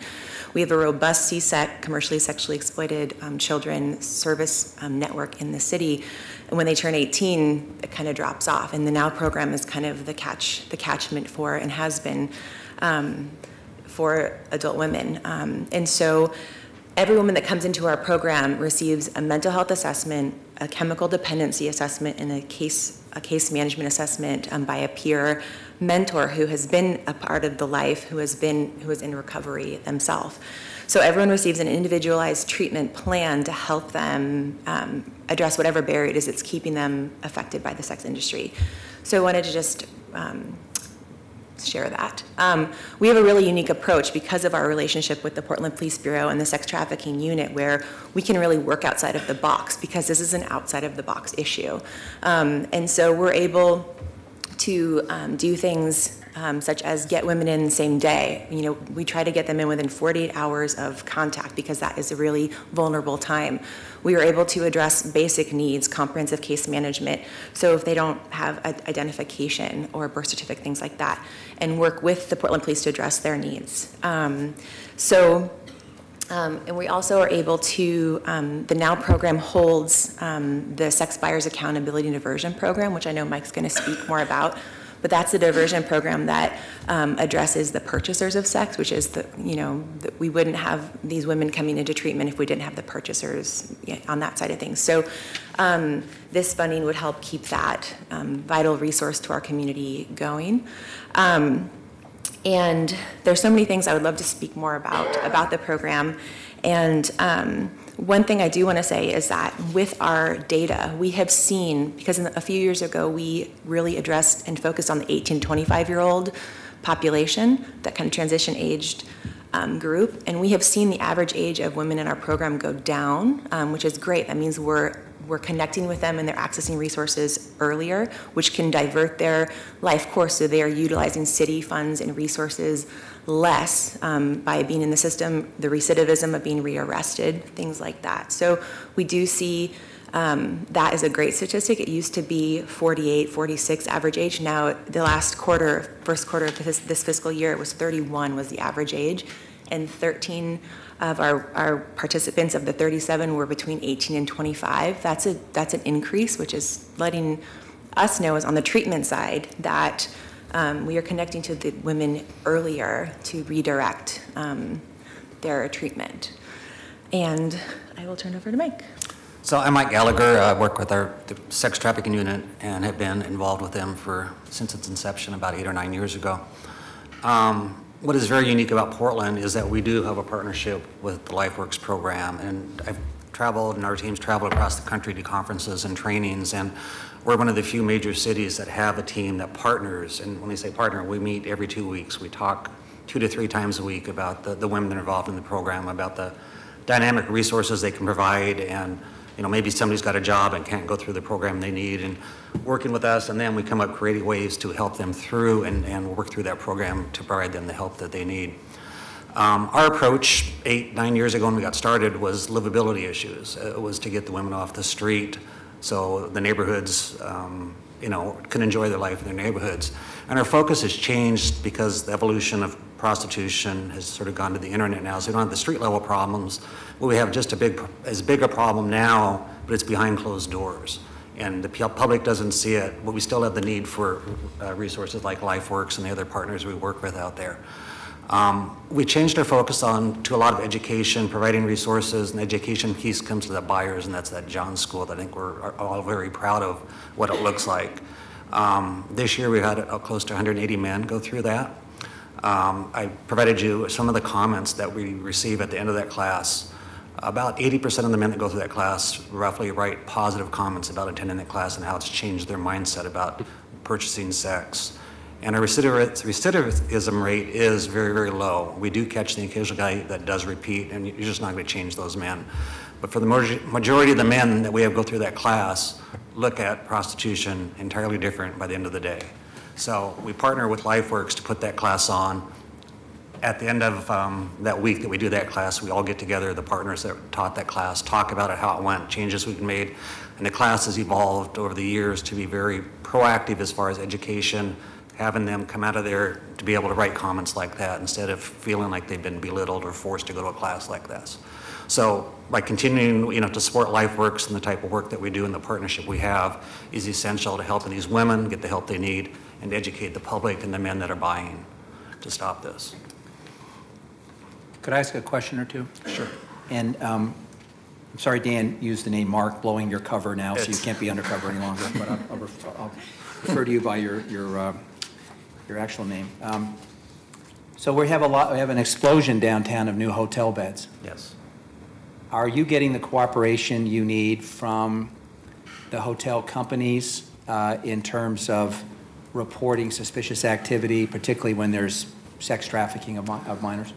We have a robust CSEC, commercially sexually exploited children service network in the city. And when they turn 18, it kind of drops off. And the NOW program is kind of the catchment for, and has been for adult women. And so every woman that comes into our program receives a mental health assessment, a chemical dependency assessment, and a case management assessment by a peer mentor who has been a part of the life, who is in recovery themselves. So everyone receives an individualized treatment plan to help them address whatever barrier it is that's keeping them affected by the sex industry. So I wanted to just share that. We have a really unique approach because of our relationship with the Portland Police Bureau and the sex trafficking unit, where we can really work outside of the box because this is an outside of the box issue. And so we're able to do things such as get women in the same day. You know, we try to get them in within 48 hours of contact because that is a really vulnerable time. We are able to address basic needs, comprehensive case management, so if they don't have identification or birth certificate, things like that, and work with the Portland Police to address their needs. So And we also are able to, the NOW program holds the Sex Buyers Accountability and Diversion Program, which I know Mike's going to speak more about. But that's a diversion program that addresses the purchasers of sex, which is we wouldn't have these women coming into treatment if we didn't have the purchasers on that side of things. So this funding would help keep that vital resource to our community going. And there's so many things I would love to speak more about the program. And one thing I do want to say is that with our data, we have seen, because a few years ago, we really addressed and focused on the 18 to 25-year-old population, that kind of transition-aged group, and we have seen the average age of women in our program go down, which is great. That means we're connecting with them and they're accessing resources earlier, which can divert their life course, so they are utilizing city funds and resources less by being in the system, the recidivism of being rearrested, things like that. So we do see that is a great statistic. It used to be 48, 46 average age. Now the first quarter of this fiscal year, it was 31 was the average age, and 13 of our participants of the 37 were between 18 and 25. That's an increase, which is letting us know is on the treatment side that we are connecting to the women earlier to redirect their treatment. And I will turn over to Mike. So I'm Mike Gallagher. I work with the sex trafficking unit and have been involved with them since its inception about 8 or 9 years ago. What is very unique about Portland is that we do have a partnership with the LifeWorks program, and I've traveled and our teams traveled across the country to conferences and trainings, and we're one of the few major cities that have a team that partners. And when we say partner, we meet every 2 weeks. We talk 2 to 3 times a week about the women that are involved in the program, about the dynamic resources they can provide, and maybe somebody's got a job and can't go through the program they need, and working with us, and then we come up creative ways to help them through and work through that program to provide them the help that they need. Our approach 8, 9 years ago when we got started was livability issues. It was to get the women off the street so the neighborhoods can enjoy their life in their neighborhoods. And our focus has changed because the evolution of prostitution has sort of gone to the internet now, so we don't have the street level problems. Well, we have just as big a problem now, but it's behind closed doors. And the public doesn't see it, but we still have the need for resources like LifeWorks and the other partners we work with out there. We changed our focus to a lot of education, providing resources, and the education piece comes to the buyers, and that's that Johns School that I think we're all very proud of what it looks like. This year we had close to 180 men go through that. I provided you some of the comments that we receive at the end of that class. About 80% of the men that go through that class roughly write positive comments about attending that class and how it's changed their mindset about purchasing sex. And our recidivism rate is very, very low. We do catch the occasional guy that does repeat, and you're just not going to change those men. But for the majority of the men that we have go through that class, look at prostitution entirely different by the end of the day. So we partner with LifeWorks to put that class on. At the end of that week that we do that class, we all get together, the partners that taught that class, talk about it, how it went, changes we made. And the class has evolved over the years to be very proactive as far as education, having them come out of there to be able to write comments like that instead of feeling like they've been belittled or forced to go to a class like this. So by continuing to support LifeWorks and the type of work that we do and the partnership we have is essential to helping these women get the help they need and educate the public and the men that are buying to stop this. Could I ask a question or two? Sure. And I'm sorry Dan used the name Mark, blowing your cover now, so you can't be undercover any longer, but I'll refer to you by your actual name. So we have an explosion downtown of new hotel beds. Yes. Are you getting the cooperation you need from the hotel companies in terms of reporting suspicious activity, particularly when there's sex trafficking of minors?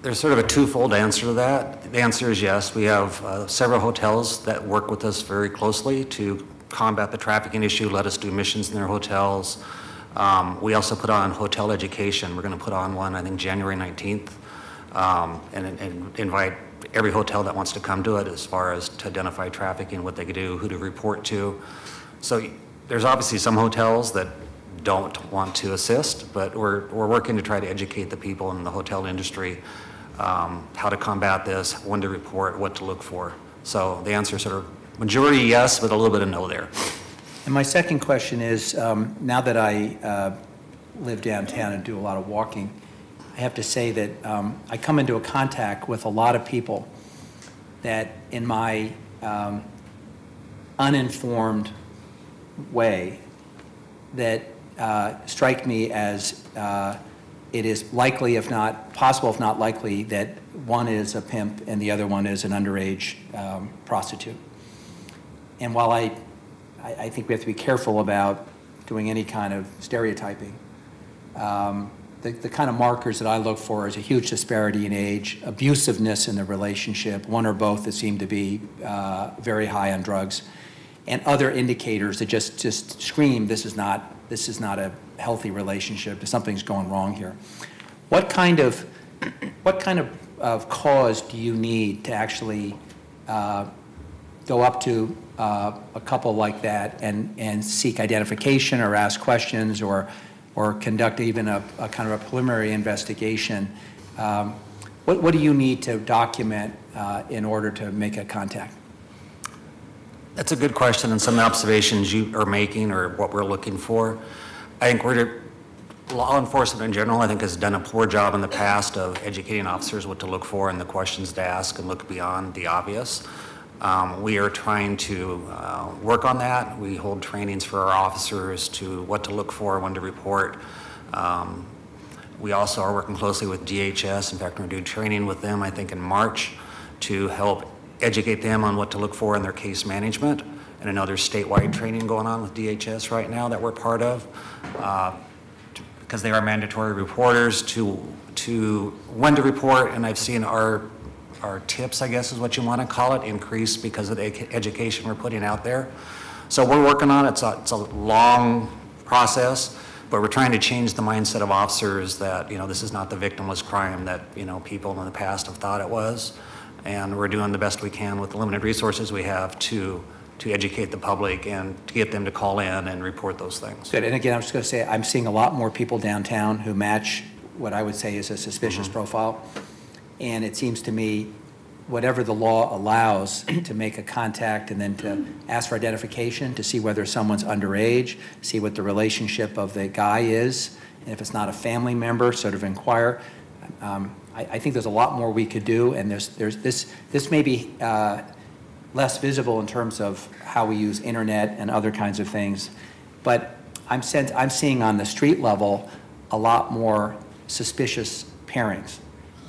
There's sort of a twofold answer to that. The answer is yes. We have several hotels that work with us very closely to combat the trafficking issue, let us do missions in their hotels. We also put on hotel education. We're going to put on one, I think, January 19th, and invite every hotel that wants to come to it as far as to identify trafficking, what they could do, who to report to. So there's obviously some hotels that don't want to assist, but we're working to try to educate the people in the hotel industry how to combat this, when to report, what to look for. So the answer is sort of majority yes, but a little bit of no there. And my second question is, now that I live downtown and do a lot of walking, I have to say that I come into contact with a lot of people that in my uninformed way that strike me as it is likely, if not possible, if not likely, that one is a pimp and the other one is an underage prostitute. And while I think we have to be careful about doing any kind of stereotyping, the kind of markers that I look for is a huge disparity in age, abusiveness in the relationship, one or both that seem to be very high on drugs, and other indicators that just scream this is not a healthy relationship. Something's going wrong here. What kind of cause do you need to actually go up to a couple like that and seek identification or ask questions or conduct even a kind of a preliminary investigation? What do you need to document in order to make a contact? That's a good question, and some observations you are making or what we're looking for. I think law enforcement in general, I think, has done a poor job in the past of educating officers what to look for and the questions to ask and look beyond the obvious. We are trying to work on that. We hold trainings for our officers to what to look for, when to report. We also are working closely with DHS. In fact, we're going to do training with them, I think, in March to help educate them on what to look for in their case management. And another statewide training going on with DHS right now that we're part of, because they are mandatory reporters to when to report. And I've seen our tips, I guess is what you want to call it, increase because of the education we're putting out there. So we're working on it. It's a long process, but we're trying to change the mindset of officers that, this is not the victimless crime that, people in the past have thought it was. And we're doing the best we can with the limited resources we have to educate the public and to get them to call in and report those things. Good. And again, I'm just going to say I'm seeing a lot more people downtown who match what I would say is a suspicious profile. And it seems to me whatever the law allows to make a contact and then to ask for identification to see whether someone's underage, see what the relationship of the guy is, and if it's not a family member, sort of inquire. I think there's a lot more we could do, and this may be less visible in terms of how we use internet and other kinds of things, but I'm seeing on the street level a lot more suspicious pairings.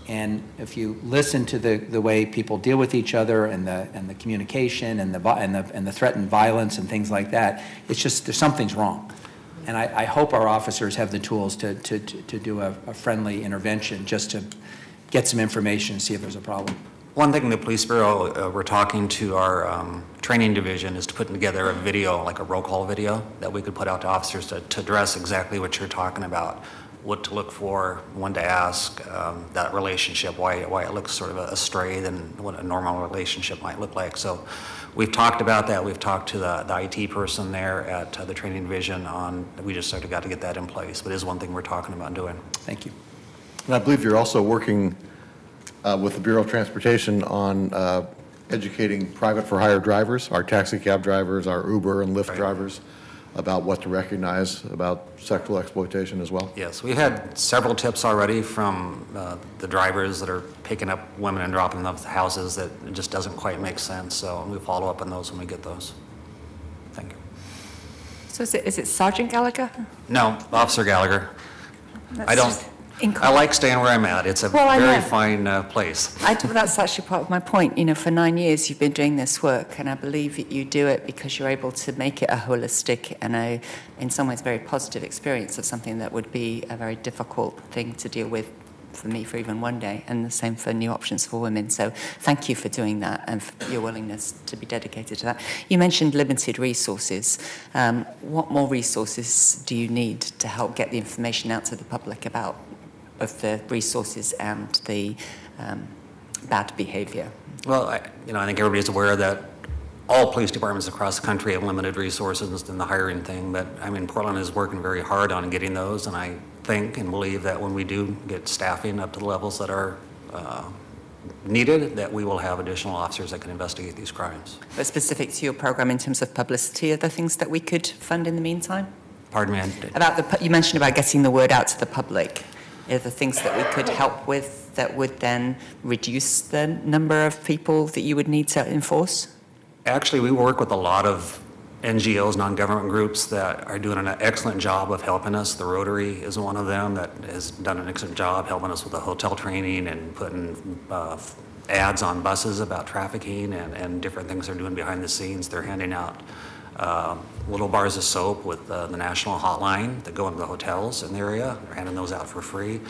And if you listen to the way people deal with each other and the communication and the threatened violence and things like that, it's just something's wrong. And I hope our officers have the tools to do a friendly intervention just to get some information and see if there's a problem. One thing the Police Bureau, we're talking to our training division is to put together a video, like a roll call video, that we could put out to officers to address exactly what you're talking about, what to look for, when to ask, that relationship, why it looks sort of astray than what a normal relationship might look like. So we've talked about that. We've talked to the IT person there at the training division we just sort of got to get that in place, but it is one thing we're talking about doing. Thank you. And I believe you're also working with the Bureau of Transportation on educating private for hire drivers, our taxi cab drivers, our Uber and Lyft drivers, about what to recognize about sexual exploitation as well? Yes, we've had several tips already from the drivers that are picking up women and dropping them off the houses that it just doesn't quite make sense. So we follow up on those when we get those. Thank you. So is it Sergeant Gallagher? No, Officer Gallagher. I like staying where I'm at. It's a very fine place. That's actually part of my point. For 9 years you've been doing this work, and I believe that you do it because you're able to make it a holistic and in some ways, very positive experience of something that would be a very difficult thing to deal with for me for even one day, and the same for New Options for Women. So thank you for doing that and for your willingness to be dedicated to that. You mentioned limited resources. What more resources do you need to help get the information out to the public about of the resources and the bad behavior? Well, I think everybody's aware that all police departments across the country have limited resources in the hiring thing, but Portland is working very hard on getting those, and I think and believe that when we do get staffing up to the levels that our needed, that we will have additional officers that can investigate these crimes. But specific to your program in terms of publicity, are there things that we could fund in the meantime? Pardon me? You mentioned about getting the word out to the public. Are there things that we could help with that would then reduce the number of people that you would need to enforce? Actually, we work with a lot of NGOs, non-government groups that are doing an excellent job of helping us. The Rotary is one of them that has done an excellent job helping us with the hotel training and putting ads on buses about trafficking and different things they're doing behind the scenes. They're handing out little bars of soap with the national hotline that go into the hotels in the area. They're handing those out for free.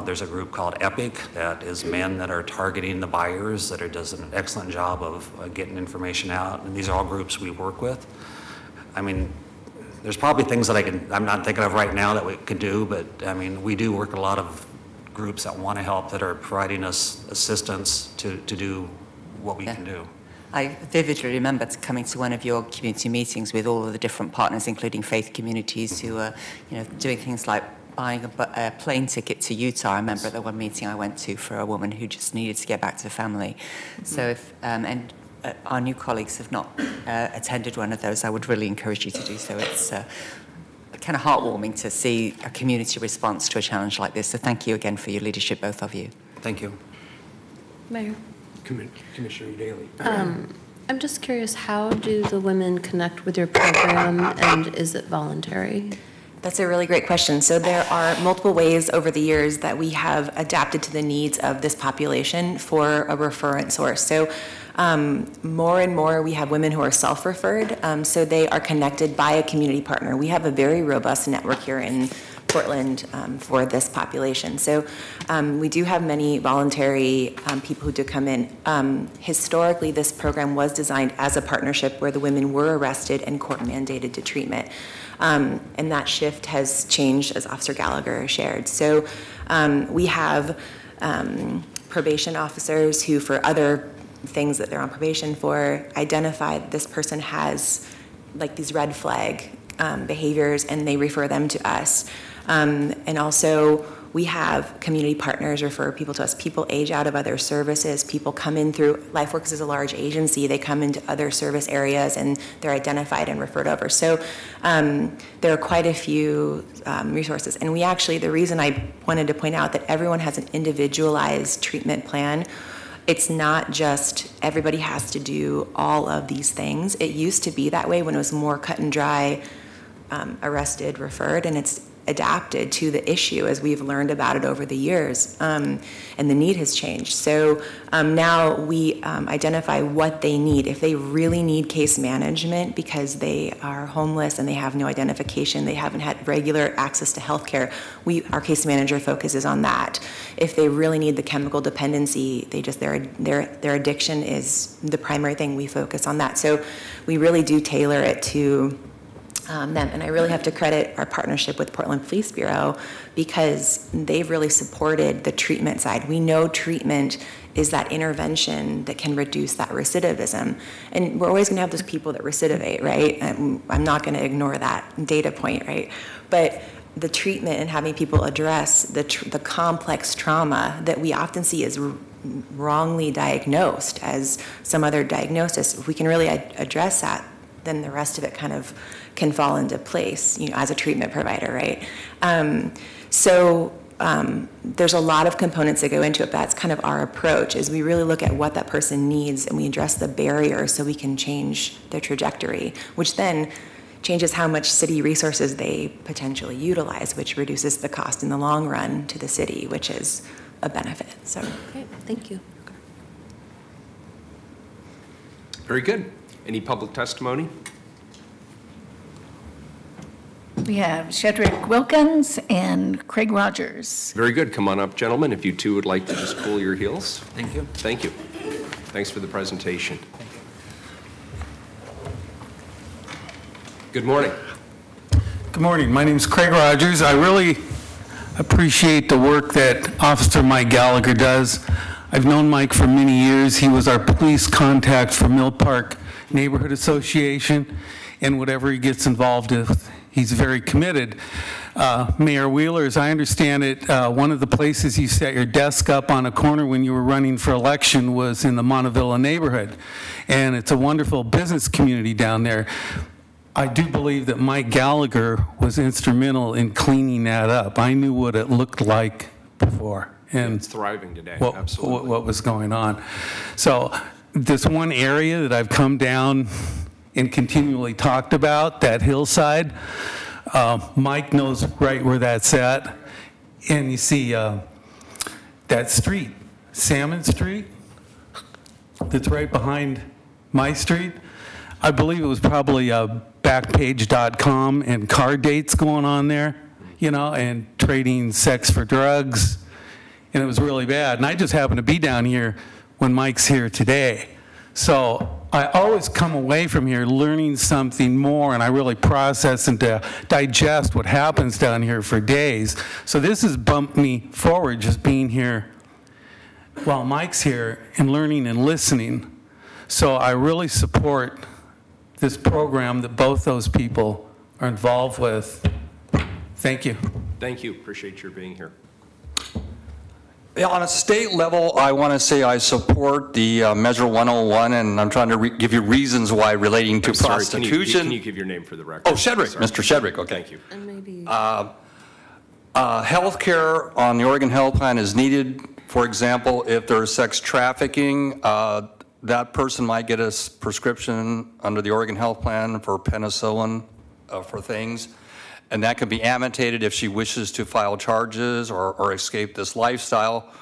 There's a group called EPIC that is men that are targeting the buyers that does an excellent job of getting information out. And these are all groups we work with. I mean, there's probably things that I'm not thinking of right now that we could do, but I mean, we do work with a lot of groups that want to help, that are providing us assistance to do what we can do. I vividly remember coming to one of your community meetings with all of the different partners, including faith communities, who are, doing things like buying a plane ticket to Utah. I remember at the one meeting I went to for a woman who just needed to get back to family. So if our new colleagues have not attended one of those, I would really encourage you to do so. It's kind of heartwarming to see a community response to a challenge like this. So thank you again for your leadership, both of you. Thank you. Mayor. Commissioner Daly. I'm just curious, how do the women connect with your program, and is it voluntary? That's a really great question. So there are multiple ways over the years that we have adapted to the needs of this population for a referent source. So more and more we have women who are self-referred, so they are connected by a community partner. We have a very robust network here in Portland for this population. So we do have many voluntary people who do come in. Historically, this program was designed as a partnership where the women were arrested and court mandated to treatment. And that shift has changed, as Officer Gallagher shared. So we have probation officers who, for other things that they're on probation for, identify that this person has like these red flag behaviors, and they refer them to us. And also we have community partners refer people to us. People age out of other services. People come in through, LifeWorks is a large agency. They come into other service areas and they're identified and referred over. So there are quite a few resources. And we actually, the reason I wanted to point out that everyone has an individualized treatment plan. It's not just everybody has to do all of these things. It used to be that way when it was more cut and dry, arrested, referred, and it's adapted to the issue as we've learned about it over the years, and the need has changed. So now we identify what they need. If they really need case management because they are homeless and they have no identification, they haven't had regular access to health care, our case manager focuses on that. If they really need the chemical dependency, their addiction is the primary thing, we focus on that. So we really do tailor it to them. And I really have to credit our partnership with Portland Police Bureau because they've really supported the treatment side. We know treatment is that intervention that can reduce that recidivism. And we're always going to have those people that recidivate, right? I'm not going to ignore that data point, right? But the treatment and having people address the complex trauma that we often see as wrongly diagnosed as some other diagnosis, if we can really address that, then the rest of it kind of can fall into place, as a treatment provider, right? There's a lot of components that go into it, but that's kind of our approach, is we really look at what that person needs and we address the barriers so we can change their trajectory, which then changes how much city resources they potentially utilize, which reduces the cost in the long run to the city, which is a benefit. So, okay, thank you. Very good. Any public testimony? We have Shedrick Wilkins and Craig Rogers. Very good. Come on up, gentlemen, if you two would like to just cool your heels. Thank you. Thank you. Thanks for the presentation. Good morning. Good morning. My name is Craig Rogers. I really appreciate the work that Officer Mike Gallagher does. I've known Mike for many years. He was our police contact for Mill Park Neighborhood Association, and whatever he gets involved with, he's very committed. Mayor Wheeler, as I understand it, one of the places you set your desk up on a corner when you were running for election was in the Montevilla neighborhood. And it's a wonderful business community down there. I do believe that Mike Gallagher was instrumental in cleaning that up. I knew what it looked like before. And it's thriving today, absolutely. What was going on. So this one area that I've come down and continually talked about, that hillside, Mike knows right where that's at. And you see that street, Salmon Street, that's right behind my street. I believe it was probably Backpage.com and car dates going on there, you know, and trading sex for drugs. And it was really bad. And I just happened to be down here when Mike's here today. So I always come away from here learning something more, and I really process and digest what happens down here for days. So this has bumped me forward, just being here while Mike's here and learning and listening. So I really support this program that both those people are involved with. Thank you. Thank you. Appreciate your being here. Yeah, on a state level, I want to say I support the Measure 101, and I'm trying to give you reasons why relating to prostitution. Can you give your name for the record? Oh, Shedrick, Mr. Shedrick, okay. Thank you. And maybe health care on the Oregon Health Plan is needed. For example, if there's sex trafficking, that person might get a prescription under the Oregon Health Plan for penicillin for things. And that can be amputated if she wishes to file charges or escape this lifestyle.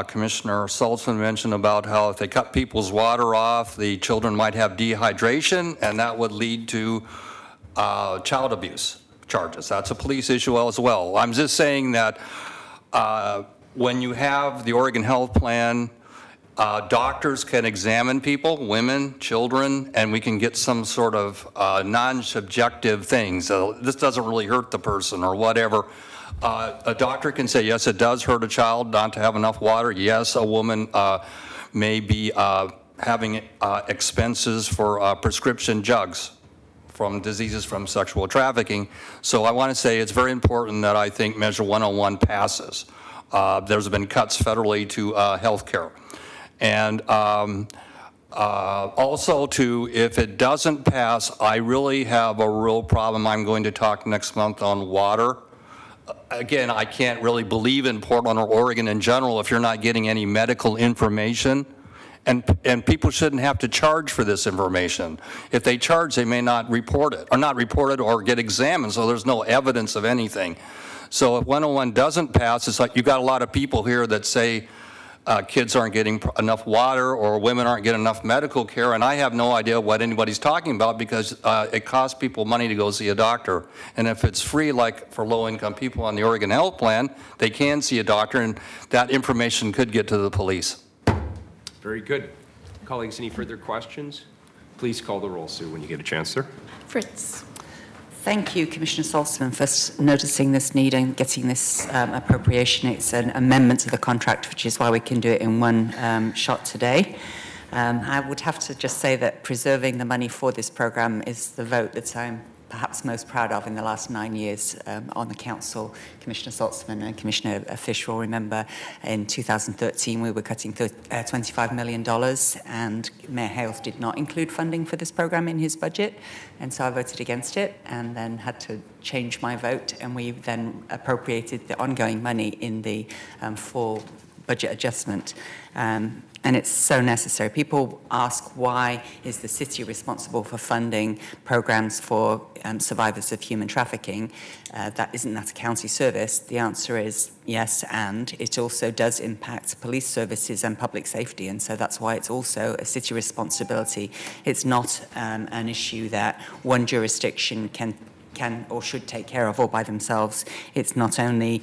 Commissioner Saltzman mentioned about how if they cut people's water off, the children might have dehydration, and that would lead to child abuse charges. That's a police issue as well. I'm just saying that when you have the Oregon Health Plan, doctors can examine people, women, children, and we can get some sort of non-subjective things. This doesn't really hurt the person or whatever. A doctor can say, yes, it does hurt a child not to have enough water. Yes, a woman may be having expenses for prescription drugs from diseases from sexual trafficking. So I want to say it's very important that I think Measure 101 passes. There's been cuts federally to health care. And also, if it doesn't pass, I really have a real problem. I'm going to talk next month on water. Again, I can't really believe in Portland or Oregon in general if you're not getting any medical information. And people shouldn't have to charge for this information. If they charge, they may not report it, or get examined, so there's no evidence of anything. So if 101 doesn't pass, it's like you've got a lot of people here that say, kids aren't getting enough water or women aren't getting enough medical care, and I have no idea what anybody's talking about because it costs people money to go see a doctor. And if it's free, like for low-income people on the Oregon Health Plan, they can see a doctor, and that information could get to the police. Very good. Colleagues, any further questions? Please call the roll, Sue, when you get a chance, sir. Fritz. Thank you, Commissioner Saltzman, for noticing this need and getting this appropriation. It's an amendment to the contract, which is why we can do it in one shot today. I would have to just say that preserving the money for this program is the vote that I'm perhaps most proud of in the last 9 years on the council. Commissioner Saltzman and Commissioner Fish will remember in 2013 we were cutting $25 million, and Mayor Hales did not include funding for this program in his budget, and so I voted against it and then had to change my vote, and we then appropriated the ongoing money in the full budget adjustment. And it's so necessary. People ask, why is the city responsible for funding programs for survivors of human trafficking? Isn't that a county service? The answer is yes, and it also does impact police services and public safety, and so that's why it's also a city responsibility. It's not an issue that one jurisdiction can or should take care of all by themselves. It's not only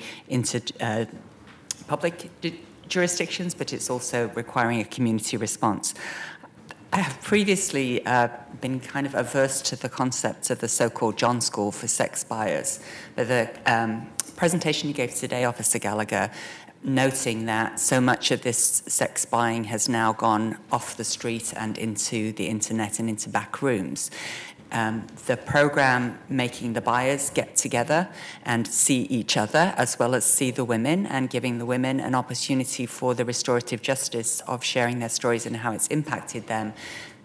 public jurisdictions, but it's also requiring a community response. I have previously been kind of averse to the concept of the so-called John School for sex buyers. But the presentation you gave today, Officer Gallagher, noting that so much of this sex buying has now gone off the street and into the internet and into back rooms. the program making the buyers get together and see each other as well as see the women, and giving the women an opportunity for the restorative justice of sharing their stories and how it's impacted them.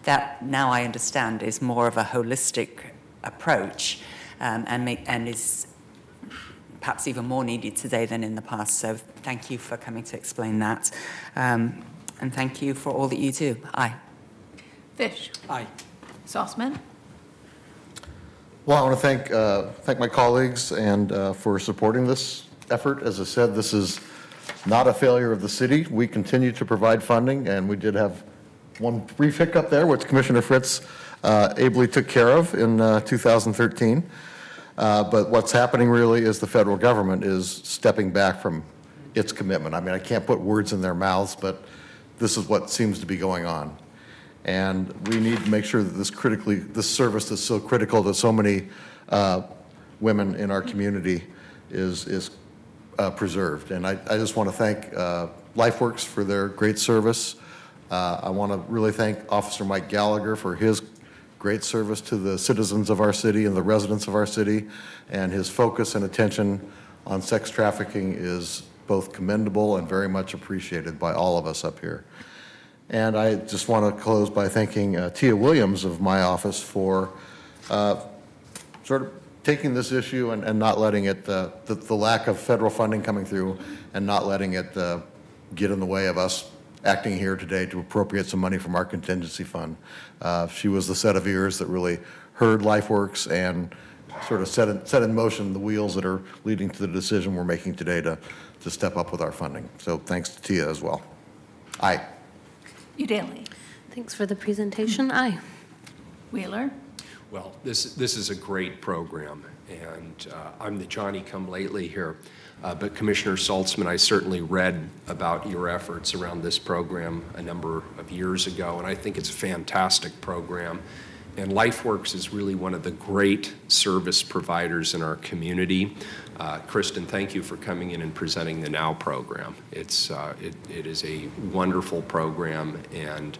That, now I understand, is more of a holistic approach and is perhaps even more needed today than in the past. So thank you for coming to explain that. And thank you for all that you do. Aye. Fish. Aye. Saltzman. Well, I want to thank my colleagues and for supporting this effort. As I said, this is not a failure of the city. We continue to provide funding, and we did have one brief hiccup there, which Commissioner Fritz ably took care of in 2013. But what's happening really is the federal government is stepping back from its commitment. I mean, I can't put words in their mouths, but this is what seems to be going on. And we need to make sure that this service that's so critical to so many women in our community is preserved. And I just want to thank LifeWorks for their great service. I want to really thank Officer Mike Gallagher for his great service to the citizens of our city and the residents of our city, and his focus and attention on sex trafficking is both commendable and very much appreciated by all of us up here. And I just want to close by thanking Tia Williams of my office for sort of taking this issue and not letting it, the lack of federal funding coming through, and not letting it get in the way of us acting here today to appropriate some money from our contingency fund. She was the set of ears that really heard LifeWorks and sort of set in motion the wheels that are leading to the decision we're making today to step up with our funding. So thanks to Tia as well. Aye. Udaly. Thanks for the presentation. Aye. Wheeler. Well, this is a great program, and I'm the Johnny-come-lately here. But Commissioner Saltzman, I certainly read about your efforts around this program a number of years ago, and I think it's a fantastic program. And LifeWorks is really one of the great service providers in our community. Kristen, thank you for coming in and presenting the NOW program. It is a wonderful program, and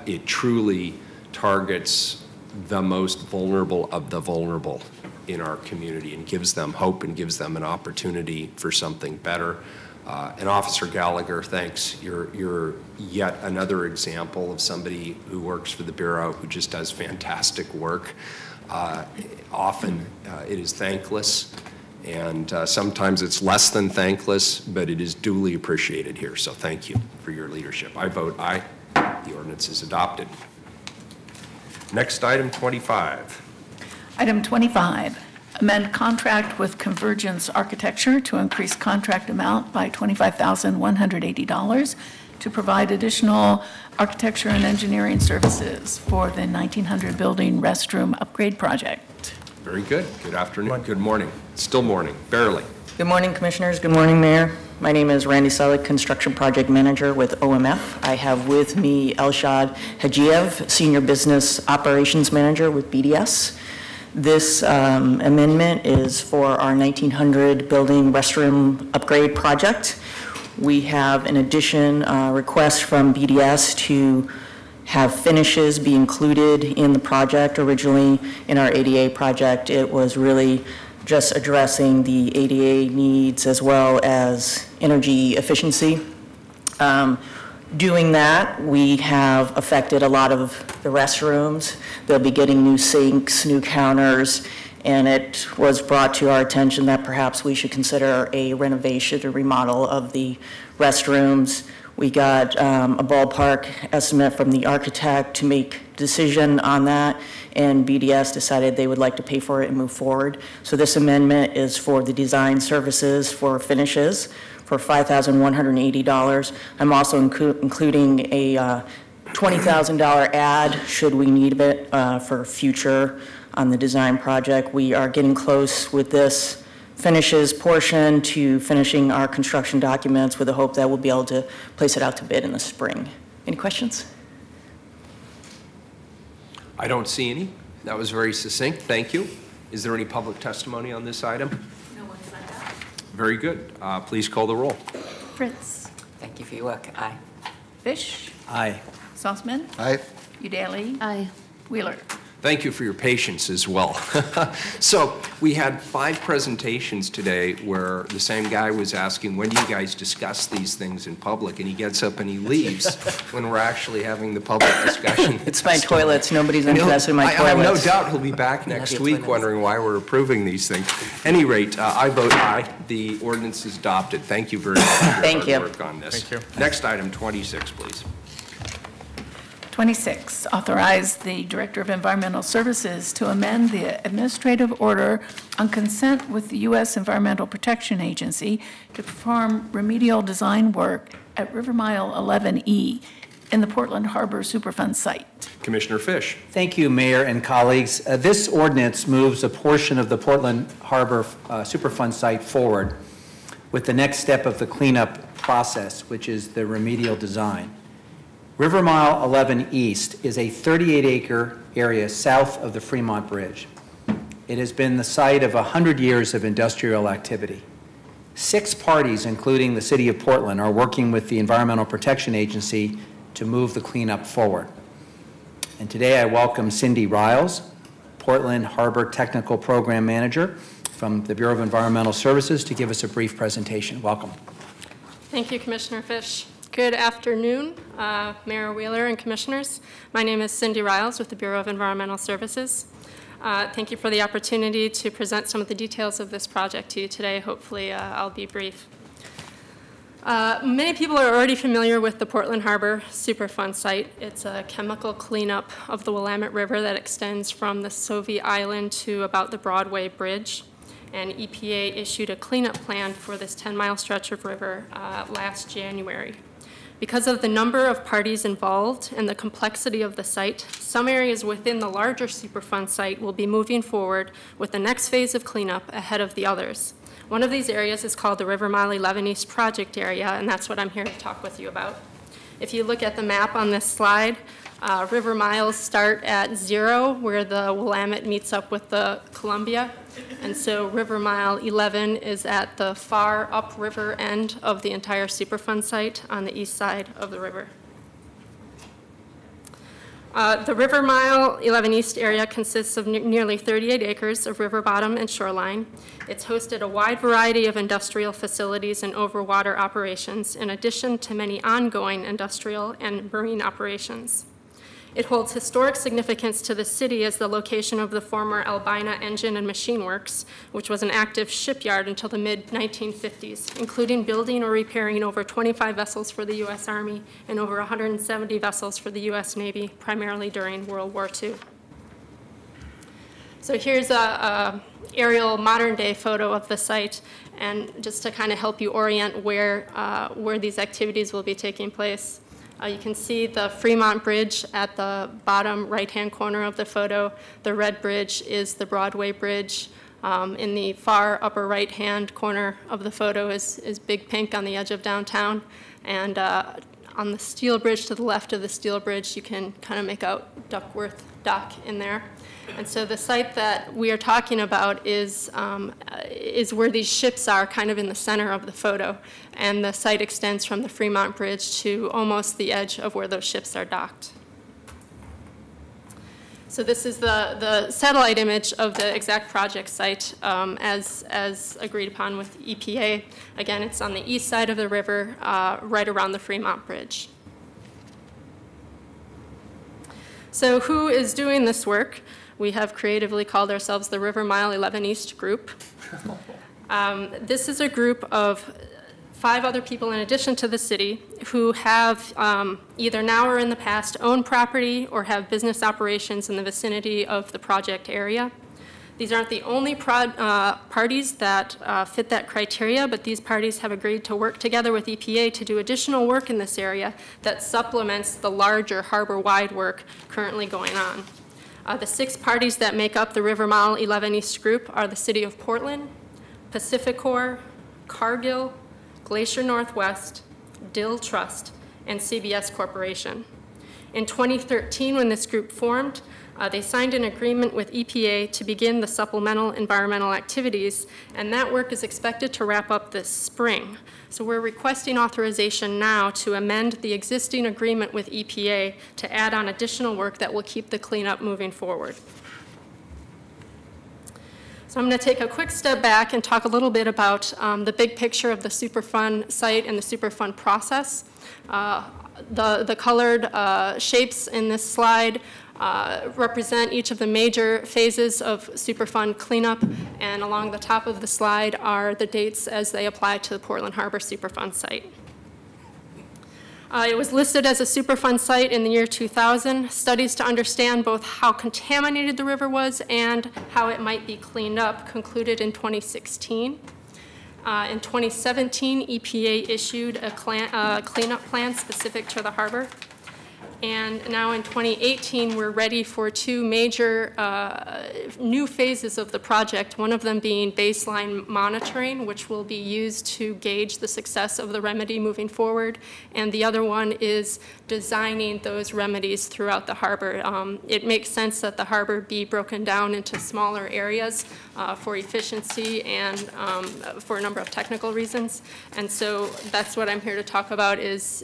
it truly targets the most vulnerable of the vulnerable in our community and gives them hope and gives them an opportunity for something better. And Officer Gallagher, thanks. You're yet another example of somebody who works for the Bureau who just does fantastic work. Often it is thankless, and sometimes it's less than thankless, but it is duly appreciated here. So thank you for your leadership. I vote aye. The ordinance is adopted. Next item, 25. Item 25, amend contract with Convergence Architecture to increase contract amount by $25,180 to provide additional architecture and engineering services for the 1900 building restroom upgrade project. Very good. Good afternoon. Good morning. Still morning, barely. Good morning, Commissioners. Good morning, Mayor. My name is Randy Selig, Construction Project Manager with OMF. I have with me Elshad Hajiev, Senior Business Operations Manager with BDS. This amendment is for our 1900 building restroom upgrade project. We have, in addition, a request from BDS to have finishes be included in the project. Originally, in our ADA project, it was really just addressing the ADA needs as well as energy efficiency. Doing that, we have affected a lot of the restrooms. They'll be getting new sinks, new counters, and it was brought to our attention that perhaps we should consider a renovation or remodel of the restrooms. We got a ballpark estimate from the architect to make a decision on that, and BDS decided they would like to pay for it and move forward. So this amendment is for the design services for finishes for $5,180. I'm also including a $20,000 ad should we need it for future on the design project. We are getting close with this finishes portion to finishing our construction documents with the hope that we'll be able to place it out to bid in the spring. Any questions? I don't see any. That was very succinct. Thank you. Is there any public testimony on this item? No one signed up. Very good. Please call the roll. Fritz. Thank you for your work. Aye. Fish. Aye. Saltzman. Aye. Udaly. Aye. Wheeler. Thank you for your patience as well. So we had 5 presentations today where the same guy was asking, when do you guys discuss these things in public? And he gets up and he leaves when we're actually having the public discussion. It's my toilets. Nobody's interested in my toilets. I have no doubt he'll be back next week wondering why we're approving these things. At any rate, I vote aye. The ordinance is adopted. Thank you very much for your Thank you. hard work on this. Thank you. Next item, 26, please. 26, authorize the Director of Environmental Services to amend the administrative order on consent with the U.S. Environmental Protection Agency to perform remedial design work at River Mile 11E in the Portland Harbor Superfund site. Commissioner Fish. Thank you, Mayor and colleagues. This ordinance moves a portion of the Portland Harbor Superfund site forward with the next step of the cleanup process, which is the remedial design. River Mile 11 East is a 38-acre area south of the Fremont Bridge. It has been the site of 100 years of industrial activity. 6 parties, including the City of Portland, are working with the Environmental Protection Agency to move the cleanup forward. And today I welcome Cindy Riles, Portland Harbor Technical Program Manager from the Bureau of Environmental Services, to give us a brief presentation. Welcome. Thank you, Commissioner Fish. Good afternoon, Mayor Wheeler and Commissioners. My name is Cindy Riles with the Bureau of Environmental Services. Thank you for the opportunity to present some of the details of this project to you today. Hopefully, I'll be brief. Many people are already familiar with the Portland Harbor Superfund site. It's a chemical cleanup of the Willamette River that extends from the Sauvie Island to about the Broadway Bridge. And EPA issued a cleanup plan for this 10-mile stretch of river last January. Because of the number of parties involved and the complexity of the site, some areas within the larger Superfund site will be moving forward with the next phase of cleanup ahead of the others. One of these areas is called the River Mile 11 East project area, and that's what I'm here to talk with you about. If you look at the map on this slide, river miles start at 0, where the Willamette meets up with the Columbia. And so River Mile 11 is at the far upriver end of the entire Superfund site on the east side of the river. The River Mile 11 East area consists of nearly 38 acres of river bottom and shoreline. It's hosted a wide variety of industrial facilities and overwater operations, in addition to many ongoing industrial and marine operations. It holds historic significance to the city as the location of the former Albina Engine and Machine Works, which was an active shipyard until the mid-1950s, including building or repairing over 25 vessels for the U.S. Army and over 170 vessels for the U.S. Navy, primarily during World War II. So here's a aerial modern-day photo of the site, and just to kind of help you orient where these activities will be taking place. You can see the Fremont Bridge at the bottom right-hand corner of the photo. The red bridge is the Broadway Bridge. In the far upper right-hand corner of the photo is Big Pink on the edge of downtown. And on the steel bridge to the left of the steel bridge, you can kind of make out Duckworth Dock in there. And so the site that we are talking about is where these ships are, kind of in the center of the photo. And the site extends from the Fremont Bridge to almost the edge of where those ships are docked. So this is the satellite image of the exact project site as agreed upon with EPA. Again, it's on the east side of the river, right around the Fremont Bridge. So who is doing this work? We have creatively called ourselves the River Mile 11 East Group. This is a group of 5 other people in addition to the city who have either now or in the past owned property or have business operations in the vicinity of the project area. These aren't the only parties that fit that criteria, but these parties have agreed to work together with EPA to do additional work in this area that supplements the larger harbor-wide work currently going on. The 6 parties that make up the River Mile 11 East Group are the City of Portland, Pacificor, Cargill, Glacier Northwest, Dill Trust, and CBS Corporation. In 2013, when this group formed, they signed an agreement with EPA to begin the supplemental environmental activities, and that work is expected to wrap up this spring. So we're requesting authorization now to amend the existing agreement with EPA to add on additional work that will keep the cleanup moving forward. So I'm going to take a quick step back and talk a little bit about the big picture of the Superfund site and the Superfund process. The colored shapes in this slide represent each of the major phases of Superfund cleanup, and along the top of the slide are the dates as they apply to the Portland Harbor Superfund site. It was listed as a Superfund site in the year 2000. Studies to understand both how contaminated the river was and how it might be cleaned up concluded in 2016. In 2017, EPA issued a cleanup plan specific to the harbor. And now in 2018, we're ready for two major new phases of the project, one of them being baseline monitoring, which will be used to gauge the success of the remedy moving forward, and the other one is designing those remedies throughout the harbor. It makes sense that the harbor be broken down into smaller areas for efficiency and for a number of technical reasons. And so that's what I'm here to talk about is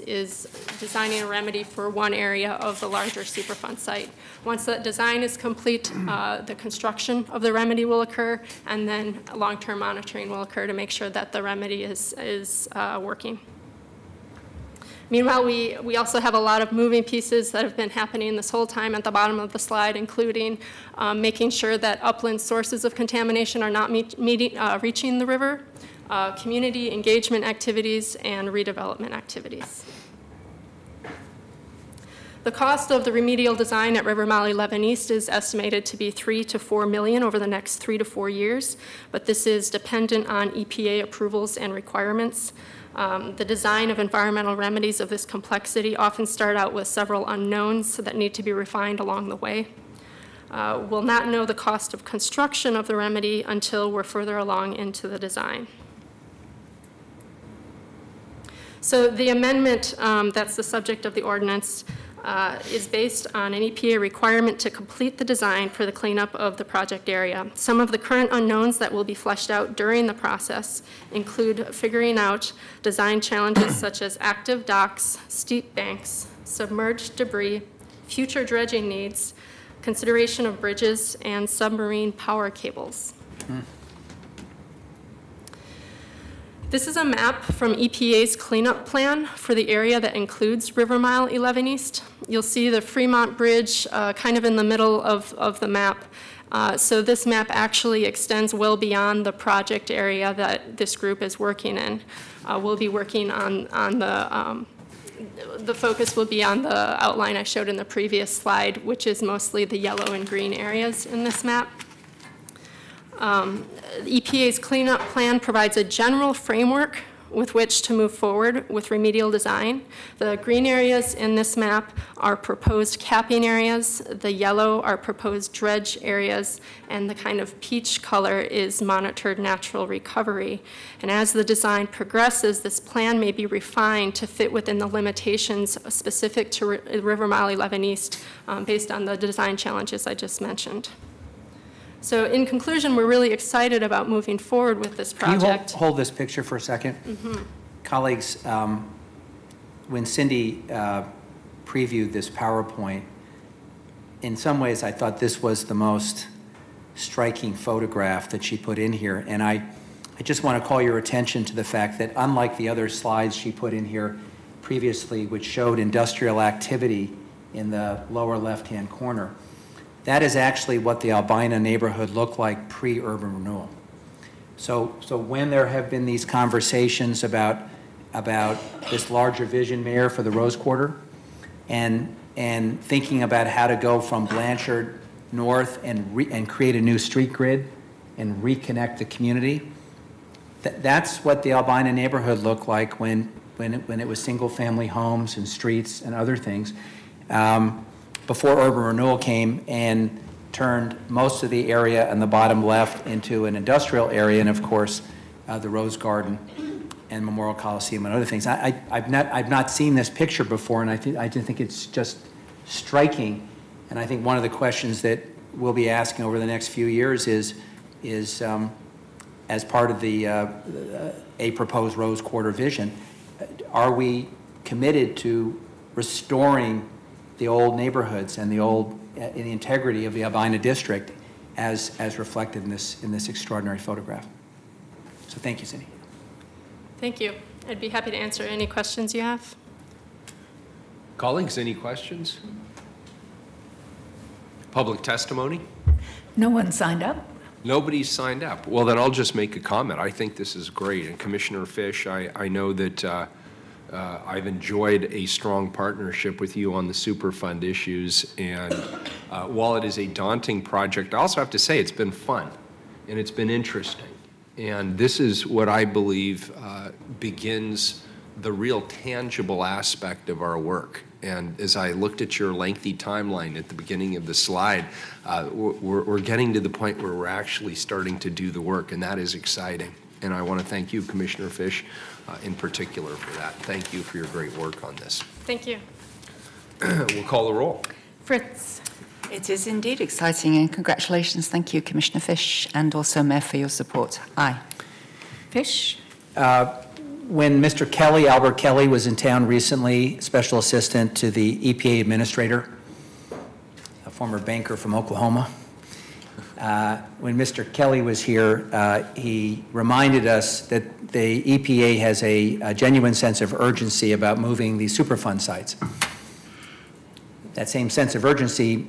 designing a remedy for one area of the larger Superfund site. Once that design is complete, the construction of the remedy will occur, and then long-term monitoring will occur to make sure that the remedy is working. Meanwhile, we also have a lot of moving pieces that have been happening this whole time at the bottom of the slide, including making sure that upland sources of contamination are not reaching the river, community engagement activities, and redevelopment activities. The cost of the remedial design at River Mile 11 East is estimated to be $3 to $4 million over the next 3 to 4 years, but this is dependent on EPA approvals and requirements. The design of environmental remedies of this complexity often start out with several unknowns that need to be refined along the way. We'll not know the cost of construction of the remedy until we're further along into the design. So the amendment that's the subject of the ordinance is based on an EPA requirement to complete the design for the cleanup of the project area. Some of the current unknowns that will be fleshed out during the process include figuring out design challenges such as active docks, steep banks, submerged debris, future dredging needs, consideration of bridges, and submarine power cables. This is a map from EPA's cleanup plan for the area that includes River Mile 11 East. You'll see the Fremont Bridge kind of in the middle of the map. So this map actually extends well beyond the project area that this group is working in. We'll be working on the focus will be on the outline I showed in the previous slide, which is mostly the yellow and green areas in this map. EPA's cleanup plan provides a general framework with which to move forward with remedial design. The green areas in this map are proposed capping areas, the yellow are proposed dredge areas, and the kind of peach color is monitored natural recovery. And as the design progresses, this plan may be refined to fit within the limitations specific to River Mile 11 East based on the design challenges I just mentioned. So in conclusion, we're really excited about moving forward with this project. Can you hold this picture for a second? Mm-hmm. Colleagues, when Cindy previewed this PowerPoint, in some ways I thought this was the most striking photograph that she put in here. And I just want to call your attention to the fact that unlike the other slides she put in here previously, which showed industrial activity in the lower left-hand corner, that is actually what the Albina neighborhood looked like pre-urban renewal. So when there have been these conversations about this larger vision, Mayor, for the Rose Quarter, and thinking about how to go from Blanchard north and create a new street grid and reconnect the community, that's what the Albina neighborhood looked like when it was single-family homes and streets and other things. Before urban renewal came and turned most of the area on the bottom left into an industrial area, and of course, the Rose Garden and Memorial Coliseum and other things. I've not seen this picture before, and I think it's just striking. And I think one of the questions that we'll be asking over the next few years is as part of the a proposed Rose Quarter vision, are we committed to restoring the old neighborhoods and the integrity of the Albina district as reflected in this extraordinary photograph? So thank you, Cindy. Thank you. I'd be happy to answer any questions you have. Colleagues, any questions? Public testimony? No one signed up. Nobody's signed up. Well, then I'll just make a comment. I think this is great. And Commissioner Fish, I know that I've enjoyed a strong partnership with you on the Superfund issues. And while it is a daunting project, I also have to say it's been fun and it's been interesting. And this is what I believe begins the real tangible aspect of our work. And as I looked at your lengthy timeline at the beginning of the slide, we're getting to the point where we're actually starting to do the work, and that is exciting. And I want to thank you, Commissioner Fish, in particular for that. Thank you for your great work on this. Thank you. We'll call the roll. Fritz. It is indeed exciting, and congratulations. Thank you, Commissioner Fish, and also Mayor, for your support. Aye. Fish. When Mr. Kelly, Albert Kelly, was in town recently, special assistant to the EPA administrator, a former banker from Oklahoma, when Mr. Kelly was here, he reminded us that the EPA has a genuine sense of urgency about moving the Superfund sites. That same sense of urgency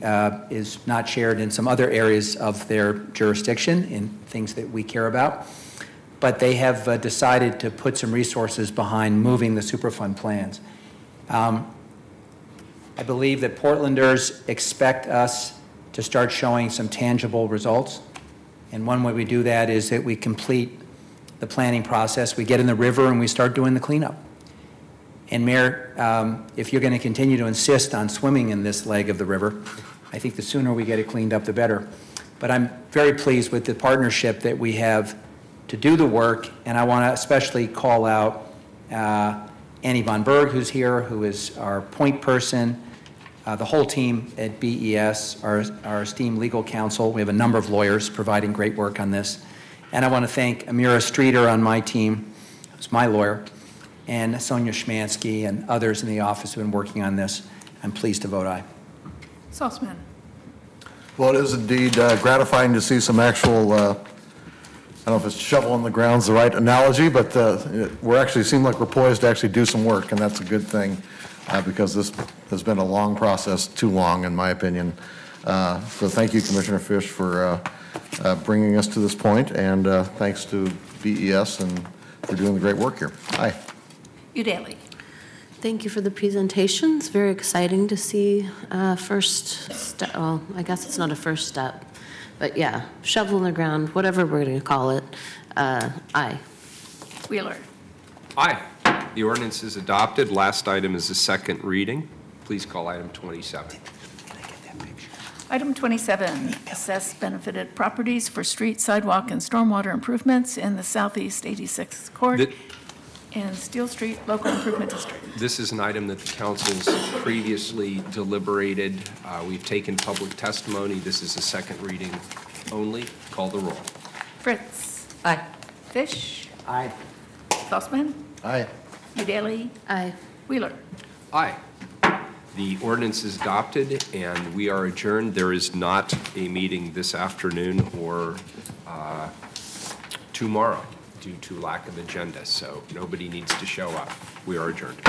is not shared in some other areas of their jurisdiction, in things that we care about. But they have decided to put some resources behind moving the Superfund plans. I believe that Portlanders expect us to start showing some tangible results. And one way we do that is that we complete the planning process. We get in the river and we start doing the cleanup. And Mayor, if you're going to continue to insist on swimming in this leg of the river, I think the sooner we get it cleaned up, the better. But I'm very pleased with the partnership that we have to do the work, and I want to especially call out Annie Von Berg, who's here, who is our point person, the whole team at BES, our esteemed legal counsel. We have a number of lawyers providing great work on this. And I want to thank Amira Streeter on my team, who's my lawyer, and Sonia Schmansky and others in the office who have been working on this. I'm pleased to vote aye. Saltzman. Well, it is indeed gratifying to see some actual I don't know if it's shovel on the ground is the right analogy, but we actually seem like we're poised to actually do some work, and that's a good thing because this has been a long process, too long in my opinion. So thank you, Commissioner Fish, for bringing us to this point, and thanks to BES and for doing the great work here. Aye. Udaley. Thank you for the presentation. It's very exciting to see first step. Well, I guess it's not a first step. But yeah, shovel in the ground, whatever we're going to call it. Aye. Wheeler. Aye. The ordinance is adopted. Last item is the second reading. Please call item 27. Item 27, assess benefited properties for street, sidewalk, and stormwater improvements in the Southeast 86th Court and Steel Street Local Improvement District. This is an item that the council's previously deliberated. We've taken public testimony. This is a second reading only. Call the roll. Fritz. Aye. Fish. Aye. Saltzman. Aye. Udaley. Aye. Wheeler. Aye. The ordinance is adopted and we are adjourned. There is not a meeting this afternoon or tomorrow due to lack of agenda, so nobody needs to show up. We are adjourned.